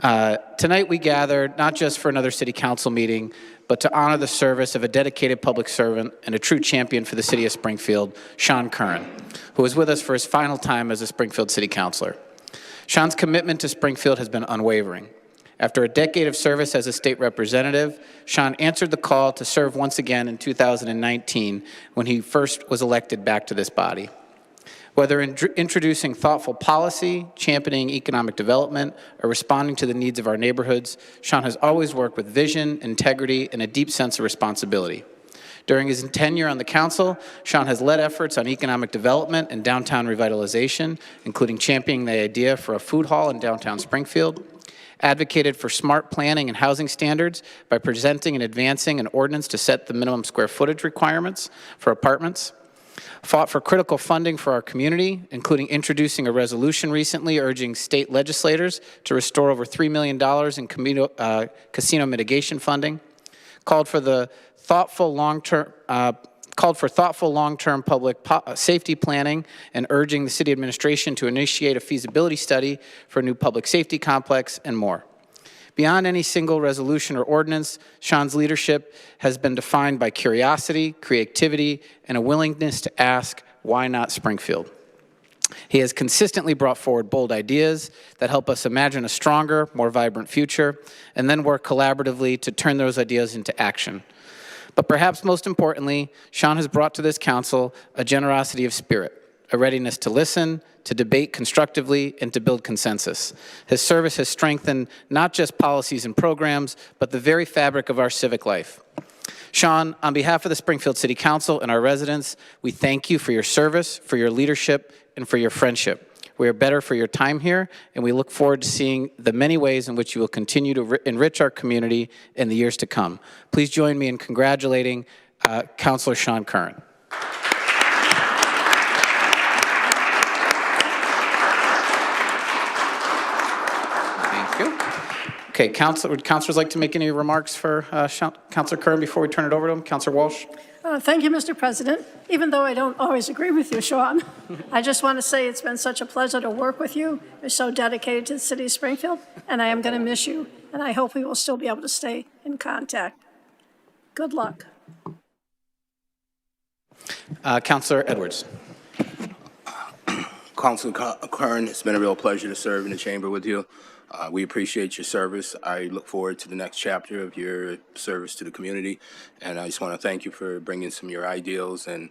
Tonight we gathered not just for another city council meeting, but to honor the service of a dedicated public servant and a true champion for the city of Springfield, Sean Curran, who was with us for his final time as a Springfield city councilor. Sean's commitment to Springfield has been unwavering. After a decade of service as a state representative, Sean answered the call to serve once again in 2019 when he first was elected back to this body. Whether introducing thoughtful policy, championing economic development, or responding to the needs of our neighborhoods, Sean has always worked with vision, integrity, and a deep sense of responsibility. During his tenure on the council, Sean has led efforts on economic development and downtown revitalization, including championing the idea for a food hall in downtown Springfield, advocated for smart planning and housing standards by presenting and advancing an ordinance to set the minimum square footage requirements for apartments, fought for critical funding for our community, including introducing a resolution recently urging state legislators to restore over $3 million in casino mitigation funding, called for thoughtful long-term public safety planning and urging the city administration to initiate a feasibility study for a new public safety complex and more. Beyond any single resolution or ordinance, Sean's leadership has been defined by curiosity, creativity, and a willingness to ask, why not Springfield? He has consistently brought forward bold ideas that help us imagine a stronger, more vibrant future, and then work collaboratively to turn those ideas into action. But perhaps most importantly, Sean has brought to this council a generosity of spirit, a readiness to listen, to debate constructively, and to build consensus. His service has strengthened not just policies and programs, but the very fabric of our civic life. Sean, on behalf of the Springfield City Council and our residents, we thank you for your service, for your leadership, and for your friendship. We are better for your time here, and we look forward to seeing the many ways in which you will continue to enrich our community in the years to come. Please join me in congratulating Councilor Sean Curran. Thank you. Okay, would councilors like to make any remarks for Councilor Curran before we turn it over to him? Councilor Walsh? Thank you, Mr. President. Even though I don't always agree with you, Sean, I just want to say it's been such a pleasure to work with you. You're so dedicated to the city of Springfield, and I am going to miss you, and I hope we will still be able to stay in contact. Good luck. Councilor Edwards. Councilor Curran, it's been a real pleasure to serve in the chamber with you. We appreciate your service. I look forward to the next chapter of your service to the community, and I just want to thank you for bringing some of your ideals and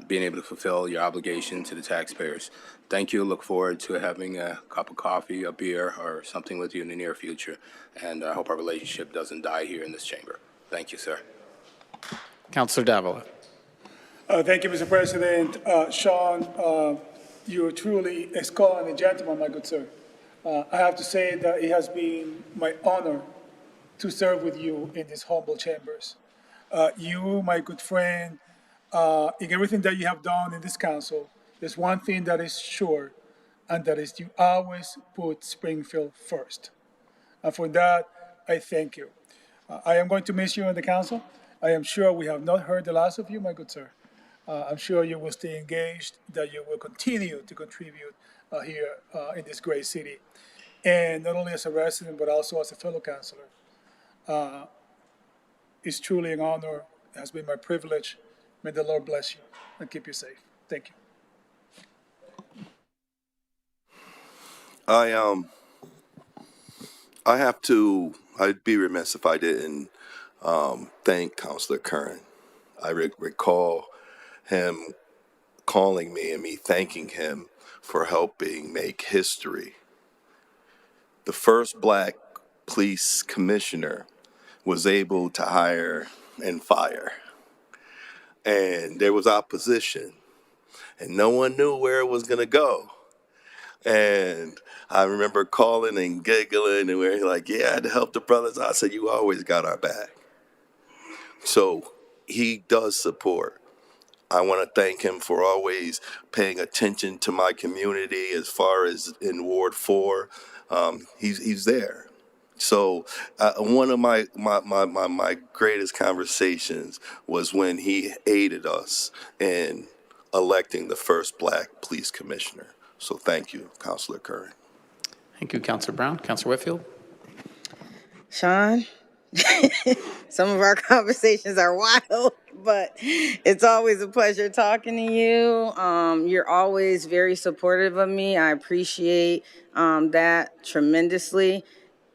being able to fulfill your obligation to the taxpayers. Thank you. Look forward to having a cup of coffee, a beer, or something with you in the near future, and I hope our relationship doesn't die here in this chamber. Thank you, sir. Councilor Davila. Thank you, Mr. President. Sean, you're truly a scholar and a gentleman, my good sir. I have to say that it has been my honor to serve with you in these humble chambers. You, my good friend, in everything that you have done in this council, there's one thing that is sure, and that is you always put Springfield first. And for that, I thank you. I am going to miss you in the council. I am sure we have not heard the last of you, my good sir. I'm sure you will stay engaged, that you will continue to contribute here in this great city. And not only as a resident, but also as a fellow councilor. It's truly an honor. It has been my privilege. May the Lord bless you and keep you safe. Thank you. I'd be remiss if I didn't thank Councilor Curran. I recall him calling me and me thanking him for helping make history. The first black police commissioner was able to hire and fire. And there was opposition. And no one knew where it was going to go. And I remember calling and giggling, and we were like, yeah, I had to help the brothers. I said, you always got our back. So he does support. I want to thank him for always paying attention to my community as far as in Ward 4. He's there. So one of my greatest conversations was when he aided us in electing the first black police commissioner. So thank you, Councilor Curran. Thank you, Councilor Brown. Councilor Whitfield. Sean, some of our conversations are wild, but it's always a pleasure talking to you. You're always very supportive of me. I appreciate that tremendously.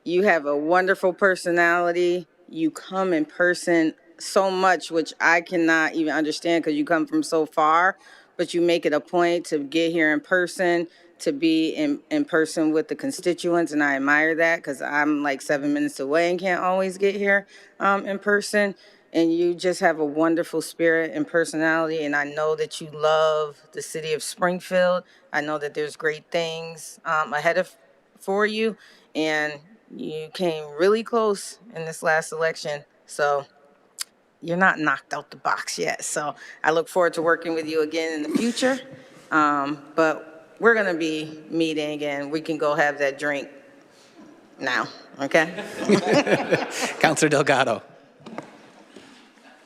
You have a wonderful personality. You come in person so much, which I cannot even understand because you come from so far, but you make it a point to get here in person, to be in person with the constituents, and I admire that because I'm like 7 minutes away and can't always get here in person. And you just have a wonderful spirit and personality, and I know that you love the city of Springfield. I know that there's great things ahead for you, and you came really close in this last election, so you're not knocked out the box yet. So I look forward to working with you again in the future, but we're going to be meeting again. We can go have that drink now, okay? Councilor Delgado.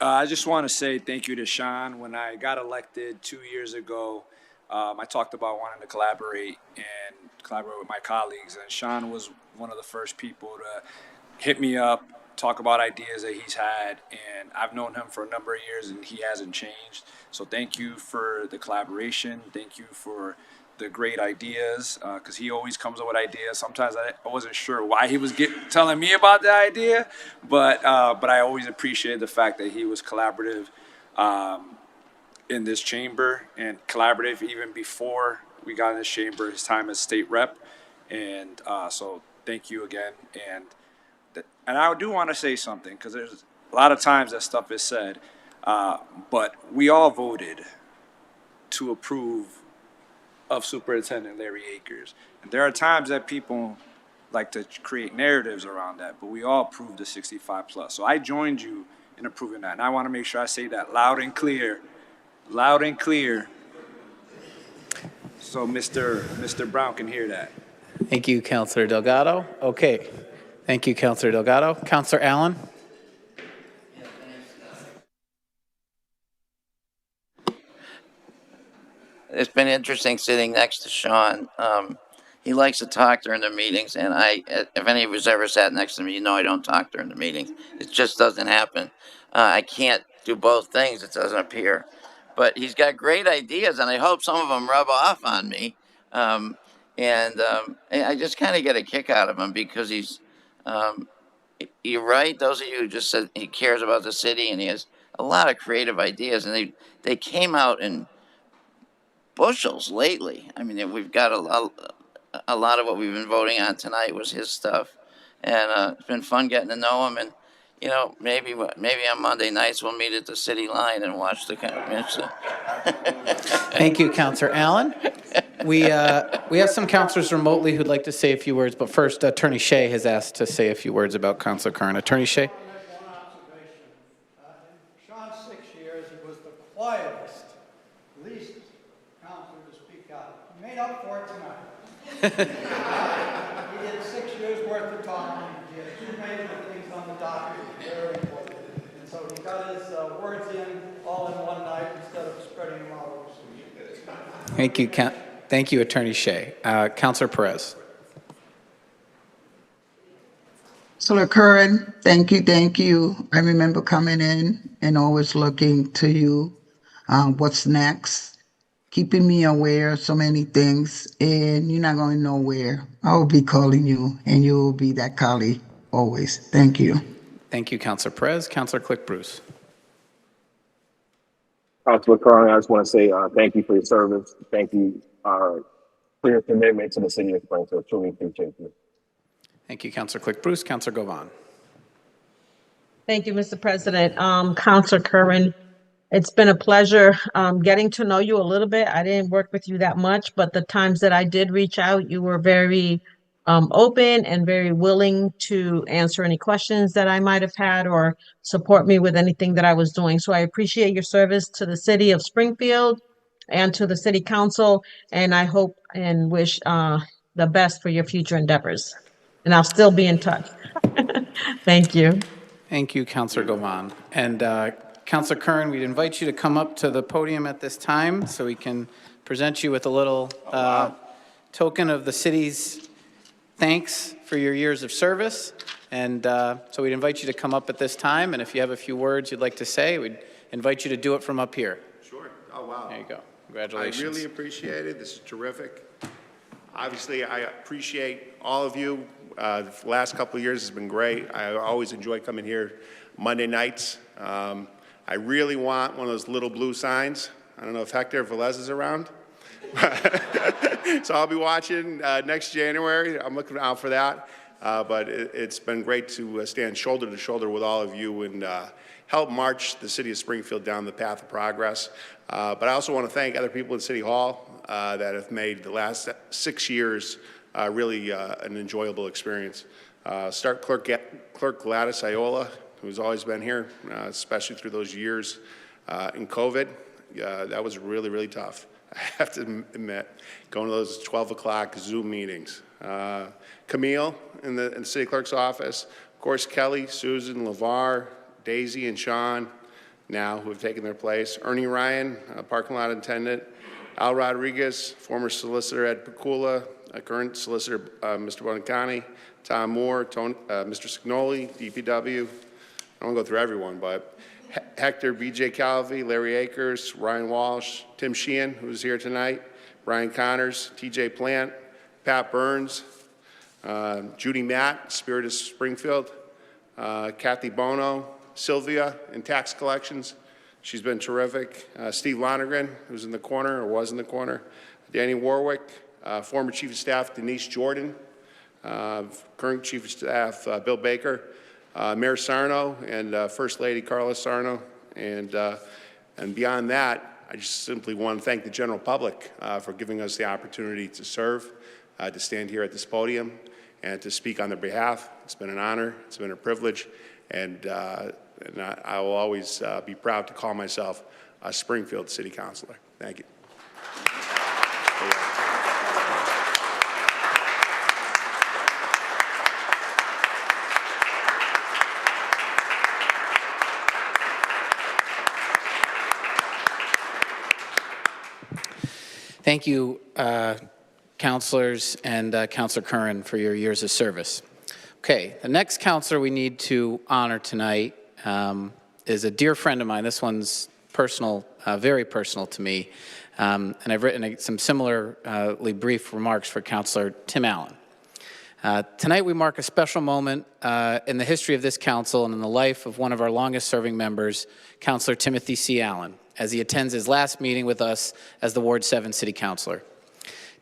I just want to say thank you to Sean. When I got elected 2 years ago, I talked about wanting to collaborate with my colleagues, and Sean was one of the first people to hit me up, talk about ideas that he's had, and I've known him for a number of years, and he hasn't changed. So thank you for the collaboration. Thank you for the great ideas, because he always comes up with ideas. Sometimes I wasn't sure why he was telling me about the idea, but I always appreciated the fact that he was collaborative in this chamber and collaborative even before we got in this chamber, his time as state rep. And so thank you again. And I do want to say something, because there's a lot of times that stuff is said, but we all voted to approve of Superintendent Larry Akers. And there are times that people like to create narratives around that, but we all approved the 65 plus. So I joined you in approving that. And I want to make sure I say that loud and clear, so Mr. Brown can hear that. Thank you, Councilor Delgado. Okay. Thank you, Councilor Delgado. Councilor Allen? It's been interesting sitting next to Sean. He likes to talk during the meetings, and if any of us ever sat next to me, you know I don't talk during the meetings. It just doesn't happen. I can't do both things. It doesn't appear. But he's got great ideas, and I hope some of them rub off on me. And I just kind of get a kick out of him, because you're right. Those of you who just said he cares about the city, and he has a lot of creative ideas, and they came out in bushels lately. I mean, we've got a lot of what we've been voting on tonight was his stuff, and it's been fun getting to know him. And maybe on Monday nights we'll meet at the city line and watch the. Thank you, Councilor Allen. We have some councilors remotely who'd like to say a few words, but first, Attorney Shea has asked to say a few words about Councilor Curran. Attorney Shea. Sean's 6 years, he was the quietest, least counselor to speak out. He made up for it tonight. He did 6 years worth of talking. He had 2 major things on the docket, very important. And so he got his words in all in one night instead of spreading them out over 6 years. Thank you, Attorney Shea. Councilor Perez. Councilor Curran, thank you. I remember coming in and always looking to you, what's next, keeping me aware of so many things, and you're not going nowhere. I will be calling you, and you will be that colleague always. Thank you. Thank you, Councilor Perez. Councilor Click Bruce. Councilor Curran, I just want to say thank you for your service. Thank you for your commitment to the city of Springfield. Truly appreciate you. Thank you, Councilor Click Bruce. Councilor Govan. Thank you, Mr. President. Councilor Curran, it's been a pleasure getting to know you a little bit. I didn't work with you that much, but the times that I did reach out, you were very open and very willing to answer any questions that I might have had or support me with anything that I was doing. So I appreciate your service to the city of Springfield and to the city council, and I hope and wish the best for your future endeavors. And I'll still be in touch. Thank you. Thank you, Councilor Govan. And Councilor Curran, we'd invite you to come up to the podium at this time so we can present you with a little token of the city's thanks for your years of service. And so we'd invite you to come up at this time. And if you have a few words you'd like to say, we'd invite you to do it from up here. Sure. Oh, wow. There you go. Congratulations. I really appreciate it. This is terrific. Obviously, I appreciate all of you. The last couple of years has been great. I always enjoy coming here Monday nights. I really want one of those little blue signs. I don't know if Hector Velez is around. So I'll be watching next January. I'm looking out for that. But it's been great to stand shoulder to shoulder with all of you and help march the city of Springfield down the path of progress. But I also want to thank other people in City Hall that have made the last 6 years really an enjoyable experience. Start Clerk Gladys Iola, who's always been here, especially through those years in COVID. That was really, really tough. I have to admit, going to those 12 o'clock Zoom meetings. Camille in the city clerk's office, of course, Kelly, Susan, LeVar, Daisy, and Sean now who have taken their place. Ernie Ryan, parking lot attendant, Al Rodriguez, former solicitor Ed Picula, current solicitor Mr. Bonaccani, Tom Moore, Mr. Signoli, DPW. I won't go through everyone, but Hector B.J. Calvi, Larry Akers, Ryan Walsh, Tim Sheehan, who's here tonight, Brian Connors, T.J. Plant, Pat Burns, Judy Matt, Spirit of Springfield, Kathy Bono, Sylvia in tax collections. She's been terrific. Steve Lonergan, who's in the corner or was in the corner. Danny Warwick, former Chief of Staff Denise Jordan, current Chief of Staff Bill Baker, Mayor Sarno and First Lady Carla Sarno. And beyond that, I just simply want to thank the general public for giving us the opportunity to serve, to stand here at this podium, and to speak on their behalf. It's been an honor. It's been a privilege. And I will always be proud to call myself a Springfield City Councilor. Thank you. Thank you, councilors and Councilor Curran, for your years of service. Okay, the next councilor we need to honor tonight is a dear friend of mine. This one's personal, very personal to me. And I've written some similarly brief remarks for Councilor Tim Allen. Tonight we mark a special moment in the history of this council and in the life of one of our longest serving members, Councilor Timothy C. Allen, as he attends his last meeting with us as the Ward 7 City Councilor.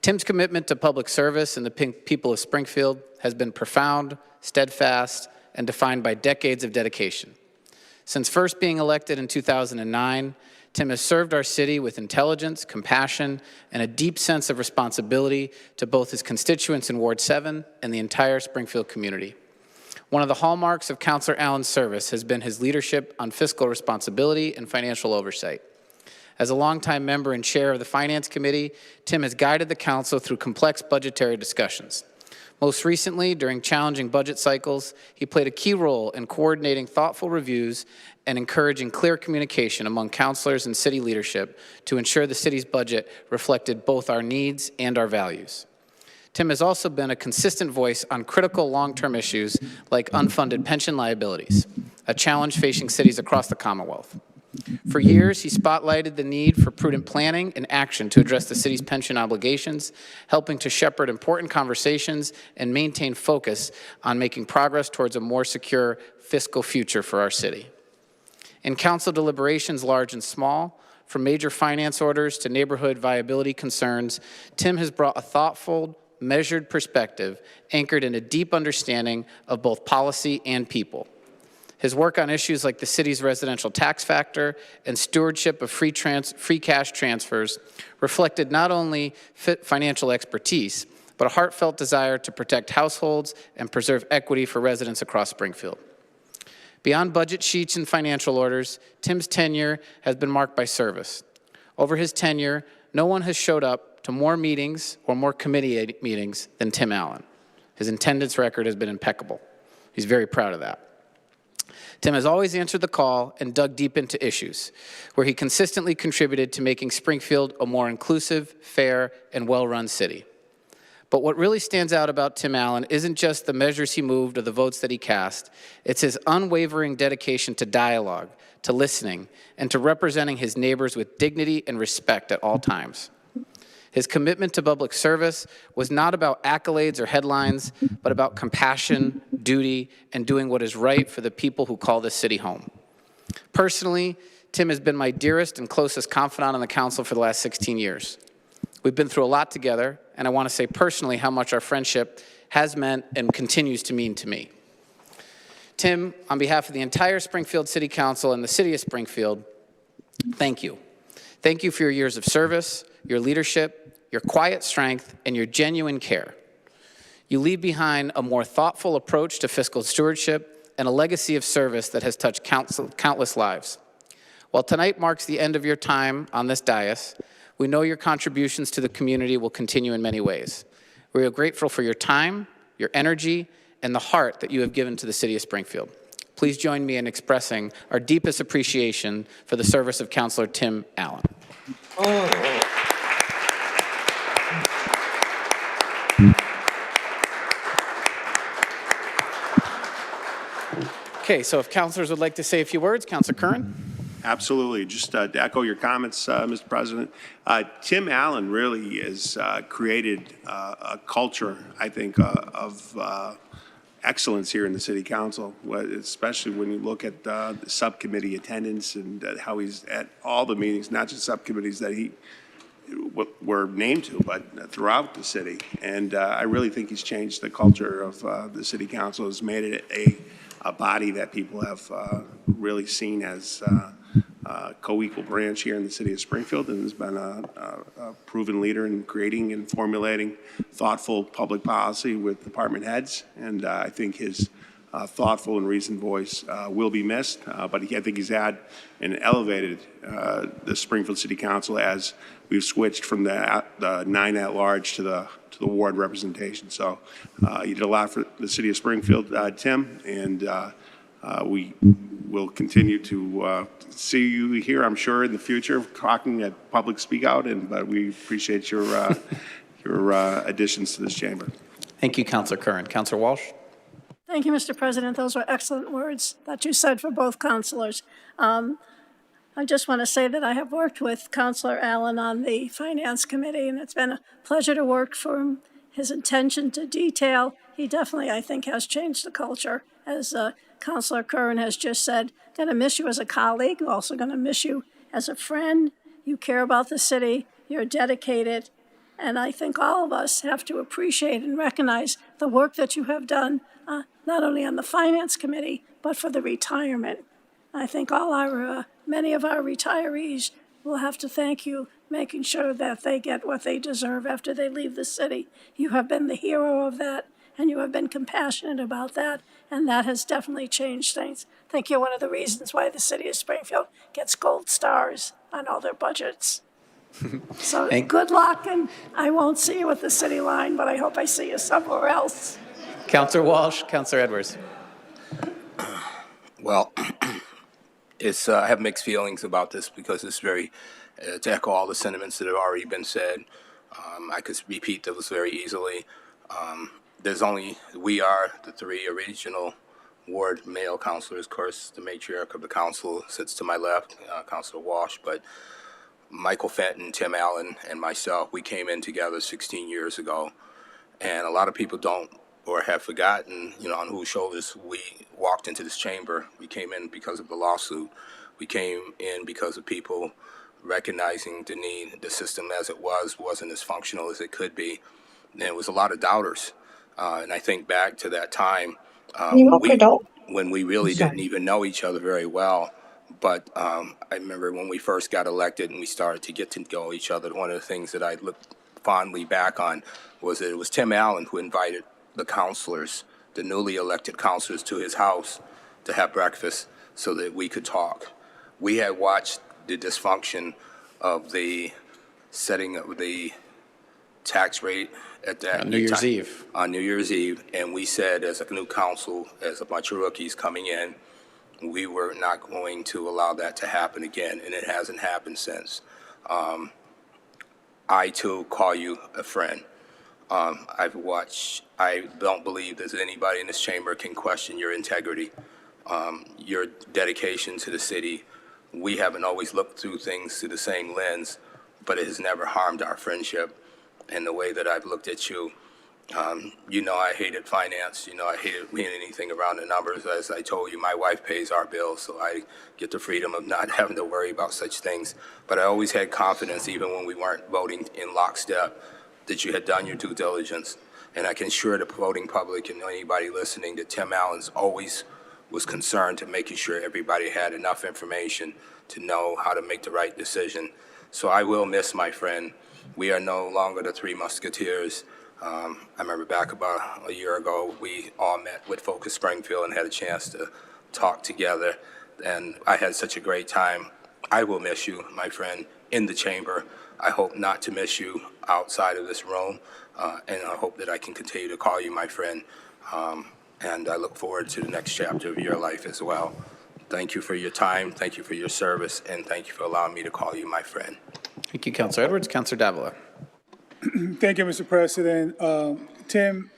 Tim's commitment to public service and the people of Springfield has been profound, steadfast, and defined by decades of dedication. Since first being elected in 2009, Tim has served our city with intelligence, compassion, and a deep sense of responsibility to both his constituents in Ward 7 and the entire Springfield community. One of the hallmarks of Councilor Allen's service has been his leadership on fiscal responsibility and financial oversight. As a longtime member and chair of the Finance Committee, Tim has guided the council through complex budgetary discussions. Most recently, during challenging budget cycles, he played a key role in coordinating thoughtful reviews and encouraging clear communication among councilors and city leadership to ensure the city's budget reflected both our needs and our values. Tim has also been a consistent voice on critical long-term issues like unfunded pension liabilities, a challenge facing cities across the Commonwealth. For years, he spotlighted the need for prudent planning and action to address the city's pension obligations, helping to shepherd important conversations and maintain focus on making progress towards a more secure fiscal future for our city. In council deliberations, large and small, from major finance orders to neighborhood viability concerns, Tim has brought a thoughtful, measured perspective anchored in a deep understanding of both policy and people. His work on issues like the city's residential tax factor and stewardship of free cash transfers reflected not only financial expertise, but a heartfelt desire to protect households and preserve equity for residents across Springfield. Beyond budget sheets and financial orders, Tim's tenure has been marked by service. Over his tenure, no one has showed up to more meetings or more committee meetings than Tim Allen. His attendance record has been impeccable. He's very proud of that. Tim has always answered the call and dug deep into issues, where he consistently contributed to making Springfield a more inclusive, fair, and well-run city. But what really stands out about Tim Allen isn't just the measures he moved or the votes that he cast. It's his unwavering dedication to dialogue, to listening, and to representing his neighbors with dignity and respect at all times. His commitment to public service was not about accolades or headlines, but about compassion, duty, and doing what is right for the people who call this city home. Personally, Tim has been my dearest and closest confidant on the council for the last 16 years. We've been through a lot together, and I want to say personally how much our friendship has meant and continues to mean to me. Tim, on behalf of the entire Springfield City Council and the city of Springfield, thank you. Thank you for your years of service, your leadership, your quiet strength, and your genuine care. You leave behind a more thoughtful approach to fiscal stewardship and a legacy of service that has touched countless lives. While tonight marks the end of your time on this dais, we know your contributions to the community will continue in many ways. We are grateful for your time, your energy, and the heart that you have given to the city of Springfield. Please join me in expressing our deepest appreciation for the service of Councilor Tim Allen. Okay, so if councilors would like to say a few words, Councilor Curran? Absolutely. Just to echo your comments, Mr. President. Tim Allen really has created a culture, I think, of excellence here in the City Council, especially when you look at the subcommittee attendance and how he's at all the meetings, not just subcommittees that he were named to, but throughout the city. And I really think he's changed the culture of the City Council, has made it a body that people have really seen as co-equal branch here in the city of Springfield, and has been a proven leader in creating and formulating thoughtful public policy with department heads. And I think his thoughtful and reasoned voice will be missed, but I think he's had and elevated the Springfield City Council as we've switched from the 9 at-large to the ward representation. So you did a lot for the city of Springfield, Tim, and we will continue to see you here, I'm sure, in the future, talking at Public Speak Out, but we appreciate your additions to this chamber. Thank you, Councilor Curran. Councilor Walsh? Thank you, Mr. President. Those were excellent words that you said for both councilors. I just want to say that I have worked with Councilor Allen on the Finance Committee, and it's been a pleasure to work for him. His attention to detail, he definitely, I think, has changed the culture. As Councilor Curran has just said, going to miss you as a colleague, also going to miss you as a friend. You care about the city, you're dedicated, and I think all of us have to appreciate and recognize the work that you have done, not only on the Finance Committee, but for the retirement. I think many of our retirees will have to thank you, making sure that they get what they deserve after they leave the city. You have been the hero of that, and you have been compassionate about that, and that has definitely changed things. I think you're one of the reasons why the city of Springfield gets gold stars on all their budgets. So good luck, and I won't see you at the city line, but I hope I see you somewhere else. Councilor Walsh, Councilor Edwards. Well, I have mixed feelings about this because it's very, to echo all the sentiments that have already been said, I could repeat those very easily. We are the 3 original ward male councilors. Of course, the matriarch of the council sits to my left, Councilor Walsh, but Michael Fenton, Tim Allen, and myself, we came in together 16 years ago. And a lot of people don't or have forgotten, on whose shoulders we walked into this chamber. We came in because of the lawsuit. We came in because of people recognizing the need. The system as it wasn't as functional as it could be. And it was a lot of doubters. And I think back to that time when we really didn't even know each other very well. But I remember when we first got elected and we started to get to know each other, one of the things that I look fondly back on was that it was Tim Allen who invited the councilors, the newly elected councilors, to his house to have breakfast so that we could talk. We had watched the dysfunction of the setting of the tax rate at that On New Year's Eve. On New Year's Eve, and we said, as a new council, as a bunch of rookies coming in, we were not going to allow that to happen again, and it hasn't happened since. I too call you a friend. I don't believe there's anybody in this chamber can question your integrity, your dedication to the city. We haven't always looked through things through the same lens, but it has never harmed our friendship. And the way that I've looked at you, I hated finance. I hated anything around the numbers. As I told you, my wife pays our bills, so I get the freedom of not having to worry about such things. But I always had confidence, even when we weren't voting in lockstep, that you had done your due diligence. And I can assure the voting public and anybody listening that Tim Allen's always was concerned to making sure everybody had enough information to know how to make the right decision. So I will miss my friend. We are no longer the 3 Musketeers. I remember back about a year ago, we all met with Focus Springfield and had a chance to talk together. And I had such a great time. I will miss you, my friend, in the chamber. I hope not to miss you outside of this room. And I hope that I can continue to call you my friend. And I look forward to the next chapter of your life as well. Thank you for your time. Thank you for your service. And thank you for allowing me to call you my friend. Thank you, Councilor Edwards. Councilor Davila. Thank you, Mr. President. Tim,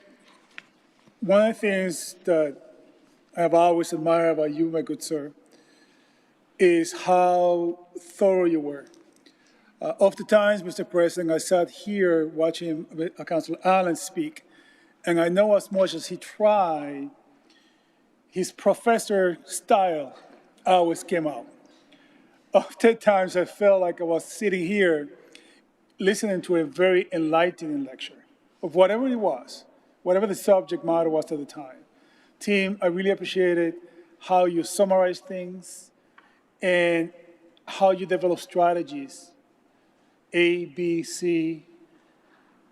one of the things that I've always admired about you, my good sir, is how thorough you were. Oftentimes, Mr. President, I sat here watching Councilor Allen speak, and I know as much as he tried, his professor style always came out. Oftentimes, I felt like I was sitting here listening to a very enlightening lecture of whatever it was, whatever the subject matter was at the time. Team, I really appreciated how you summarize things and how you develop strategies, A, B, C,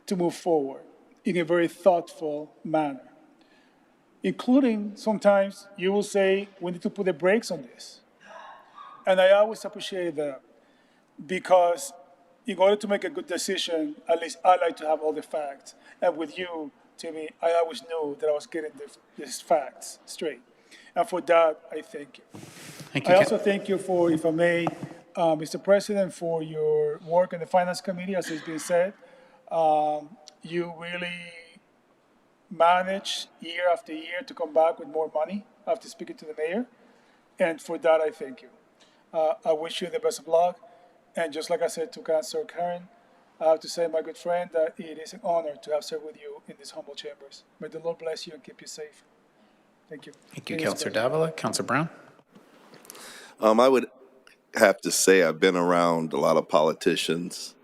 to move forward in a very thoughtful manner. Including sometimes you will say, we need to put the brakes on this. And I always appreciate that because in order to make a good decision, at least I like to have all the facts. And with you, Timmy, I always knew that I was getting these facts straight. And for that, I thank you. Thank you. I also thank you for, if I may, Mr. President, for your work in the Finance Committee, as has been said. You really managed year after year to come back with more money after speaking to the mayor. And for that, I thank you. I wish you the best of luck. And just like I said to Councilor Karen, I have to say, my good friend, that it is an honor to have served with you in these humble chambers. May the Lord bless you and keep you safe. Thank you. Thank you, Councilor Davila. Councilor Brown? I would have to say I've been around a lot of politicians,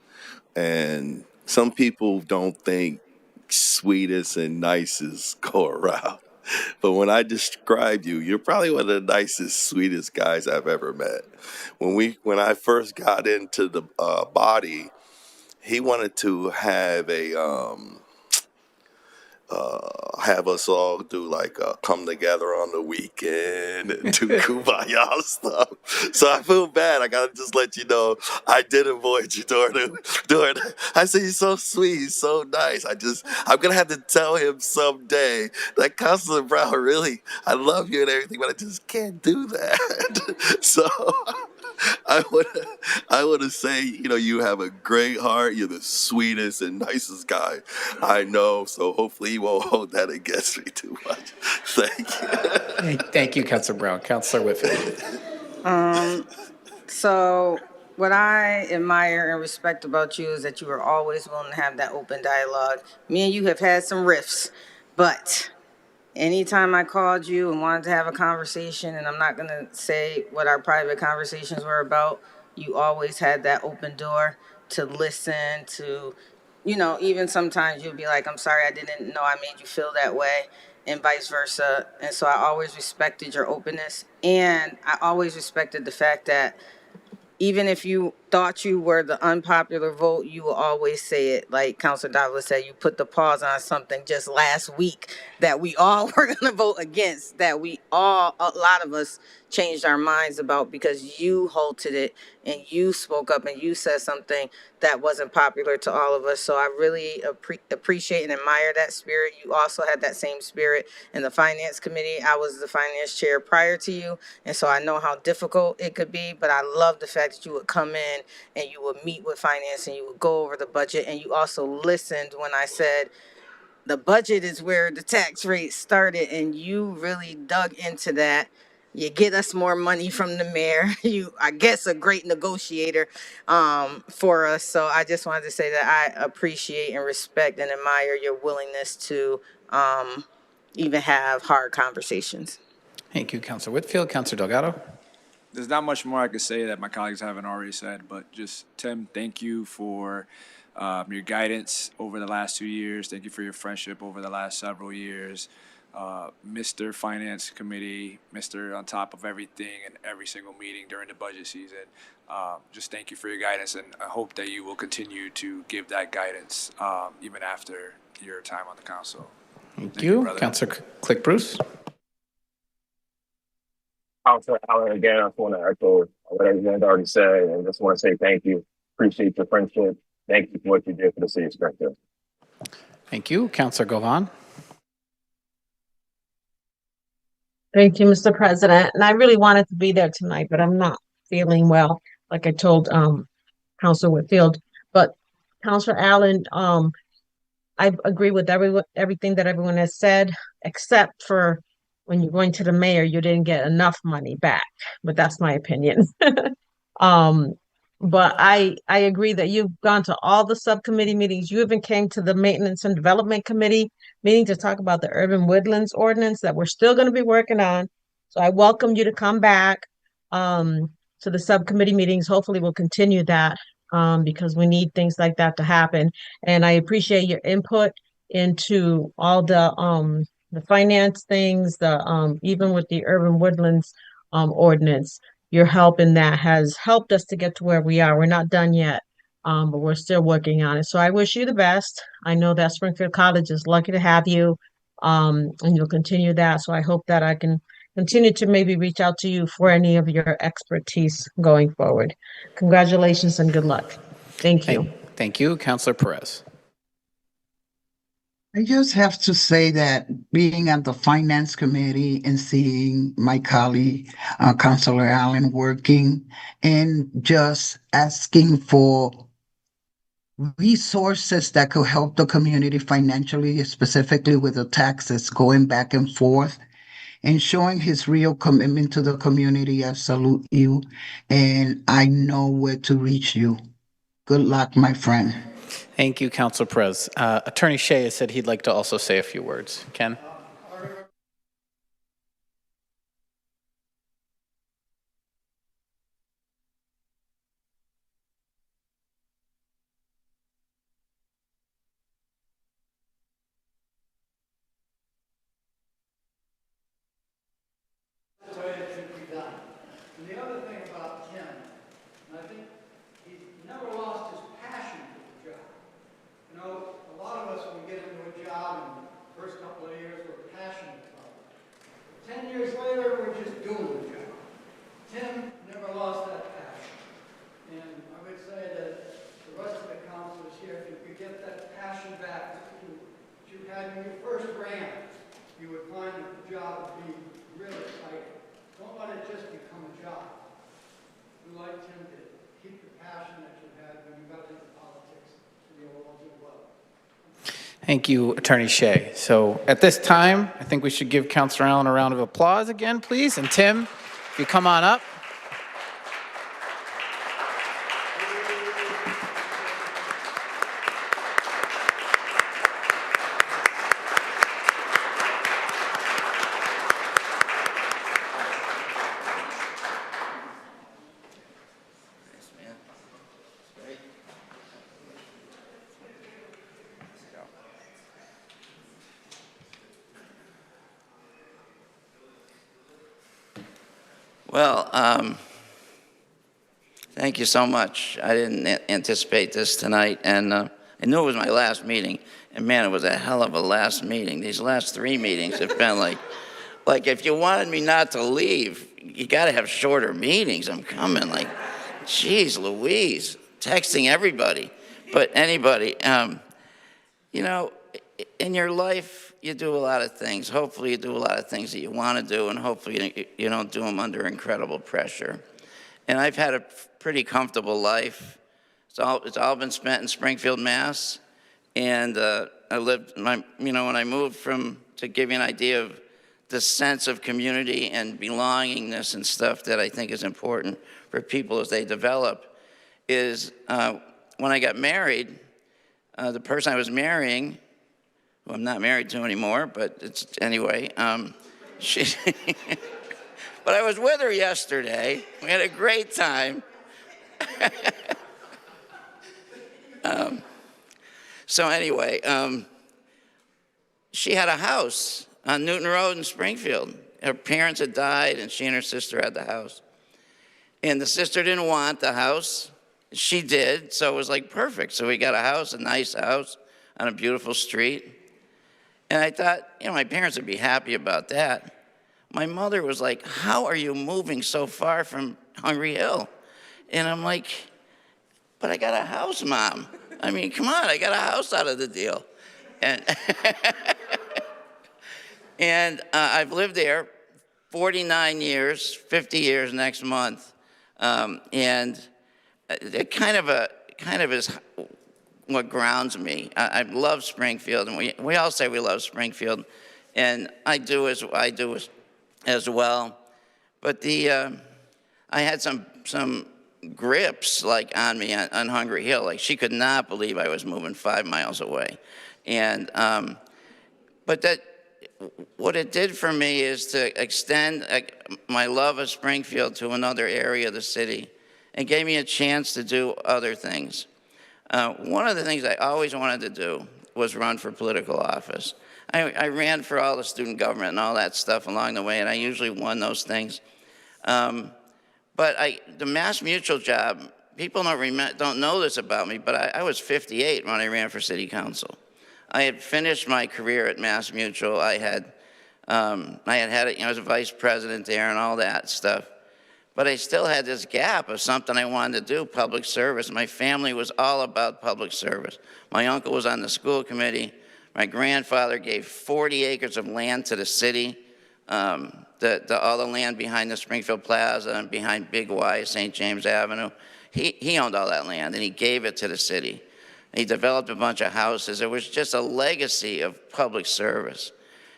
and some people don't think sweetest and nicest go around. But when I describe you, you're probably one of the nicest, sweetest guys I've ever met. When I first got into the body, he wanted to have have us all do like come together on the weekend and do kumbaya stuff. So I feel bad. I gotta just let you know I did avoid you during. I said he's so sweet, he's so nice. I'm gonna have to tell him someday that Councilor Brown, really, I love you and everything, but I just can't do that. So I want to say, you have a great heart. You're the sweetest and nicest guy I know. So hopefully you won't hold that against me too much. Thank you. Thank you, Councilor Brown. Councilor Whitfield. So what I admire and respect about you is that you are always willing to have that open dialogue. Me and you have had some rifts, but anytime I called you and wanted to have a conversation, and I'm not going to say what our private conversations were about, you always had that open door to listen to, even sometimes you'll be like, I'm sorry, I didn't know I made you feel that way, and vice versa. And so I always respected your openness. And I always respected the fact that even if you thought you were the unpopular vote, you will always say it. Like Councilor Davila said, you put the pause on something just last week that we all were going to vote against, that a lot of us changed our minds about because you halted it and you spoke up and you said something that wasn't popular to all of us. So I really appreciate and admire that spirit. You also had that same spirit in the Finance Committee. I was the finance chair prior to you, and so I know how difficult it could be, but I love the fact that you would come in and you would meet with finance and you would go over the budget, and you also listened when I said the budget is where the tax rate started, and you really dug into that. You get us more money from the mayor. You, I guess, a great negotiator for us. So I just wanted to say that I appreciate and respect and admire your willingness to even have hard conversations. Thank you, Councilor Whitfield. Councilor Delgado? There's not much more I could say that my colleagues haven't already said, but just, Tim, thank you for your guidance over the last 2 years. Thank you for your friendship over the last several years. Mr. Finance Committee, Mr. on top of everything and every single meeting during the budget season. Just thank you for your guidance, and I hope that you will continue to give that guidance even after your time on the council. Thank you. Councilor Click Bruce? Councilor Allen, again, I just want to echo what everyone already said, and just want to say thank you. Appreciate your friendship. Thank you for what you did for the city of Springfield. Thank you. Councilor Govan? Thank you, Mr. President. And I really wanted to be there tonight, but I'm not feeling well, like I told Councilor Whitfield. But Councilor Allen, I agree with everything that everyone has said, except for when you're going to the mayor, you didn't get enough money back, but that's my opinion. Um, but I agree that you've gone to all the subcommittee meetings. You even came to the Maintenance and Development Committee meeting to talk about the urban woodlands ordinance that we're still going to be working on. So I welcome you to come back to the subcommittee meetings. Hopefully we'll continue that because we need things like that to happen. And I appreciate your input into all the finance things, the even with the urban woodlands ordinance. Your help in that has helped us to get to where we are. We're not done yet, but we're still working on it. So I wish you the best. I know that Springfield College is lucky to have you, and you'll continue that. So I hope that I can continue to maybe reach out to you for any of your expertise going forward. Congratulations and good luck. Thank you. Thank you, Councilor Perez. I just have to say that being at the Finance Committee and seeing my colleague, Councilor Allen, working and just asking for resources that could help the community financially, specifically with the taxes going back and forth, and showing his real commitment to the community. I salute you, and I know where to reach you. Good luck, my friend. Thank you, Councilor Perez. Attorney Shea has said he'd like to also say a few words. Ken? The way it should be done. And the other thing about Tim, and I think he never lost his passion for the job. You know, a lot of us, when we get into a job, in the first couple of years, we're passionate about it. 10 years later, we're just doing the job. Tim never lost that passion. And I would say that the rest of the councilors here, if you could get that passion back that you had when you first ran, you would find that the job would be really exciting. Don't let it just become a job. We like Tim to keep the passion that you had when you got into politics to be able to do well. Thank you, Attorney Shea. So at this time, I think we should give Councilor Allen a round of applause again, please. And Tim, if you come on up. Well, thank you so much. I didn't anticipate this tonight, and I knew it was my last meeting, and man, it was a hell of a last meeting. These last 3 meetings have been like if you wanted me not to leave, you got to have shorter meetings. I'm coming, geez Louise, texting everybody. But anybody, you know, in your life, you do a lot of things. Hopefully you do a lot of things that you want to do, and hopefully you don't do them under incredible pressure. And I've had a pretty comfortable life. It's all been spent in Springfield, Mass. And I lived, when I moved to give you an idea of the sense of community and belongingness and stuff that I think is important for people as they develop, is when I got married, the person I was marrying, who I'm not married to anymore, but anyway, but I was with her yesterday. We had a great time. So anyway, she had a house on Newton Road in Springfield. Her parents had died, and she and her sister had the house. And the sister didn't want the house. She did, so it was perfect. So we got a house, a nice house on a beautiful street. And I thought, my parents would be happy about that. My mother was like, how are you moving so far from Hungry Hill? And I'm like, but I got a house, Mom. I mean, come on, I got a house out of the deal. And, and I've lived there 49 years, 50 years next month. And it kind of is what grounds me. I love Springfield, and we all say we love Springfield, and I do as as well. But I had some grips like on me on Hungry Hill. Like she could not believe I was moving 5 miles away. And, but what it did for me is to extend my love of Springfield to another area of the city and gave me a chance to do other things. One of the things I always wanted to do was run for political office. I ran for all the student government and all that stuff along the way, and I usually won those things. But the Mass Mutual job, people don't know this about me, but I was 58 when I ran for city council. I had finished my career at Mass Mutual. I was a vice president there and all that stuff. But I still had this gap of something I wanted to do, public service. My family was all about public service. My uncle was on the school committee. My grandfather gave 40 acres of land to the city, all the land behind the Springfield Plaza and behind Big Y, St. James Avenue. He owned all that land, and he gave it to the city. He developed a bunch of houses. It was just a legacy of public service.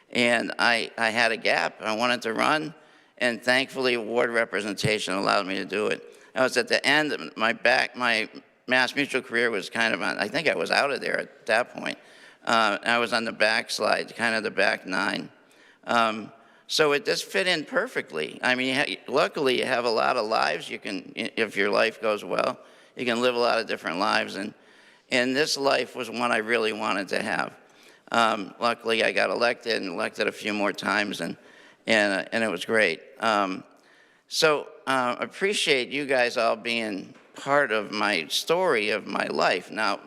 And I had a gap. I wanted to run, and thankfully ward representation allowed me to do it. I was at the end of my Mass Mutual career was kind of on, I think I was out of there at that point. I was on the backslide, kind of the back nine. So it just fit in perfectly. I mean, luckily you have a lot of lives. You can, if your life goes well, you can live a lot of different lives. And this life was one I really wanted to have. Luckily, I got elected and elected a few more times, and it was great. So appreciate you guys all being part of my story of my life. Now,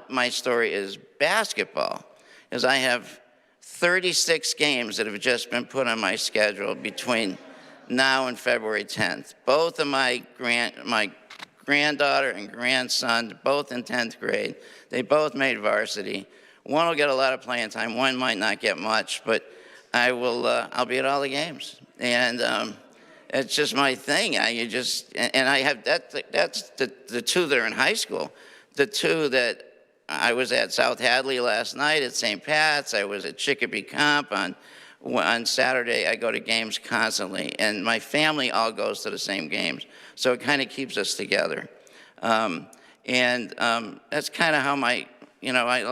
my story is basketball, as I have 36 games that have just been put on my schedule between now and February 10th. Both of my granddaughter and grandson, both in 10th grade. They both made varsity. One will get a lot of playing time. One might not get much, but I'll be at all the games. And it's just my thing. I have that's the two that are in high school. The two that I was at South Hadley last night, at St. Pat's. I was at Chicopee Comp on Saturday. I go to games constantly, and my family all goes to the same games. So it kind of keeps us together. That's kind of how I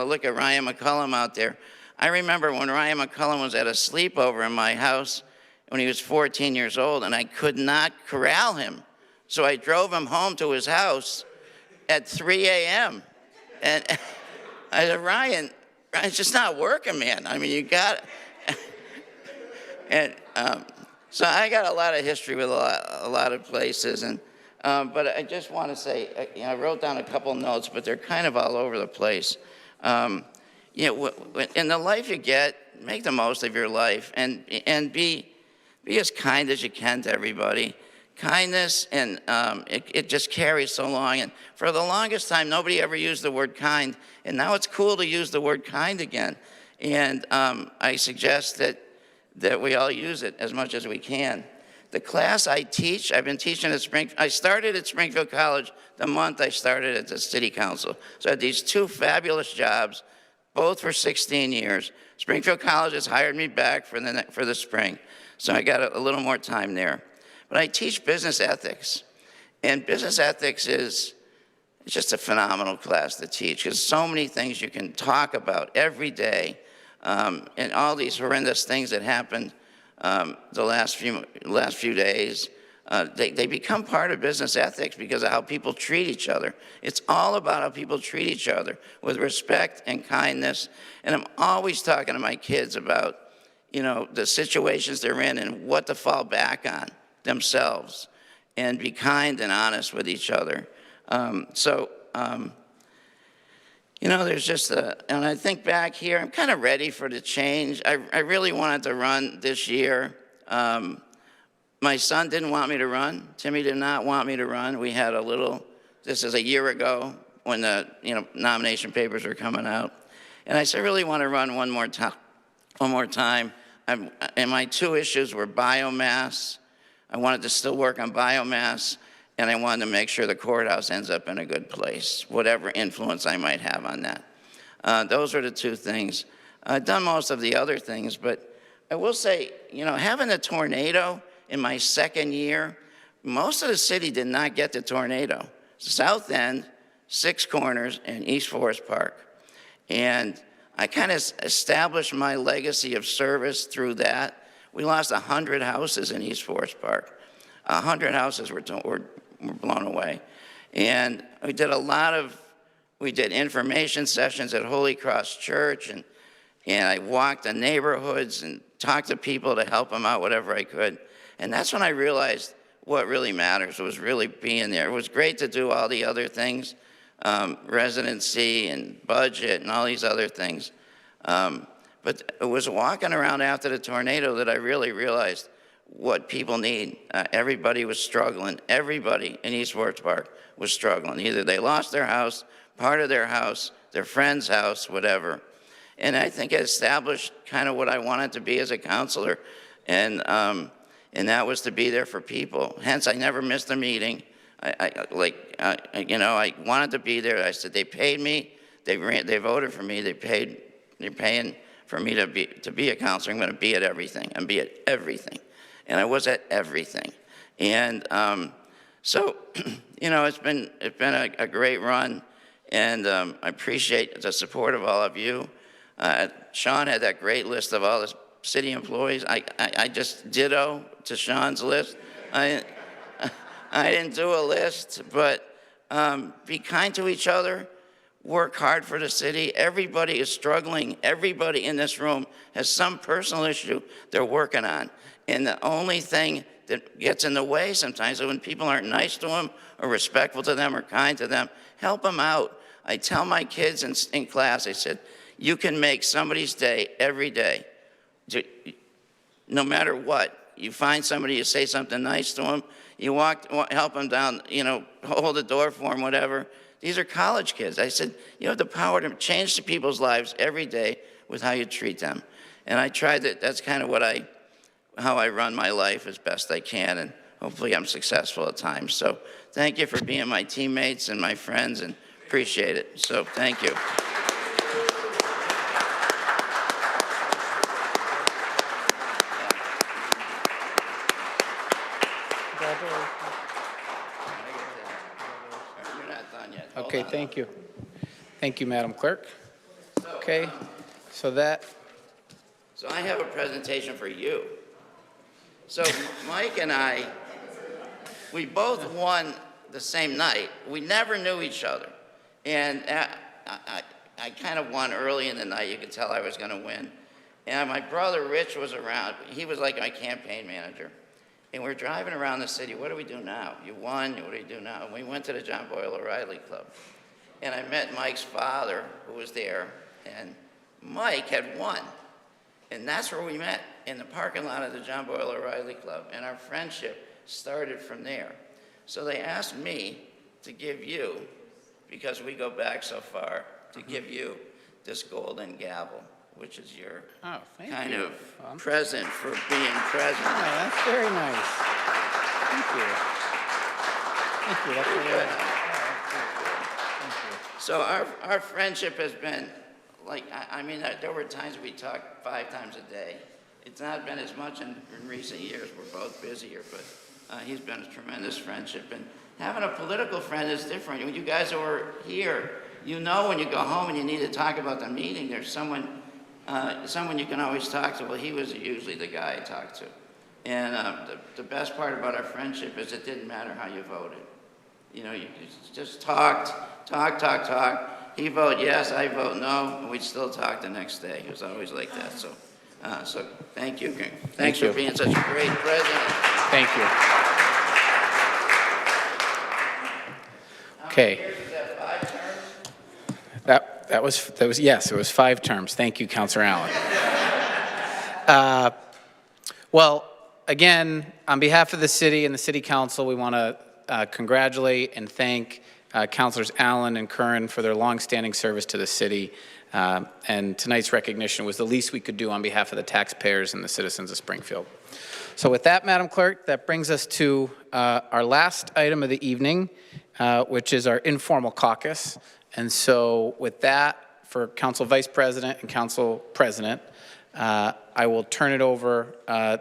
look at Ryan McCullum out there. I remember when Ryan McCullum was at a sleepover in my house when he was 14 years old, and I could not corral him. So I drove him home to his house at 3 a.m. And I said, Ryan, it's just not working, man. I mean, you got it. And so I got a lot of history with a lot of places. But I just want to say, I wrote down a couple notes, but they're kind of all over the place. In the life you get, make the most of your life and be as kind as you can to everybody. Kindness, and it just carries so long. And for the longest time, nobody ever used the word kind. And now it's cool to use the word kind again. And I suggest that we all use it as much as we can. The class I teach, I've been teaching at Springfield. I started at Springfield College the month I started at the city council. So I had these two fabulous jobs, both for 16 years. Springfield College has hired me back for the spring. So I got a little more time there. But I teach business ethics. And business ethics it's just a phenomenal class to teach, because so many things you can talk about every day, and all these horrendous things that happened the last few days, they become part of business ethics because of how people treat each other. It's all about how people treat each other with respect and kindness. And I'm always talking to my kids about, the situations they're in and what to fall back on themselves, and be kind and honest with each other. There's just and I think back here, I'm kind of ready for the change. I really wanted to run this year. My son didn't want me to run. Timmy did not want me to run. We had this is a year ago when the nomination papers were coming out. And I said, I really want to run one more time. And my two issues were biomass. I wanted to still work on biomass, and I wanted to make sure the courthouse ends up in a good place, whatever influence I might have on that. Those are the two things. I've done most of the other things, but I will say, you know, having a tornado in my second year, most of the city did not get the tornado. South End, Six Corners, and East Forest Park. And I kind of established my legacy of service through that. We lost 100 houses in East Forest Park. 100 houses were blown away. And we did we did information sessions at Holy Cross Church, and I walked the neighborhoods and talked to people to help them out whatever I could. And that's when I realized what really matters was really being there. It was great to do all the other things, residency and budget and all these other things. But it was walking around after the tornado that I really realized what people need. Everybody was struggling. Everybody in East Forest Park was struggling. Either they lost their house, part of their house, their friend's house, whatever. And I think it established kind of what I wanted to be as a counselor. And that was to be there for people. Hence, I never missed a meeting. I wanted to be there. I said, they paid me. They voted for me. They're paying for me to be a counselor. I'm going to be at everything. And be at everything. And I was at everything. And so, you know, it's been a great run. And I appreciate the support of all of you. Sean had that great list of all the city employees. I just ditto to Sean's list. I didn't do a list, but be kind to each other. Work hard for the city. Everybody is struggling. Everybody in this room has some personal issue they're working on. And the only thing that gets in the way sometimes is when people aren't nice to them or respectful to them or kind to them, help them out. I tell my kids in class, I said, you can make somebody's day every day. No matter what, you find somebody, you say something nice to them, you help them down, you know, hold the door for them, whatever. These are college kids. I said, you have the power to change the people's lives every day with how you treat them. And I tried that. That's kind of how I run my life as best I can, and hopefully I'm successful at times. So thank you for being my teammates and my friends, and appreciate it. So thank you. Okay, thank you. Thank you, Madam Clerk. Okay, so I have a presentation for you. So Mike and I, we both won the same night. We never knew each other. And I kind of won early in the night. You could tell I was going to win. And my brother Rich was around. He was like my campaign manager. And we're driving around the city. What do we do now? You won. What do you do now? And we went to the John Boyle O'Reilly Club. And I met Mike's father, who was there. And Mike had won. And that's where we met, in the parking lot of the John Boyle O'Reilly Club. And our friendship started from there. So they asked me to give you, because we go back so far, to give you this golden gavel, which is your kind of present for being present. Oh, that's very nice. Thank you. Thank you. That's really nice. So our friendship has been, like, I mean, there were times we talked 5 times a day. It's not been as much in recent years. We're both busier, but he's been a tremendous friendship. And having a political friend is different. When you guys are here, you know when you go home and you need to talk about the meeting, there's someone you can always talk to. Well, he was usually the guy I talked to. And the best part about our friendship is it didn't matter how you voted. You know, you just talked. He voted yes, I vote no, and we'd still talk the next day. It was always like that. So thank you. Thanks for being such a great president. Thank you. Okay. That was yes, it was 5 terms. Thank you, Councilor Allen. Well, again, on behalf of the city and the city council, we want to congratulate and thank Councilors Allen and Curran for their longstanding service to the city. And tonight's recognition was the least we could do on behalf of the taxpayers and the citizens of Springfield. So with that, Madam Clerk, that brings us to our last item of the evening, which is our informal caucus. And so with that, for Council Vice President and Council President, I will turn it over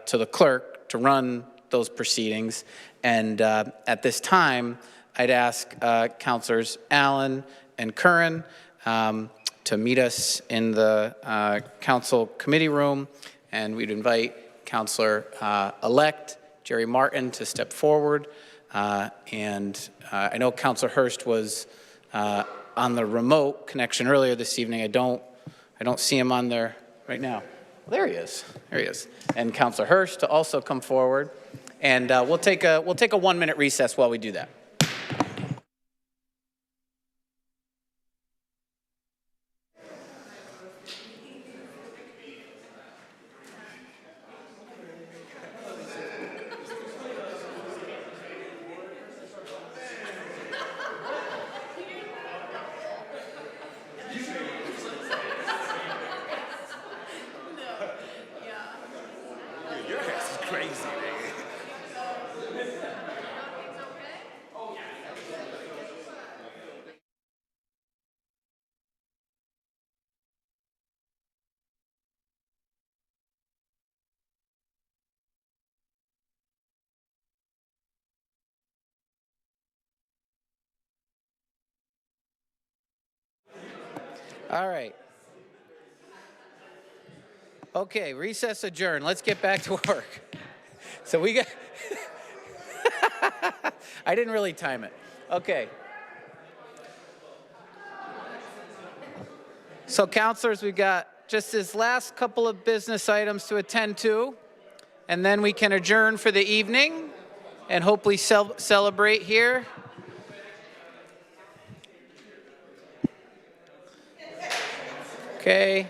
to the clerk to run those proceedings. And at this time, I'd ask Councilors Allen and Curran to meet us in the council committee room, and we'd invite Councilor-elect Jerry Martin to step forward. And I know Councilor Hurst was on the remote connection earlier this evening. I don't see him on there right now. There he is. There he is. And Councilor Hurst to also come forward. And we'll take a 1-minute recess while we do that. All right. Okay, recess adjourned. Let's get back to work. So we got, I didn't really time it. Okay. So councilors, we've got just this last couple of business items to attend to, and then we can adjourn for the evening and hopefully celebrate here. Okay.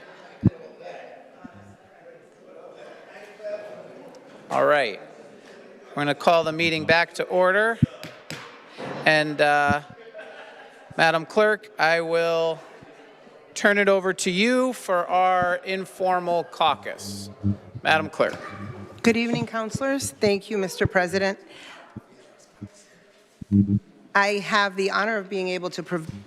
All right. We're going to call the meeting back to order. And Madam Clerk, I will turn it over to you for our informal caucus. Madam Clerk. Good evening, councilors. Thank you, Mr. President. I have the honor of being able to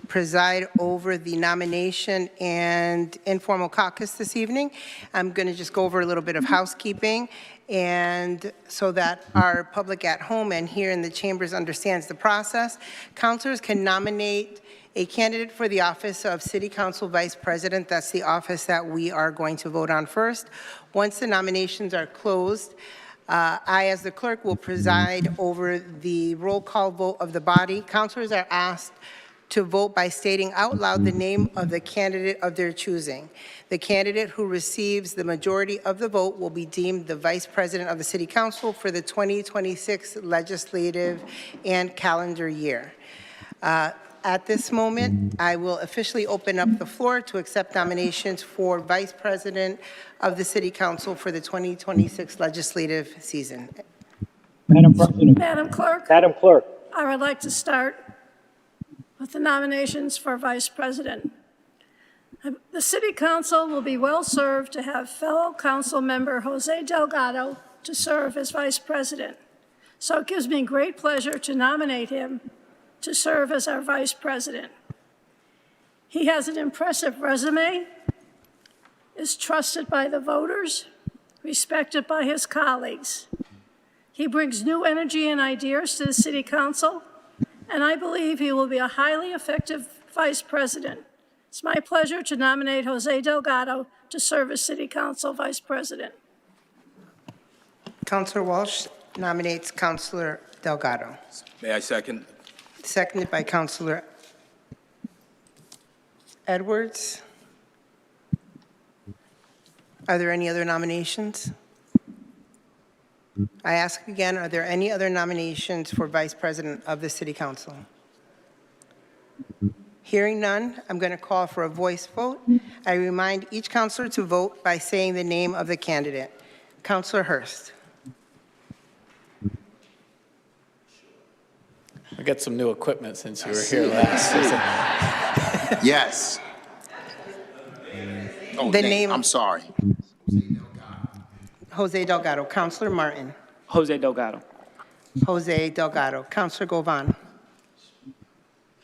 preside over the nomination and informal caucus this evening. I'm going to just go over a little bit of housekeeping, and so that our public at home and here in the chambers understands the process. Councilors can nominate a candidate for the office of City Council Vice President. That's the office that we are going to vote on first. Once the nominations are closed, I, as the clerk, will preside over the roll call vote of the body. Councilors are asked to vote by stating out loud the name of the candidate of their choosing. The candidate who receives the majority of the vote will be deemed the Vice President of the City Council for the 2026 legislative and calendar year. At this moment, I will officially open up the floor to accept nominations for Vice President of the City Council for the 2026 legislative season. Madam President. Madam Clerk, Madam Clerk. I would like to start with the nominations for Vice President. The City Council will be well served to have fellow Council member Jose Delgado to serve as Vice President. So it gives me great pleasure to nominate him to serve as our Vice President. He has an impressive resume, is trusted by the voters, respected by his colleagues. He brings new energy and ideas to the City Council, and I believe he will be a highly effective Vice President. It's my pleasure to nominate Jose Delgado to serve as City Council Vice President. Councilor Walsh nominates Councilor Delgado. May I second? Seconded by Councilor Edwards. Are there any other nominations? I ask again, are there any other nominations for Vice President of the City Council? Hearing none, I'm going to call for a voice vote. I remind each councilor to vote by saying the name of the candidate. Councilor Hurst. I got some new equipment since you were here last. Yes. Oh, The name- I'm sorry. Jose Delgado. Councilor Martin. Jose Delgado. Jose Delgado. Councilor Govan.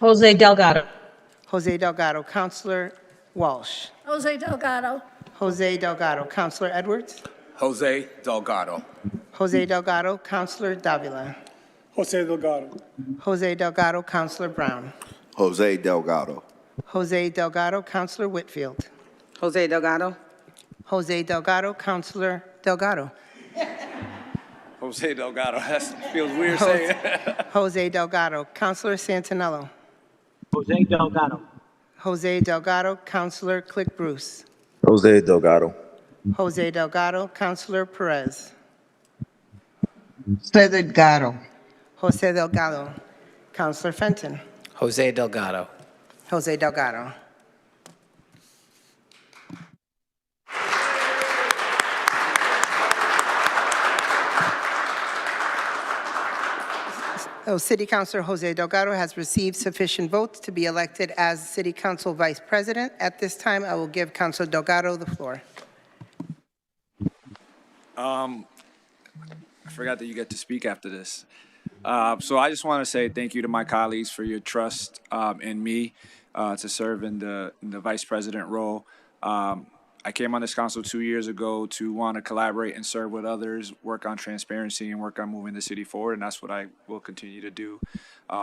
Jose Delgado. Jose Delgado. Councilor Walsh. Jose Delgado. Jose Delgado. Counselor Edwards. Jose Delgado. Jose Delgado. Counselor Davila. Jose Delgado. Jose Delgado. Counselor Brown. Jose Delgado. Jose Delgado. Counselor Whitfield. Jose Delgado. Jose Delgado. Counselor Delgado. Jose Delgado. That feels weird saying it. Jose Delgado. Counselor Santinello. Jose Delgado. Jose Delgado. Counselor Click Bruce. Jose Delgado. Jose Delgado. Counselor Perez. Jose Delgado. Jose Delgado. Counselor Fenton. Jose Delgado. Jose Delgado. City Councilor Jose Delgado has received sufficient votes to be elected as City Council Vice President. At this time, I will give Councilor Delgado the floor. I forgot that you get to speak after this. So I just want to say thank you to my colleagues for your trust in me to serve in the vice president role. I came on this council 2 years ago to want to collaborate and serve with others, work on transparency, and work on moving the city forward. And that's what I will continue to do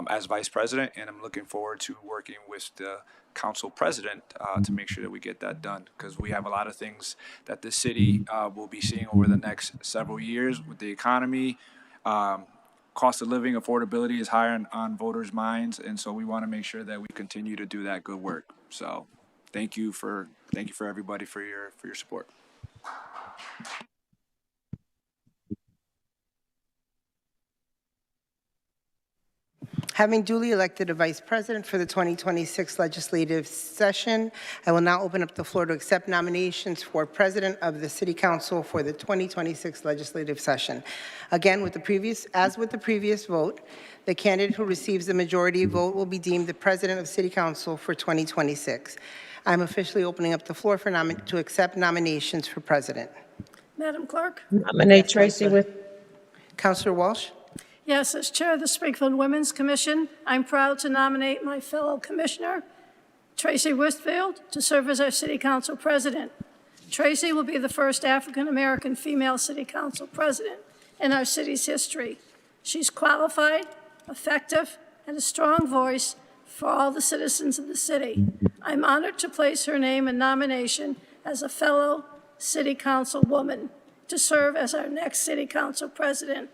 as vice president. And I'm looking forward to working with the council president to make sure that we get that done, because we have a lot of things that the city will be seeing over the next several years with the economy. Cost of living, affordability is higher on voters' minds, and so we want to make sure that we continue to do that good work. So thank you for everybody for your support. Having duly elected a vice president for the 2026 legislative session, I will now open up the floor to accept nominations for president of the City Council for the 2026 legislative session. Again, as with the previous vote, the candidate who receives the majority vote will be deemed the president of City Council for 2026. I'm officially opening up the floor to accept nominations for president. Madam Clerk? Nominate Tracy with. Councilor Walsh? Yes, as Chair of the Springfield Women's Commission, I'm proud to nominate my fellow Commissioner, Tracy Whitfield, to serve as our City Council President. Tracy will be the first African-American female City Council President in our city's history. She's qualified, effective, and a strong voice for all the citizens of the city. I'm honored to place her name in nomination as a fellow City Council woman to serve as our next City Council President.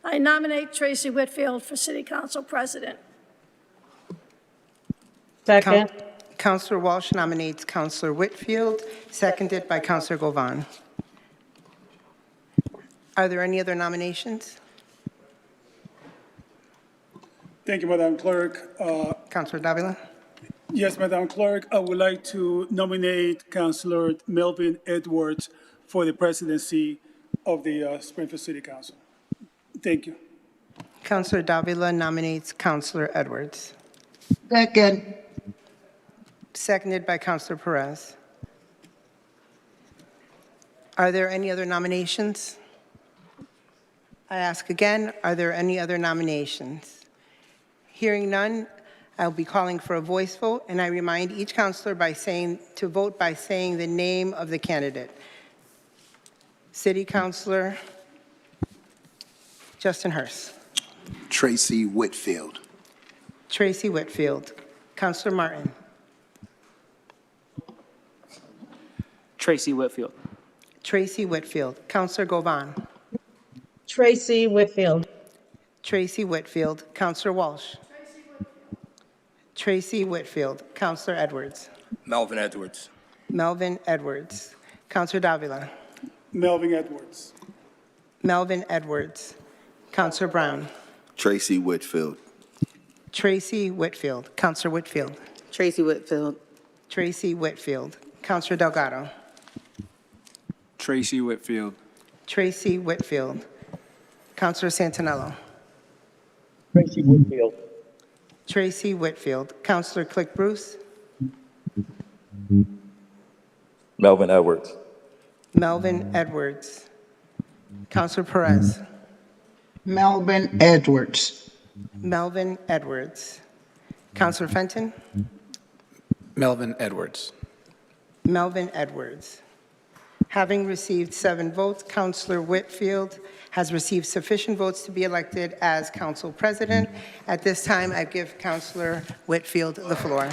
I nominate Tracy Whitfield for City Council President. Second. Councilor Walsh nominates Councilor Whitfield, seconded by Councilor Govan. Are there any other nominations? Thank you, Madam Clerk. Councilor Davila? Yes, Madam Clerk, I would like to nominate Councilor Melvin Edwards for the presidency of the Springfield City Council. Thank you. Councilor Davila nominates Councilor Edwards. Second. Seconded by Councilor Perez. Are there any other nominations? I ask again, are there any other nominations? Hearing none, I'll be calling for a voice vote, and I remind each councilor to vote by saying the name of the candidate. City Councilor Justin Hurst. Tracy Whitfield. Tracy Whitfield. Councilor Martin. Tracy Whitfield. Tracy Whitfield. Councilor Govan. Tracy Whitfield. Tracy Whitfield. Councilor Walsh. Tracy Whitfield. Councilor Edwards. Melvin Edwards. Melvin Edwards. Councilor Davila. Melvin Edwards. Melvin Edwards. Councilor Brown. Tracy Whitfield. Tracy Whitfield. Councilor Whitfield. Tracy Whitfield. Tracy Whitfield. Councilor Delgado. Tracy Whitfield. Tracy Whitfield. Councilor Santinello. Tracy Whitfield. Tracy Whitfield. Councilor Click Bruce. Melvin Edwards. Melvin Edwards. Councilor Perez. Melvin Edwards. Melvin Edwards. Councilor Fenton. Melvin Edwards. Melvin Edwards. Having received 7 votes, Councilor Whitfield has received sufficient votes to be elected as council president. At this time, I give Councilor Whitfield the floor.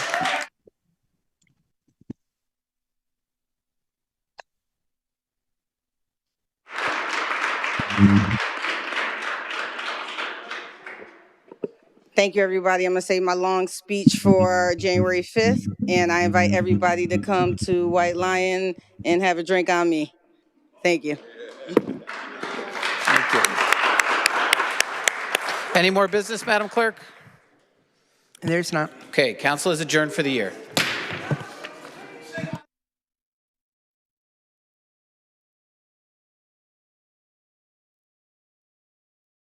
Thank you, everybody. I'm going to say my long speech for January 5th, and I invite everybody to come to White Lion and have a drink on me. Thank you. Thank you. Any more business, Madam Clerk? There's not. Okay, council is adjourned for the year.